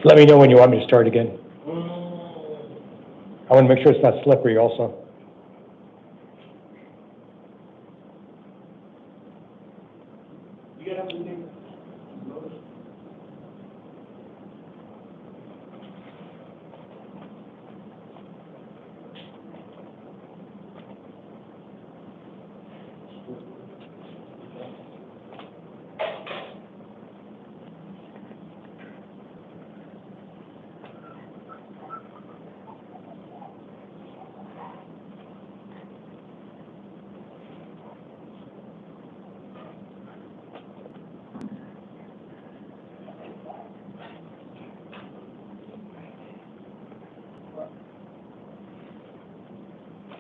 Let me know when you want me to start again. I want to make sure it's not slippery also.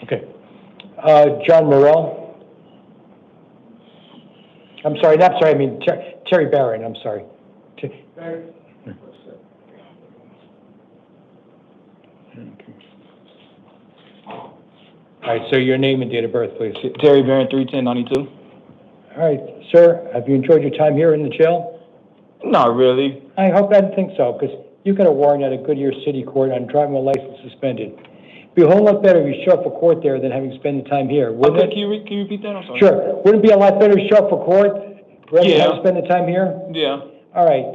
Okay. John Morrell. I'm sorry, not sorry, I mean Terry Barron, I'm sorry. All right, so your name and date of birth, please.
Terry Barron, 31092.
All right, sir, have you enjoyed your time here in the jail?
Not really.
I hope I didn't think so, because you got a warrant at a Goodyear City Court on driving a license suspended. It'd be a whole lot better if you show up for court there than having to spend the time here, wouldn't
Okay,
it?
can you repeat that? I'm sorry.
Sure. Wouldn't it be a lot better to show up for court rather than
Yeah.
have to spend the time here?
Yeah.
All right.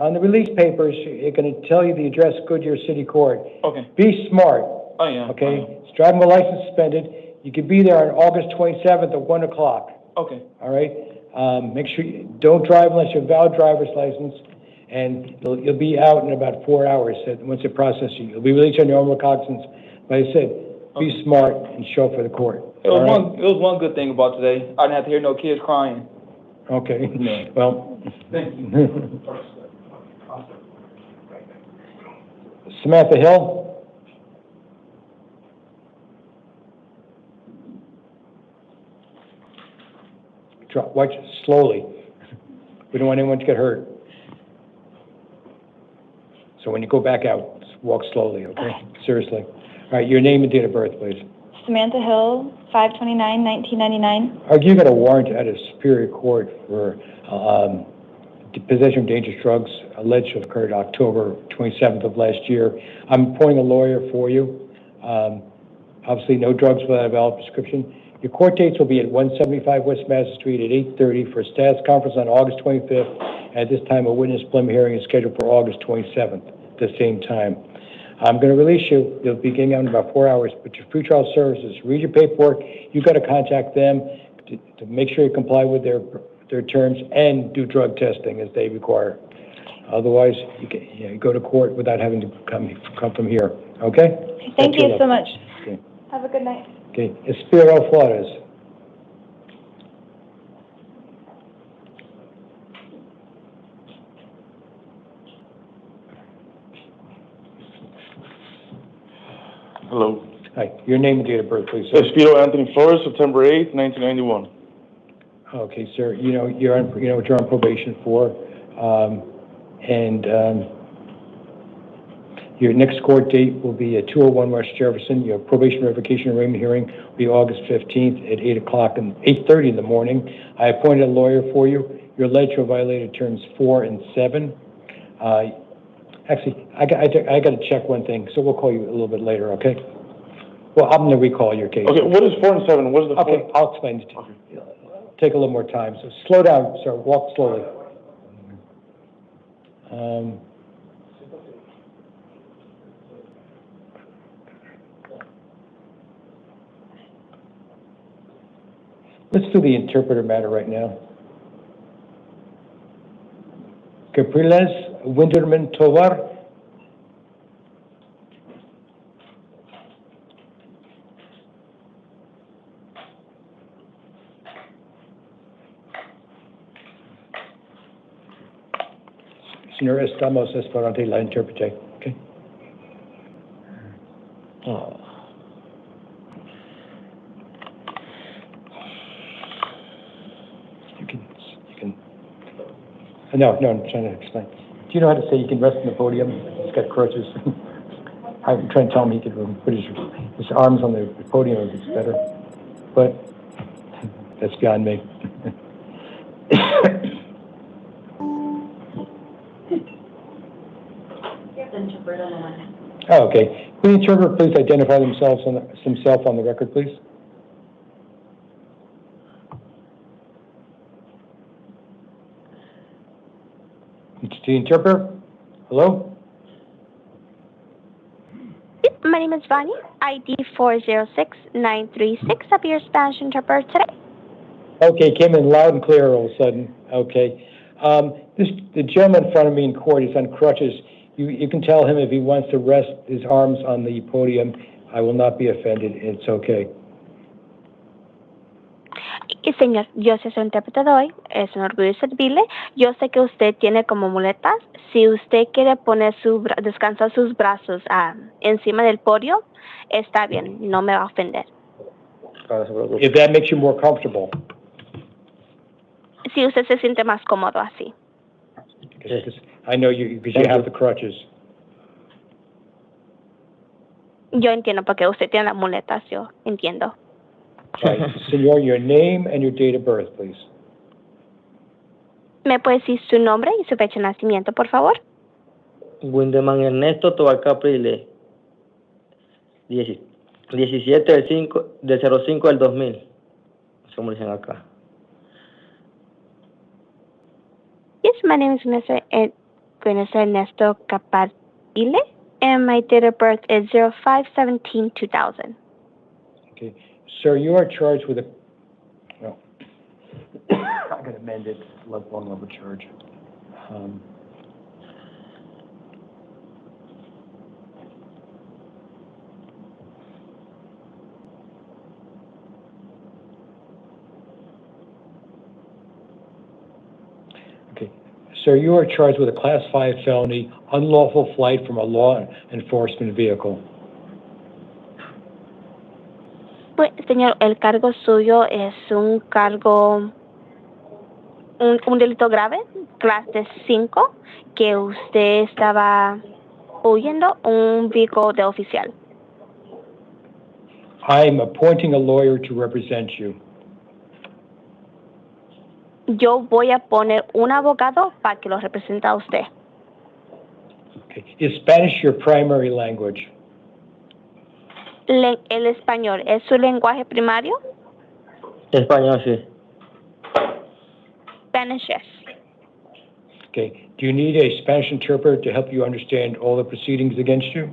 On the release papers, it's going to tell you the address, Goodyear City Court.
Okay.
Be smart.
Oh, yeah.
Okay? It's driving a license suspended. You could be there on August 27th at 1 o'clock.
Okay.
All right? Make sure you don't drive unless you have a valid driver's license, and you'll be out in about 4 hours once they process you. You'll be released on your own recognizance. But I said, be smart and show up for the court.
It was one good thing about today. I didn't have to hear no kids crying.
Okay.
Yeah.
Well.
Thank you.
Samantha Hill. Watch slowly. We don't want anyone to get hurt. So when you go back out, just walk slowly, okay? Seriously. All right, your name and date of birth, please.
Samantha Hill, 5/29/1999.
You got a warrant at a Superior Court for possession of dangerous drugs alleged to have occurred October 27th of last year. I'm appointing a lawyer for you. Obviously, no drugs without a valid prescription. Your court dates will be at 175 West Master Street at 8:30 for a status conference on August 25th. At this time, a witness preliminary hearing is scheduled for August 27th at the same time. I'm going to release you. You'll be getting out in about 4 hours. But your pretrial services, read your paperwork. You've got to contact them to make sure you comply with their terms and do drug testing as they require. Otherwise, you go to court without having to come from here. Okay?
Thank you so much.
Okay.
Have a good night.
Okay. Espiro Flores.
Hello.
Hi. Your name and date of birth, please, sir.
Espiro Anthony Flores, September 8th, 1991.
Okay, sir. You know what you're on probation for, your next court date will be at 201 West Jefferson. Your probation revocation arraignment hearing will be August 15th at 8:30 in the morning. I appointed a lawyer for you. Your alleged to have violated terms 4 and 7. Actually, I got to check one thing, so we'll call you a little bit later, okay? Well, I'm going to recall your case.
Okay, what is 4 and 7? What is the
Okay, I'll explain it to you. Take a little more time. So slow down, sir. Walk slowly. Let's do the interpreter matter right now. Capriles Winterman Tovar. Señor, estamos esperando la intérprete. Okay. You can. No, I'm trying to explain. Do you know how to say you can rest on the podium? He's got crutches. I'm trying to tell him he could put his arms on the podium if it's better, but that's beyond me. Oh, okay. Will the interpreter please identify himself on the record, please? It's the interpreter. Hello?
My name is Vani, ID 406936. I'll be your Spanish interpreter today.
Okay, came in loud and clear all of a sudden. Okay. The gentleman in front of me in court is on crutches. You can tell him if he wants to rest his arms on the podium, I will not be offended. It's okay.
Y señor, yo soy su intérprete de hoy, es un orgullo servirle. Yo sé que usted tiene como muletas. Si usted quiere poner descansar sus brazos encima del podio, está bien, no me va a ofender.
If that makes you more comfortable.
Si usted se siente más cómodo así.
I know you, because you have the crutches.
Yo entiendo porque usted tiene las muletas, yo entiendo.
Right. Senor, your name and your date of birth, please.
¿Me puede decir su nombre y su fecha de nacimiento, por favor?
Windeman Ernesto Tobar Capriles, 17 del 05 del 2000. Como dicen acá.
Yes, my name is Ernesto Capriles, and my date of birth is 05/17/2000.
Okay. Sir, you are charged with a... No. I'm going to amend it. Wrong level charge. Okay. Sir, you are charged with a Class 5 felony, unlawful flight from a law enforcement vehicle.
Pues, señor, el cargo suyo es un cargo, un delito grave, clase 5, que usted estaba huyendo un vehículo de oficial.
I'm appointing a lawyer to represent you.
Yo voy a poner un abogado para que lo represente a usted.
Okay. Is Spanish your primary language?
El español, ¿es su lenguaje primario?
Español, sí.
Spanish, yes.
Okay. Do you need a Spanish interpreter to help you understand all the proceedings against you?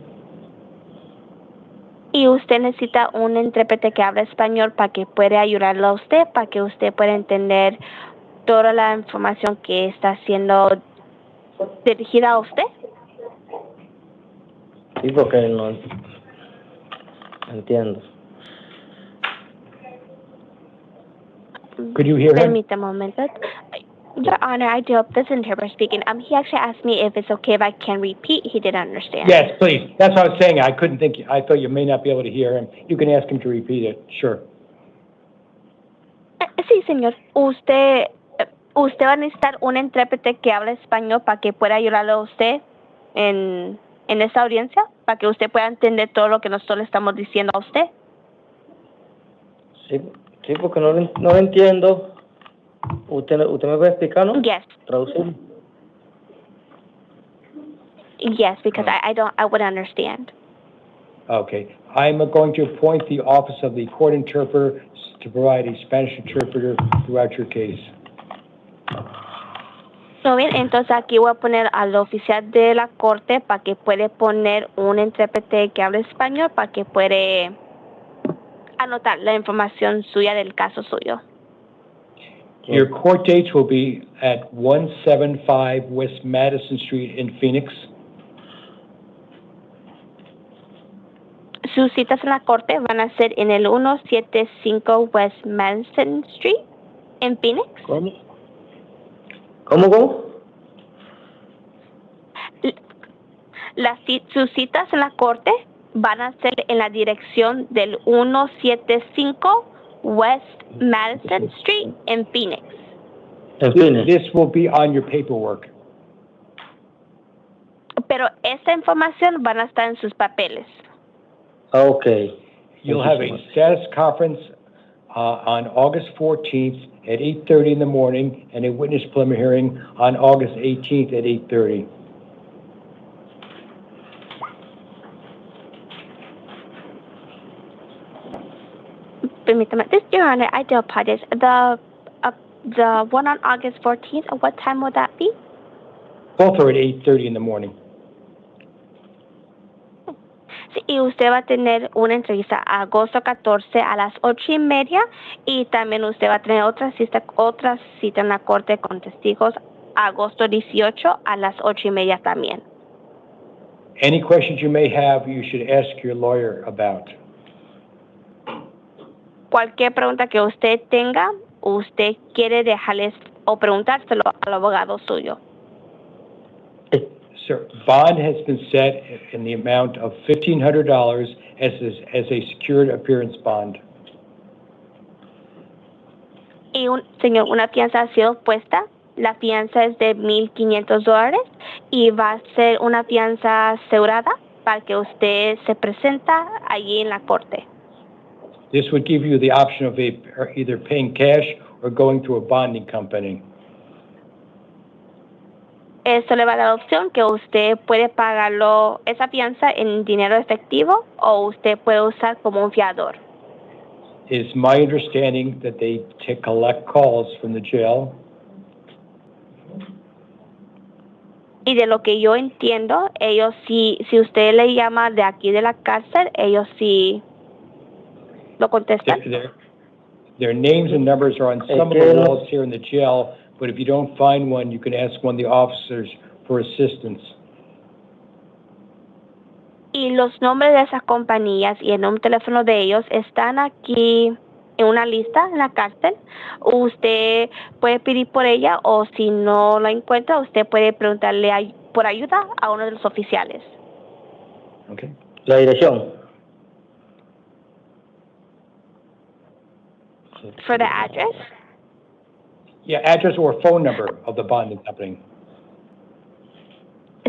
Y usted necesita un intérprete que hable español para que pueda ayudarlo a usted, para que usted pueda entender toda la información que está siendo dirigida a usted.
Sí, porque no entiendo.
Could you hear him?
Permítame un momento. Your Honor, I do. This interpreter speaking. He actually asked me if it's okay if I can repeat. He didn't understand.
Yes, please. That's what I was saying. I thought you may not be able to hear him. You can ask him to repeat it. Sure.
Sí, señor. Usted va a necesitar un intérprete que hable español para que pueda ayudarlo a usted en esta audiencia, para que usted pueda entender todo lo que nosotros le estamos diciendo a usted.
Sí, porque no lo entiendo. ¿Usted me puede explicar, no?
Yes.
Traducir.
Yes, because I would understand.
Okay. I'm going to appoint the office of the court interpreter to provide a Spanish interpreter throughout your case.
Muy bien, entonces aquí voy a poner al oficial de la corte para que puede poner un intérprete que hable español para que puede anotar la información suya del caso suyo.
Your court dates will be at 175 West Madison Street in Phoenix.
Sus citas en la corte van a ser en el 175 West Madison Street en Phoenix.
¿Cómo?
Sus citas en la corte van a ser en la dirección del 175 West Madison Street en Phoenix.
This will be on your paperwork.
Pero esa información van a estar en sus papeles.
Okay.
You'll have a status conference on August 14th at 8:30 in the morning and a witness preliminary hearing on August 18th at 8:30.
Permítame. This, Your Honor, I do apologize. The one on August 14th, at what time would that be?
Both are at 8:30 in the morning.
Sí, y usted va a tener una entrevista agosto 14 a las 8:30 y también usted va a tener otra cita en la corte con testigos agosto 18 a las 8:30 también.
Any questions you may have, you should ask your lawyer about.
Cualquier pregunta que usted tenga, usted quiere dejarles o preguntárselo al abogado suyo.
Sir, bond has been set in the amount of $1,500 as a secured appearance bond.
Y señor, una fianza ha sido puesta. La fianza es de $1,500 y va a ser una fianza asegurada para que usted se presenta allí en la corte.
This would give you the option of either paying cash or going to a bonding company.
Eso le va a dar la opción que usted puede pagarlo, esa fianza, en dinero efectivo o usted puede usar como un fiador.
It's my understanding that they collect calls from the jail.
Y de lo que yo entiendo, ellos sí, si usted le llama de aquí de la cárcel, ellos sí lo contestan.
Their names and numbers are on some of the walls here in the jail, but if you don't find one, you can ask one of the officers for assistance.
Y los nombres de esas compañías y el número de teléfono de ellos están aquí en una lista en la cárcel. Usted puede pedir por ella o si no la encuentra, usted puede preguntarle por ayuda a uno de los oficiales.
Okay.
La dirección.
For the address?
Yeah, address or phone number of the bonding company.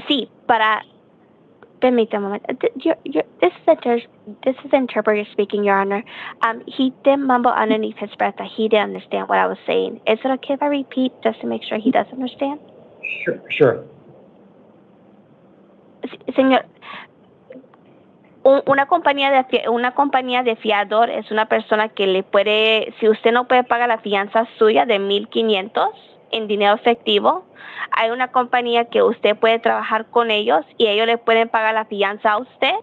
Sí, para... Permítame un momento. This is the interpreter speaking, Your Honor. He did mumble underneath his breath that he didn't understand what I was saying. Is it okay if I repeat just to make sure he does understand?
Sure.
Señor, una compañía de fiador es una persona que le puede, si usted no puede pagar la fianza suya de $1,500 en dinero efectivo, hay una compañía que usted puede trabajar con ellos y ellos le pueden pagar la fianza a usted,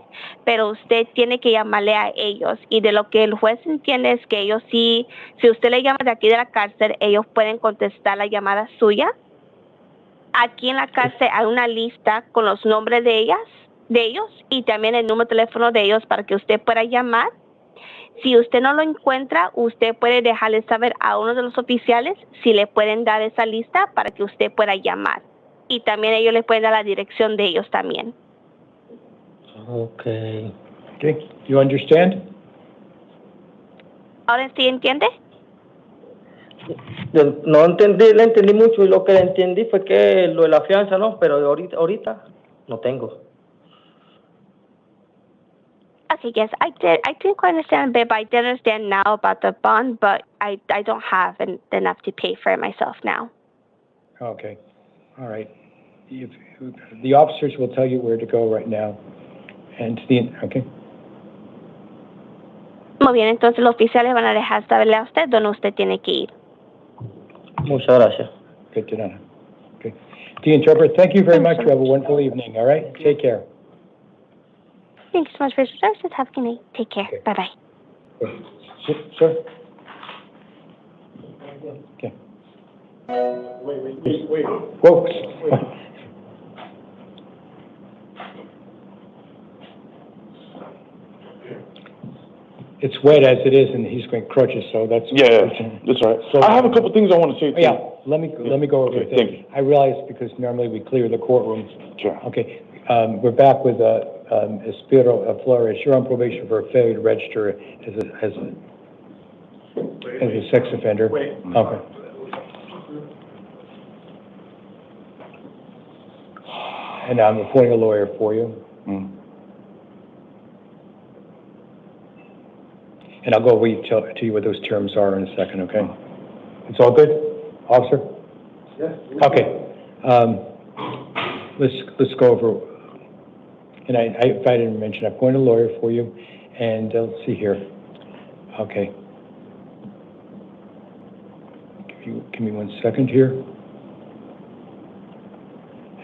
pero usted tiene que llamarle a ellos. Y de lo que el juez entiende es que ellos sí, si usted le llama de aquí de la cárcel, ellos pueden contestar la llamada suya. Aquí en la cárcel hay una lista con los nombres de ellos y también el número de teléfono de ellos para que usted pueda llamar. Si usted no lo encuentra, usted puede dejarle saber a uno de los oficiales si le pueden dar esa lista para que usted pueda llamar. Y también ellos le pueden dar la dirección de ellos también.
Okay.
You understand?
¿Ahora sí entiende?
No entendí, le entendí mucho y lo que le entendí fue que lo de la fianza, ¿no? Pero ahorita no tengo.
Okay, yes, I didn't quite understand a bit, but I did understand now about the bond, but I don't have enough to pay for it myself now.
Okay. All right. The officers will tell you where to go right now. Okay.
Muy bien, entonces los oficiales van a dejar saberle a usted dónde usted tiene que ir.
Muchas gracias.
Good to know. Okay. The interpreter, thank you very much. You have a wonderful evening, all right? Take care.
Thank you so much for your services. Have a good night. Take care. Okay. Bye-bye.
Sir? Okay.
Wait.
Whoa. It's wet as it is, and he's going crutches, so that's...
Yeah, that's right.
So,
I have a couple things I want to say, too.
Yeah, let me go over
Okay,
things.
thank you.
I realize because normally we clear the courtroom.
Sure.
Okay, we're back with Espiro Flores. You're on probation for a failure to register as a sex offender.
Wait.
Okay. And I'm appointing a lawyer for you. And I'll go read to you what those terms are in a second, okay? It's all good, officer?
Yes.
Okay. Let's go over, and if I didn't mention, I appointed a lawyer for you, and let's see here. Okay. give me 1 second here.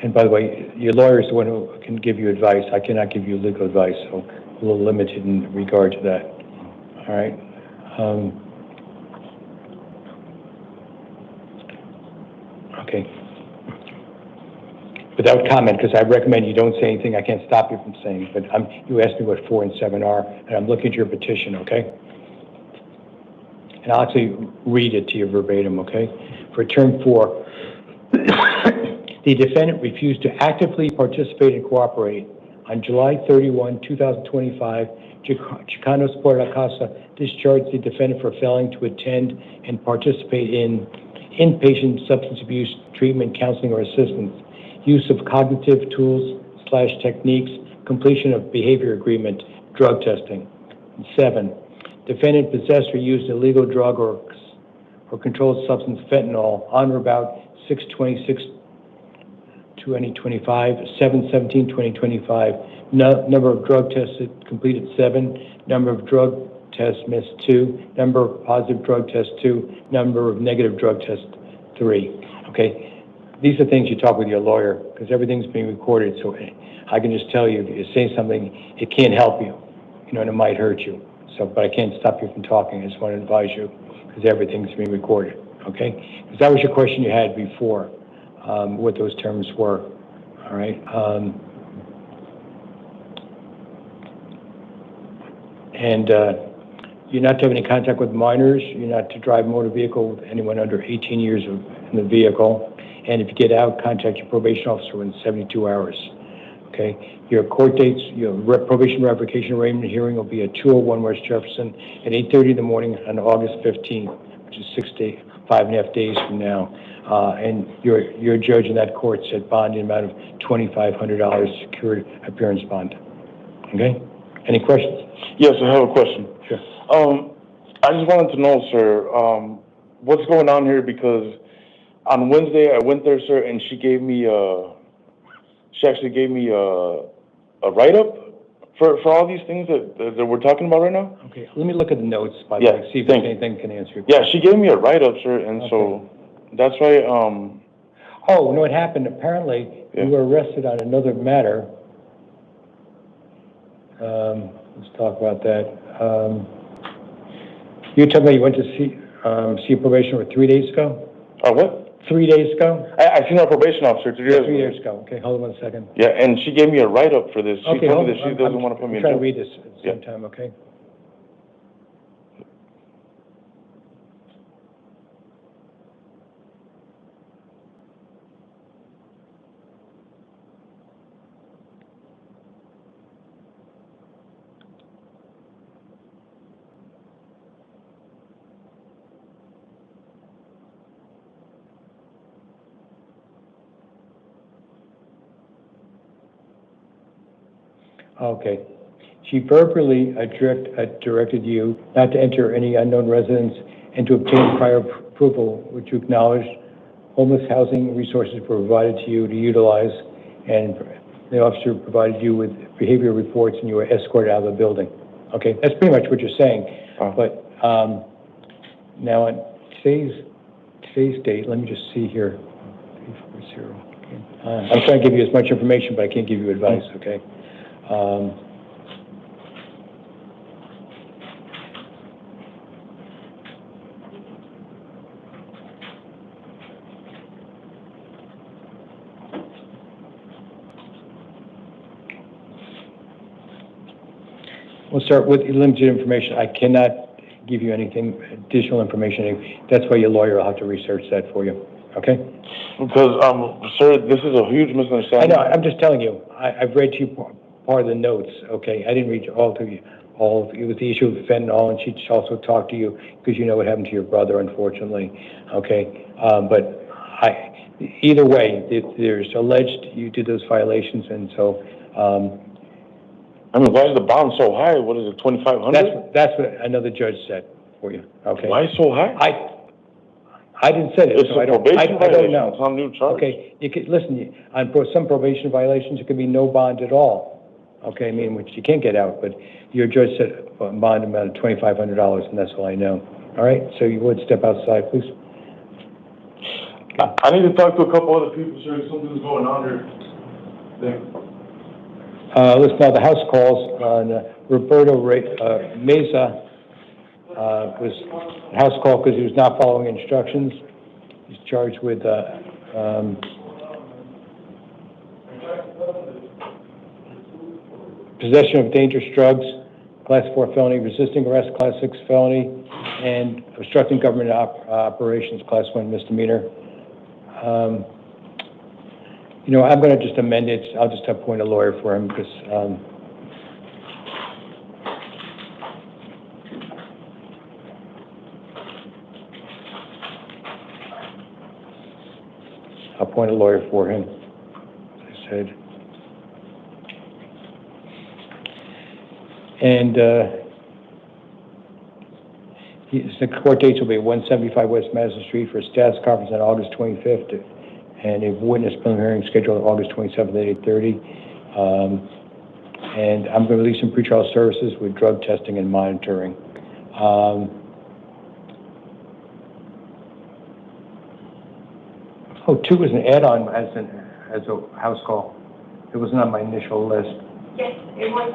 And by the way, your lawyer is the one who can give you advice. I cannot give you legal advice, so a little limited in regard to that. All right. Okay. Without comment, because I recommend you don't say anything. I can't stop you from saying, but you asked me what 4 and 7 are, and I'm looking at your petition, okay? And I'll actually read it to you verbatim, okay? For term 4, the defendant refused to actively participate and cooperate. On July 31, 2025, Chicano Sport La Casa discharged the defendant for failing to attend and participate in inpatient substance abuse treatment, counseling, or assistance, use of cognitive tools / techniques, completion of behavior agreement, drug testing. 7, defendant possessed or used illegal drug or controlled substance fentanyl on or about 6/26/2025, 7/17/2025. Number of drug tests completed 7. Number of drug tests missed 2. Number of positive drug tests 2. Number of negative drug tests 3. Okay, these are things you talk with your lawyer because everything's being recorded. So I can just tell you if you say something, it can't help you, and it might hurt you. So, but I can't stop you from talking. I just want to advise you because everything's being recorded. Okay, because that was your question you had before, what those terms were. All right. You're not to have any contact with minors. You're not to drive a motor vehicle with anyone under 18 years in the vehicle. And if you get out, contact your probation officer within 72 hours. Okay. Your court dates, your probation revocation arraignment hearing will be at 201 West Jefferson at 8:30 in the morning on August 15th, which is 5.5 days from now. And your judge in that court set bond in the amount of $2,500 secured appearance bond. Okay. Any questions?
Yes, I have a question.
Sure.
I just wanted to know, sir, what's going on here because on Wednesday I went there, sir, and she actually gave me a write-up for all these things that we're talking about right now.
Okay, let me look at the notes, by the way, see if there's anything can answer your
Yeah,
question.
she gave me a write-up, sir, and so that's why,
Oh, you know what happened? Apparently, you were arrested on another matter. Let's talk about that. You told me you went to see your probation 3 days ago?
What?
3 days ago?
I seen our probation officer 3 days ago.
3 days ago. Okay, hold on 1 second.
Yeah, and she gave me a write-up for this. She
Okay,
told me that she doesn't want to put me in
I'm
jail.
trying to read this at the same time, okay? Okay. She verbally directed you not to enter any unknown residence and to obtain prior approval, which you acknowledged. Homeless housing resources were provided to you to utilize, and the officer provided you with behavior reports, and you were escorted out of the building. Okay, that's pretty much what you're saying. But now on today's date, let me just see here. 340. Okay. I'm trying to give you as much information, but I can't give you advice. Okay. We'll start with limited information. I cannot give you anything additional information. That's why your lawyer will have to research that for you. Okay?
Because, sir, this is a huge misunderstanding.
I know. I'm just telling you. I've read to you part of the notes. Okay? I didn't read all to you. It was the issue of fentanyl, and she also talked to you because you know what happened to your brother, unfortunately. Okay? But either way, there's alleged you did those violations, and so.
I mean, why is the bond so high? What is it, 2,500?
That's what another judge said for you. Okay.
Why so high?
I didn't say that.
It's
so
a probation
I don't know.
It's not a new charge.
Okay. You could listen. On some probation violations, it could be no bond at all. Okay. I mean, which you can't get out. But your judge said a bond amount of $2,500, and that's all I know. All right. So you would step outside, please.
I need to talk to a couple other people, sir, something's going on here.
Let's now the house calls on Roberto Mesa, was house call because he was not following instructions. He's charged with, possession of dangerous drugs, Class 4 felony, resisting arrest, Class 6 felony, and obstructing government operations, Class 1 misdemeanor. You know, I'm going to just amend it. I'll just appoint a lawyer for him because I'll appoint a lawyer for him, as I said. And the court dates will be 175 West Madison Street for a status conference on August 25th, and a witness preliminary hearing scheduled on August 27th at 8:30. And I'm going to release some pretrial services with drug testing and monitoring. Oh, 2 was an add-on as a house call. It wasn't on my initial list.
Yes, it was,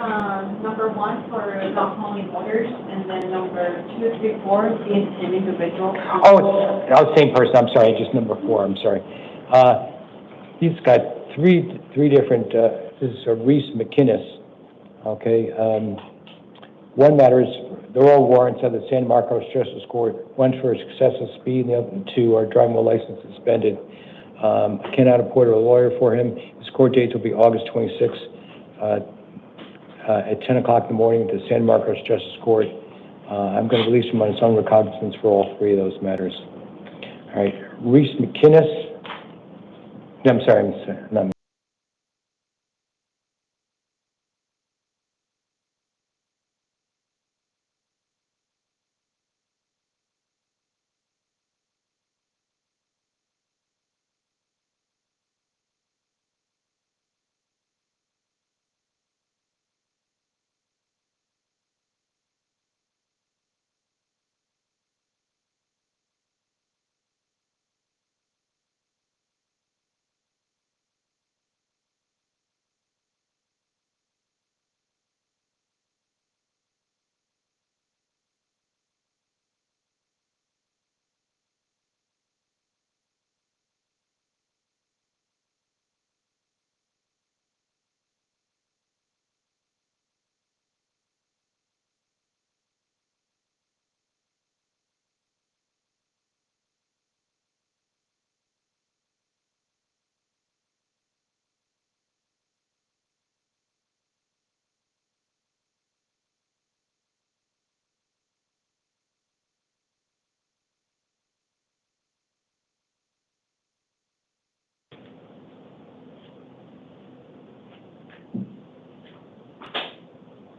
number 1 for not calling orders, and then number 2, 3, 4, the individual.
Oh, it's the same person. I'm sorry. Just number 4. I'm sorry. He's got three different. This is Reese McInnes. Okay. One matter is they're all warrants of the San Marcos Justice Court. One for excessive speed, and the other 2 are driving while license suspended. I cannot appoint a lawyer for him. His court dates will be August 26th. At 10 o'clock in the morning at the San Marcos Justice Court. I'm going to release him on his own recognizance for all 3 of those matters. All right, Reese McInnes. No, I'm sorry, not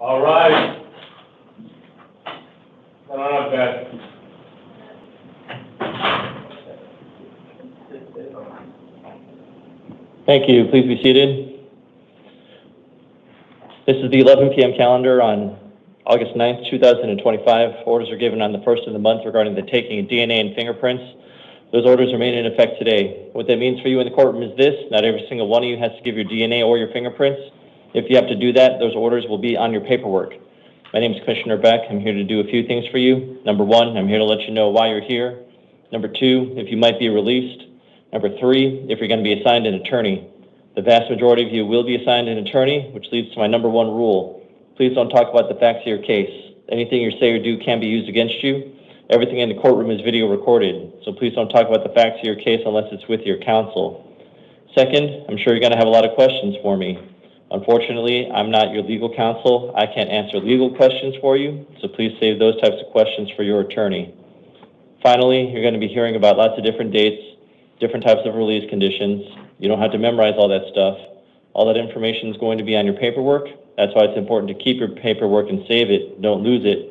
All right. Not bad.
Thank you. Please be seated. This is the 11 p.m. calendar on August 9th, 2025. Orders are given on the 1st of the month regarding the taking of DNA and fingerprints. Those orders remain in effect today. What that means for you in the courtroom is this: not every single one of you has to give your DNA or your fingerprints. If you have to do that, those orders will be on your paperwork. My name is Commissioner Beck. I'm here to do a few things for you. Number 1, I'm here to let you know why you're here. Number 2, if you might be released. Number 3, if you're going to be assigned an attorney. The vast majority of you will be assigned an attorney, which leads to my number 1 rule. Please don't talk about the facts of your case. Anything you say or do can be used against you. Everything in the courtroom is video recorded, so please don't talk about the facts of your case unless it's with your counsel. Second, I'm sure you're going to have a lot of questions for me. Unfortunately, I'm not your legal counsel. I can't answer legal questions for you, so please save those types of questions for your attorney. Finally, you're going to be hearing about lots of different dates, different types of release conditions. You don't have to memorize all that stuff. All that information is going to be on your paperwork. That's why it's important to keep your paperwork and save it. Don't lose it.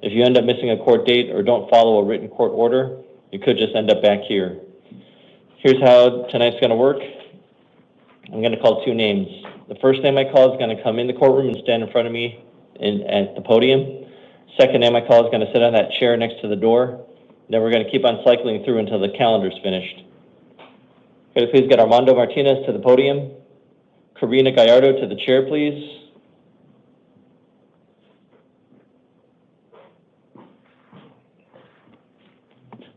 If you end up missing a court date or don't follow a written court order, you could just end up back here. Here's how tonight's going to work. I'm going to call 2 names. The first name I call is going to come in the courtroom and stand in front of me at the podium. Second name I call is going to sit on that chair next to the door. Then we're going to keep on cycling through until the calendar's finished. Could I please get Armando Martinez to the podium? Karina Gallardo to the chair, please.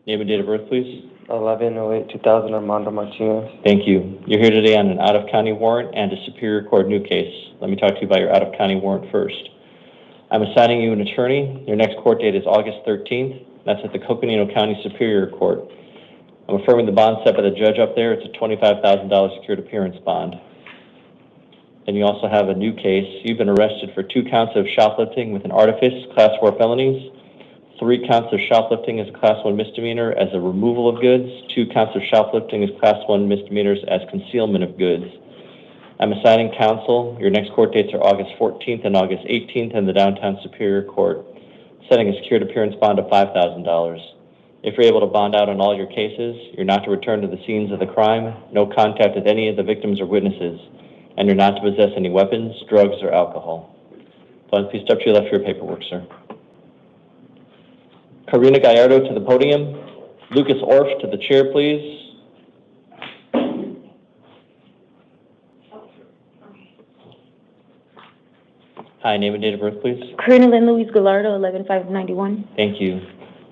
Name and date of birth, please.
11/08/2000, Armando Martinez.
Thank you. You're here today on an out-of-county warrant and a Superior Court new case. Let me talk to you about your out-of-county warrant first. I'm assigning you an attorney. Your next court date is August 13th. That's at the Coconino County Superior Court. I'm affirming the bond set by the judge up there. It's a $25,000 secured appearance bond. Then you also have a new case. You've been arrested for 2 counts of shoplifting with an artifice, Class 4 felonies. 3 counts of shoplifting as a Class 1 misdemeanor as a removal of goods. 2 counts of shoplifting as Class 1 misdemeanors as concealment of goods. I'm assigning counsel. Your next court dates are August 14th and August 18th in the Downtown Superior Court, setting a secured appearance bond of $5,000. If you're able to bond out on all your cases, you're not to return to the scenes of the crime, no contact with any of the victims or witnesses, and you're not to possess any weapons, drugs, or alcohol. Please step to your left for your paperwork, sir. Karina Gallardo to the podium. Lucas Orff to the chair, please. Hi, name and date of birth, please.
Karina Lynn Louise Gallardo, 11/5/91.
Thank you.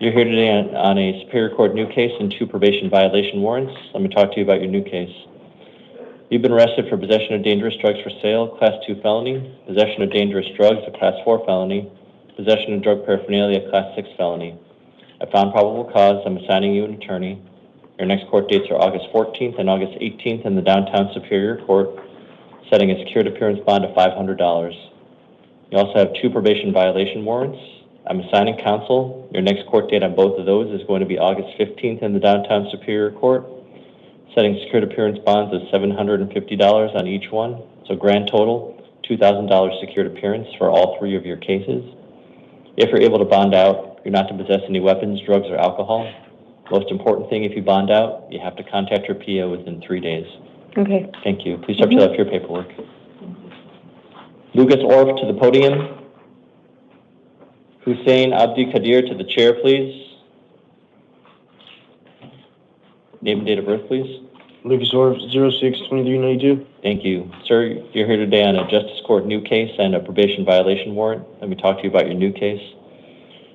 You're here today on a Superior Court new case and 2 probation violation warrants. Let me talk to you about your new case. You've been arrested for possession of dangerous drugs for sale, Class 2 felony, possession of dangerous drugs, a Class 4 felony, possession of drug paraphernalia, a Class 6 felony. I found probable cause. I'm assigning you an attorney. Your next court dates are August 14th and August 18th in the Downtown Superior Court, setting a secured appearance bond of $500. You also have 2 probation violation warrants. I'm assigning counsel. Your next court date on both of those is going to be August 15th in the Downtown Superior Court, setting secured appearance bonds of $750 on each one. So grand total, $2,000 secured appearance for all 3 of your cases. If you're able to bond out, you're not to possess any weapons, drugs, or alcohol. Most important thing, if you bond out, you have to contact your PO within 3 days.
Okay.
Thank you. Please step to the left for your paperwork. Lucas Orff to the podium. Hussein Abdi Kadir to the chair, please. Name and date of birth, please.
Lucas Orff, 06/23/92.
Thank you. Sir, you're here today on a Justice Court new case and a probation violation warrant. Let me talk to you about your new case.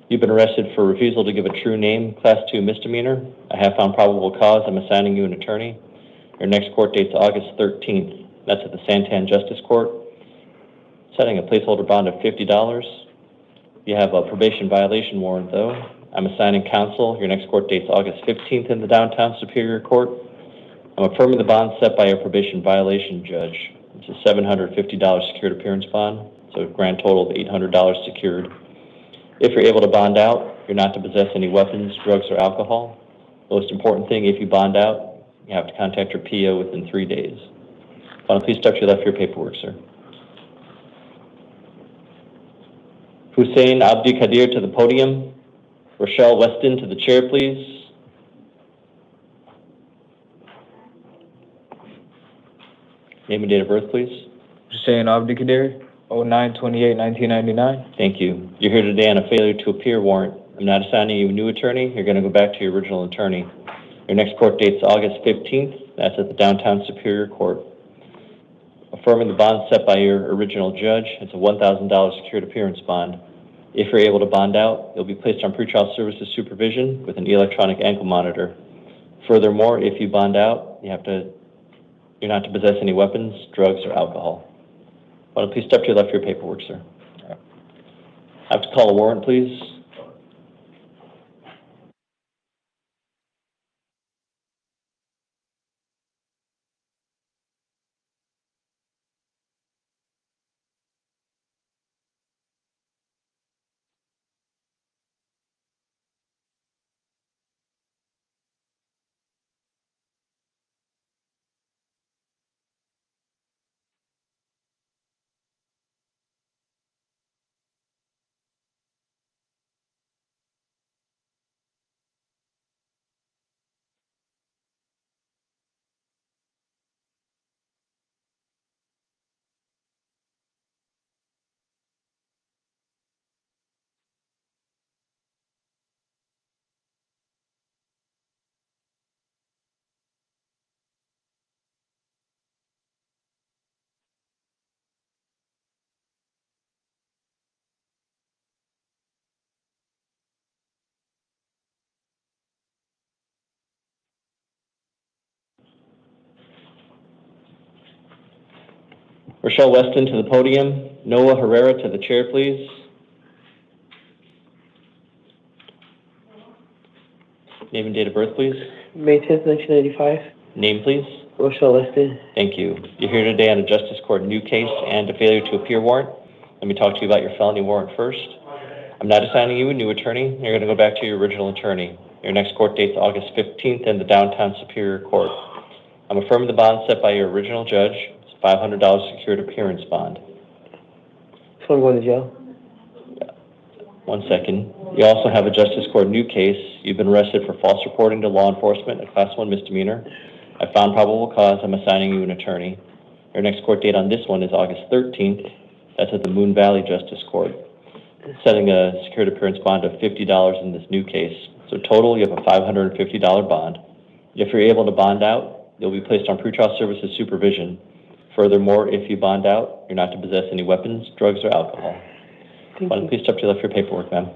You've been arrested for refusal to give a true name, Class 2 misdemeanor. I have found probable cause. I'm assigning you an attorney. Your next court date's August 13th. That's at the Santan Justice Court, setting a placeholder bond of $50. You have a probation violation warrant, though. I'm assigning counsel. Your next court date's August 15th in the Downtown Superior Court. I'm affirming the bond set by your probation violation judge. It's a $750 secured appearance bond, so a grand total of $800 secured. If you're able to bond out, you're not to possess any weapons, drugs, or alcohol. Most important thing, if you bond out, you have to contact your PO within 3 days. Please step to your left for your paperwork, sir. Hussein Abdi Kadir to the podium. Rochelle Weston to the chair, please. Name and date of birth, please.
Hussein Abdi Kadir, 09/28/1999.
Thank you. You're here today on a failure to appear warrant. I'm not assigning you a new attorney. You're going to go back to your original attorney. Your next court date's August 15th. That's at the Downtown Superior Court. Affirming the bond set by your original judge. It's a $1,000 secured appearance bond. If you're able to bond out, you'll be placed on pretrial services supervision with an electronic ankle monitor. Furthermore, if you bond out, you're not to possess any weapons, drugs, or alcohol. Please step to your left for your paperwork, sir. I have to call a warrant, please. Rochelle Weston to the podium. Noah Herrera to the chair, please. Name and date of birth, please.
May 10th, 1995.
Name, please.
Rochelle Weston.
Thank you. You're here today on a Justice Court new case and a failure to appear warrant. Let me talk to you about your felony warrant first. I'm not assigning you a new attorney. You're going to go back to your original attorney. Your next court date's August 15th in the downtown Superior Court. I'm affirming the bond set by your original judge. It's a $500 secured appearance bond.
So I'm going to jail.
1 second. You also have a Justice Court new case. You've been arrested for false reporting to law enforcement, a Class 1 misdemeanor. I found probable cause. I'm assigning you an attorney. Your next court date on this one is August 13th. That's at the Moon Valley Justice Court. Setting a secured appearance bond of $50 in this new case. So total, you have a $550 bond. If you're able to bond out, you'll be placed on pretrial services supervision. Furthermore, if you bond out, you're not to possess any weapons, drugs, or alcohol. Please step to your left for your paperwork, ma'am.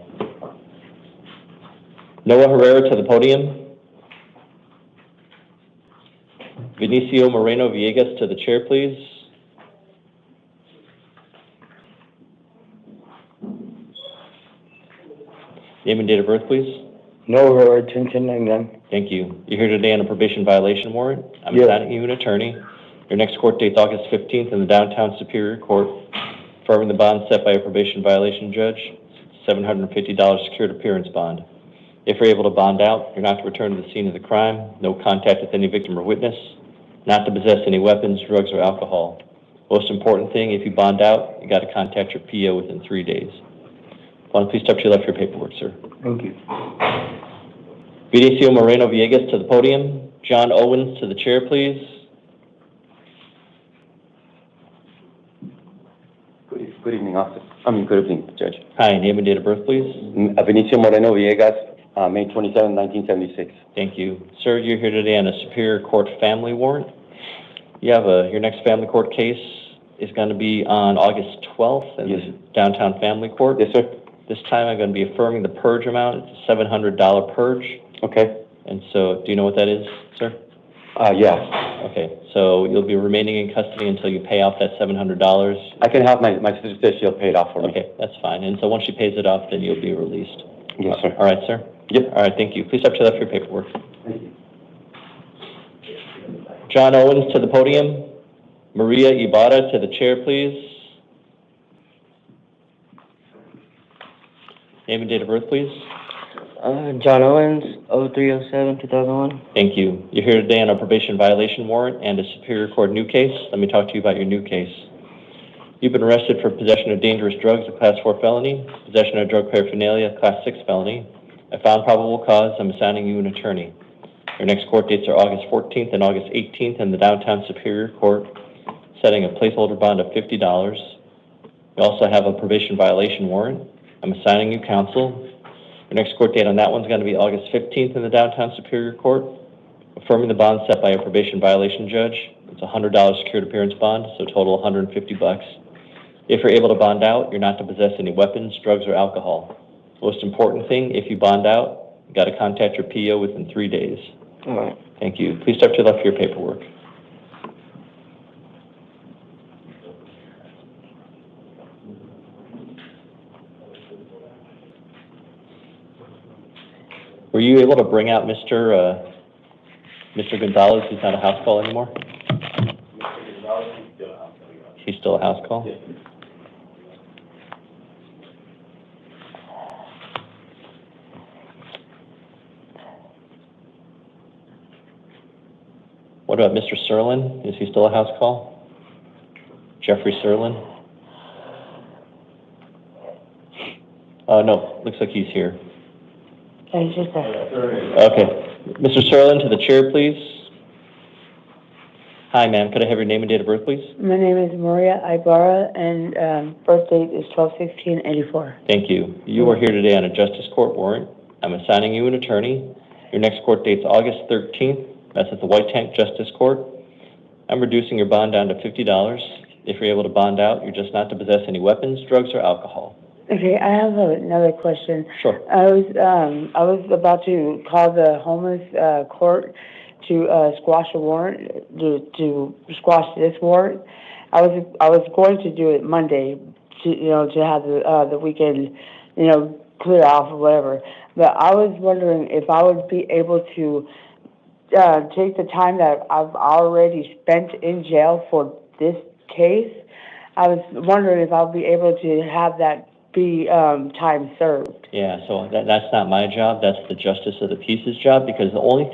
Noah Herrera to the podium. Vinicio Moreno Villegas to the chair, please. Name and date of birth, please.
No, Herrera, 10/10/99.
Thank you. You're here today on a probation violation warrant. I'm assigning you an attorney. Your next court date's August 15th in the downtown Superior Court. Affirming the bond set by a probation violation judge, $750 secured appearance bond. If you're able to bond out, you're not to return to the scene of the crime, no contact with any victim or witness, not to possess any weapons, drugs, or alcohol. Most important thing, if you bond out, you got to contact your PO within 3 days. Please step to your left for your paperwork, sir.
Thank you.
Vinicio Moreno Villegas to the podium. John Owens to the chair, please.
Good evening, officer. Good evening, Judge.
Hi, name and date of birth, please.
Benicio Moreno Villegas, May 27, 1976.
Thank you. Sir, you're here today on a Superior Court family warrant. You have your next family court case is going to be on August 12th in the downtown family court.
Yes, sir.
This time I'm going to be affirming the purge amount. It's a $700 purge.
Okay.
And so, do you know what that is, sir?
Yeah.
Okay, so you'll be remaining in custody until you pay off that $700.
I can have my sister says she'll pay it off for me.
Okay, that's fine. And so once she pays it off, then you'll be released.
Yes, sir.
All right, sir?
Yep.
All right, thank you. Please step to the left for your paperwork.
Thank you.
John Owens to the podium. Maria Ibarra to the chair, please. Name and date of birth, please.
John Owens, 03/07/2001.
Thank you. You're here today on a probation violation warrant and a Superior Court new case. Let me talk to you about your new case. You've been arrested for possession of dangerous drugs, a Class 4 felony, possession of drug paraphernalia, a Class 6 felony. I found probable cause. I'm assigning you an attorney. Your next court dates are August 14th and August 18th in the downtown Superior Court, setting a placeholder bond of $50. You also have a probation violation warrant. I'm assigning you counsel. Your next court date on that one's going to be August 15th in the downtown Superior Court, affirming the bond set by a probation violation judge. It's a $100 secured appearance bond, so total $150. If you're able to bond out, you're not to possess any weapons, drugs, or alcohol. Most important thing, if you bond out, you got to contact your PO within 3 days.
All right.
Thank you. Please step to the left for your paperwork. Were you able to bring out Mr. Gonzalez, who's not a house call anymore? He's still a house call? What about Mr. Serlin? Is he still a house call? Jeffrey Serlin? No, looks like he's here. Okay. Mr. Serlin, to the chair, please. Hi, ma'am. Could I have your name and date of birth, please?
My name is Maria Ibarra, and birth date is 12/16/84.
Thank you. You are here today on a Justice Court warrant. I'm assigning you an attorney. Your next court date's August 13th. That's at the White Tank Justice Court. I'm reducing your bond down to $50. If you're able to bond out, you're just not to possess any weapons, drugs, or alcohol.
Okay, I have another question.
Sure.
I was about to call the homeless court to squash a warrant, to squash this warrant, I was going to do it Monday, to have the weekend, clear off or whatever. But I was wondering if I would be able to take the time that I've already spent in jail for this case. I was wondering if I'll be able to have that be time served.
Yeah, so that's not my job, that's the Justice of the Peace's job, because the only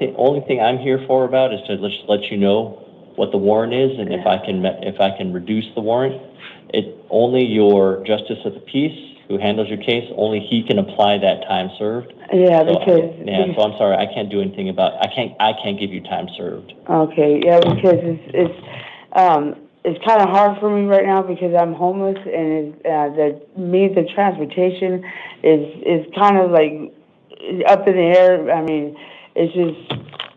thing I'm here for about is to just let you know what the warrant is, and if I can reduce the warrant, only your Justice of the Peace, who handles your case, only he can apply that time served.
Yeah,
so,
because
so I'm sorry, I can't do anything I can't give you time served.
Okay, yeah, because it's kind of hard for me right now because I'm homeless, and the means of transportation is kind of like up in the air. I mean, it's just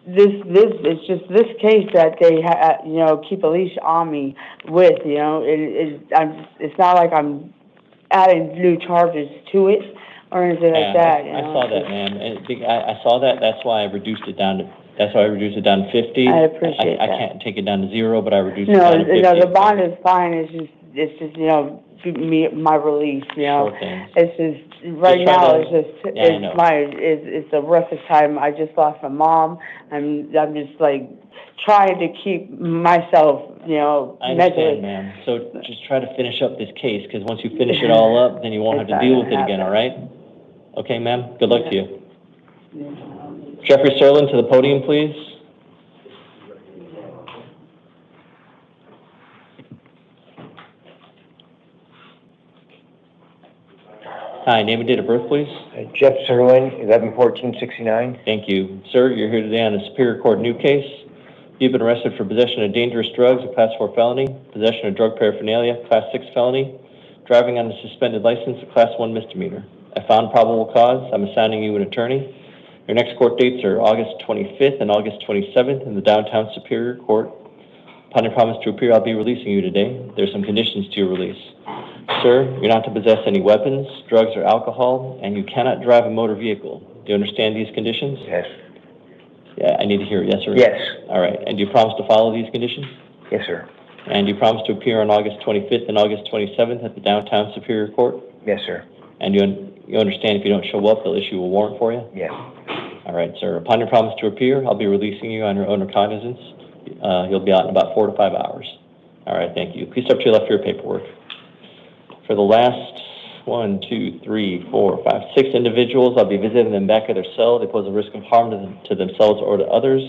this case that they keep a leash on me with. It's not like I'm adding new charges to it or anything like that.
I saw that, ma'am. And I saw that. That's why I reduced it down to. That's why I reduced it down to 50.
I appreciate that.
I can't take it down to 0, but I reduced it down to 50.
No, the bond is fine. It's just my release.
Sure thing.
It's just right now. It's the roughest time. I just lost my mom. I'm just like trying to keep myself,
I understand, ma'am. So just try to finish up this case, because once you finish it all up, then you won't have to deal with it again, all right? Okay, ma'am? Good luck to you. Jeffrey Sterling to the podium, please. Hi, name and date of birth, please.
Jeff Serlin, 11/14/69.
Thank you. Sir, you're here today on a Superior Court new case. You've been arrested for possession of dangerous drugs, a Class 4 felony, possession of drug paraphernalia, Class 6 felony, driving on a suspended license, a Class 1 misdemeanor. I found probable cause. I'm assigning you an attorney. Your next court dates are August 25th and August 27th in the downtown Superior Court. Upon your promise to appear, I'll be releasing you today. There's some conditions to your release. Sir, you're not to possess any weapons, drugs, or alcohol, and you cannot drive a motor vehicle. Do you understand these conditions?
Yes.
Yeah, I need to hear yes or no.
Yes.
All right. And do you promise to follow these conditions?
Yes, sir.
And do you promise to appear on August 25th and August 27th at the downtown Superior Court?
Yes, sir.
And you understand if you don't show up, they'll issue a warrant for you?
Yes.
All right, sir. Upon your promise to appear, I'll be releasing you on your own recognizance. You'll be out in about 4 to 5 hours. All right, thank you. Please step to your left for your paperwork. For the last 1, 2, 3, 4, 5, 6 individuals, I'll be visiting them back at their cell. They pose a risk of harm to themselves or to others.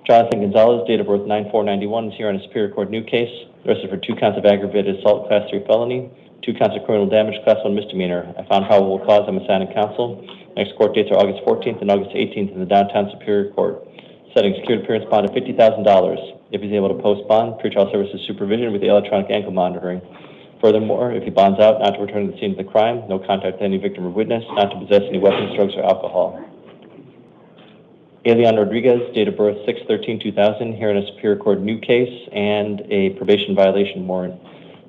Jonathan Gonzalez, date of birth 9/4/91, is here on a Superior Court new case, arrested for 2 counts of aggravated assault, Class 3 felony, 2 counts of criminal damage, Class 1 misdemeanor. I found probable cause. I'm assigning counsel. Next court dates are August 14th and August 18th in the downtown Superior Court. Setting secured appearance bond of $50,000. If he's able to post bond, pretrial services supervision with the electronic ankle monitoring. Furthermore, if he bonds out, not to return to the scene of the crime, no contact with any victim or witness, not to possess any weapons, drugs, or alcohol. Elian Rodriguez, date of birth 6/13/2000, here in a Superior Court new case and a probation violation warrant.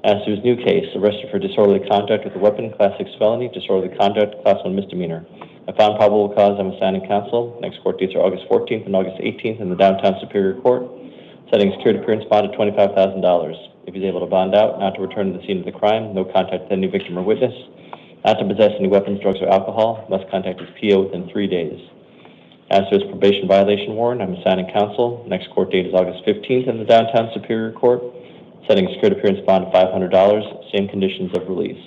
As to his new case, arrested for disorderly conduct with a weapon, Class 6 felony, disorderly conduct, Class 1 misdemeanor. I found probable cause. I'm assigning counsel. Next court dates are August 14th and August 18th in the downtown Superior Court. Setting secured appearance bond of $25,000. If he's able to bond out, not to return to the scene of the crime, no contact with any victim or witness, not to possess any weapons, drugs, or alcohol, must contact his PO within 3 days. As to his probation violation warrant, I'm assigning counsel. Next court date is August 15th in the downtown Superior Court. Setting a secured appearance bond of $500, same conditions of release.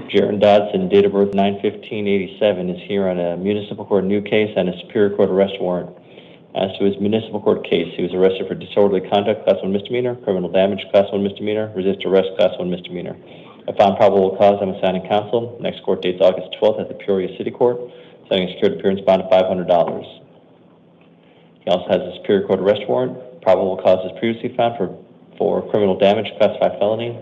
Jaron Dodson, date of birth 9/15/87, is here on a municipal court new case and a Superior Court arrest warrant. As to his municipal court case, he was arrested for disorderly conduct, Class 1 misdemeanor, criminal damage, Class 1 misdemeanor, resist arrest, Class 1 misdemeanor. I found probable cause. I'm assigning counsel. Next court date is August 12th at the Peoria City Court. Setting a secured appearance bond of $500. He also has a Superior Court arrest warrant. Probable cause is previously found for criminal damage, Class 5 felony,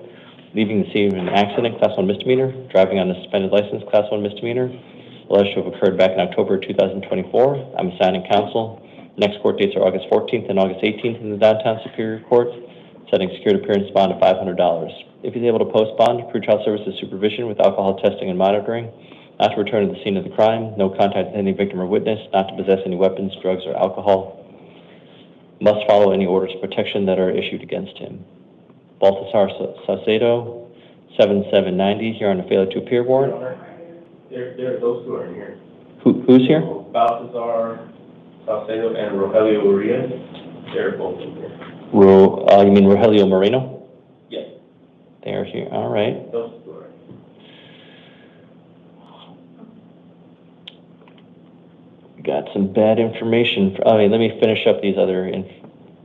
leaving the scene of an accident, Class 1 misdemeanor, driving on a suspended license, Class 1 misdemeanor, alleged to have occurred back in October 2024. I'm assigning counsel. Next court dates are August 14th and August 18th in the downtown Superior Court. Setting secured appearance bond of $500. If he's able to post bond, pretrial services supervision with alcohol testing and monitoring, not to return to the scene of the crime, no contact with any victim or witness, not to possess any weapons, drugs, or alcohol, must follow any orders of protection that are issued against him. Baltasar Saucedo, 7790, here on a failure to appear warrant.
Those two are in here.
Who's here?
Balthazar Salcedo and Rogelio Urias, they're both in here.
You mean Rogelio Moreno?
Yes.
They're here, all right.
Those two are.
Got some bad information. Let me finish up these other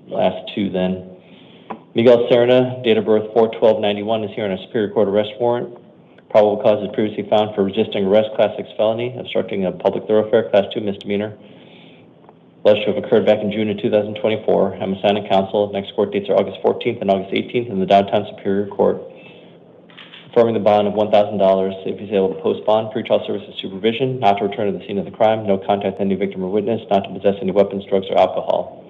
last two then. Miguel Serna, date of birth 4/12/91, is here on a Superior Court arrest warrant. Probable cause is previously found for resisting arrest, Class 6 felony, obstructing a public thoroughfare, Class 2 misdemeanor. Alleged to have occurred back in June of 2024. I'm assigning counsel. Next court dates are August 14th and August 18th in the Downtown Superior Court. Affirming the bond of $1,000 if he's able to post bond, pretrial services supervision, not to return to the scene of the crime, no contact with any victim or witness, not to possess any weapons, drugs, or alcohol.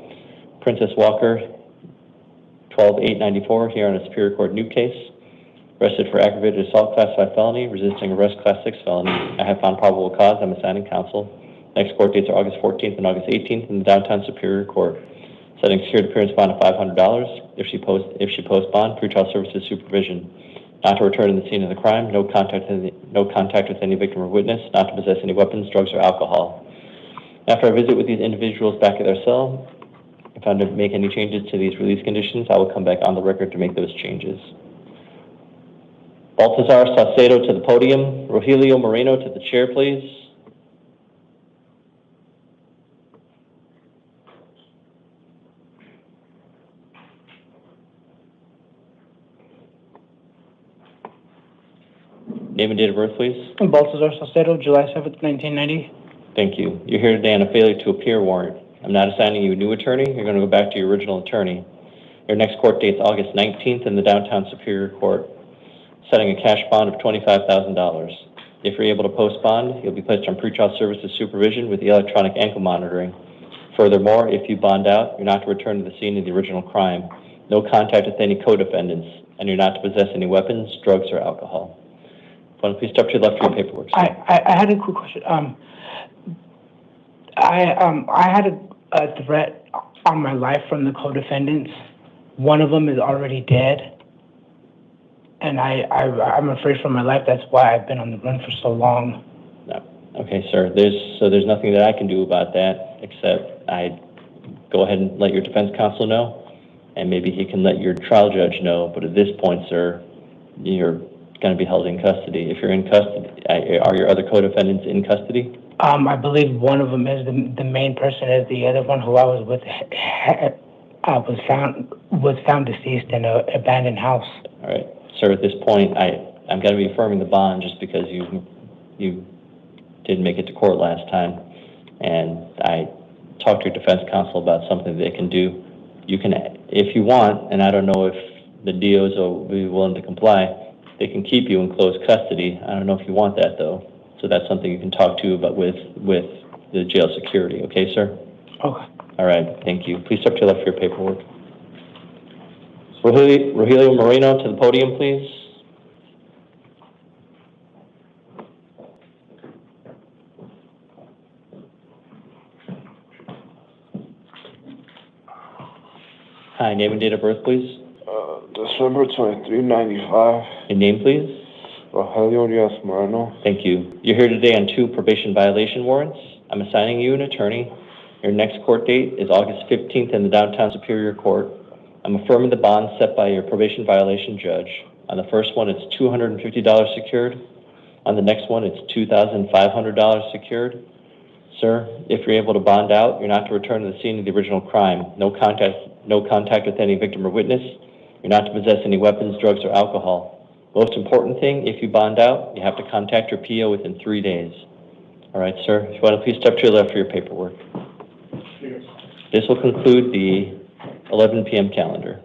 Princess Walker, 12/8/94, here on a Superior Court new case. Arrested for aggravated assault, Class 5 felony, resisting arrest, Class 6 felony. I have found probable cause. I'm assigning counsel. Next court dates are August 14th and August 18th in the Downtown Superior Court. Setting secured appearance bond of $500 if she posts bond, pretrial services supervision. Not to return to the scene of the crime, no contact with any victim or witness, not to possess any weapons, drugs, or alcohol. After I visit with these individuals back at their cell, if I'm to make any changes to these release conditions, I will come back on the record to make those changes. Baltasar Saucedo to the podium. Rogelio Moreno to the chair, please. Name and date of birth, please.
Baltasar Saucedo, July 7th, 1990.
Thank you. You're here today on a failure to appear warrant. I'm not assigning you a new attorney. You're going to go back to your original attorney. Your next court date's August 19th in the Downtown Superior Court. Setting a cash bond of $25,000. If you're able to post bond, you'll be placed on pretrial services supervision with the electronic ankle monitoring. Furthermore, if you bond out, you're not to return to the scene of the original crime. No contact with any co-defendants, and you're not to possess any weapons, drugs, or alcohol. Please step to your left for your paperwork.
I had a quick question. I had a threat on my life from the co-defendants. One of them is already dead. And I'm afraid for my life. That's why I've been on the run for so long.
No. Okay, sir. There's nothing that I can do about that except I go ahead and let your defense counsel know, and maybe he can let your trial judge know. But at this point, sir, you're going to be held in custody. If you're in custody, are your other co-defendants in custody?
I believe one of them is the main person. Is the other one who I was with was found deceased in an abandoned house.
All right. Sir, at this point, I'm going to be affirming the bond just because you didn't make it to court last time, and I talked to your defense counsel about something they can do. You can, if you want, and I don't know if the DOs will be willing to comply, they can keep you in close custody. I don't know if you want that, though. So that's something you can talk to about with the jail security. Okay, sir?
Okay.
All right. Thank you. Please step to your left for your paperwork. Rogelio Moreno to the podium, please. Hi, name and date of birth, please.
December 23, 95.
Your name, please.
Rogelio Urias Moreno.
Thank you. You're here today on 2 probation violation warrants. I'm assigning you an attorney. Your next court date is August 15th in the Downtown Superior Court. I'm affirming the bond set by your probation violation judge. On the first one, it's $250 secured. On the next one, it's $2,500 secured. Sir, if you're able to bond out, you're not to return to the scene of the original crime. No contact with any victim or witness. You're not to possess any weapons, drugs, or alcohol. Most important thing, if you bond out, you have to contact your PO within 3 days. All right, sir. If you want to please step to your left for your paperwork. This will conclude the 11 p.m. calendar.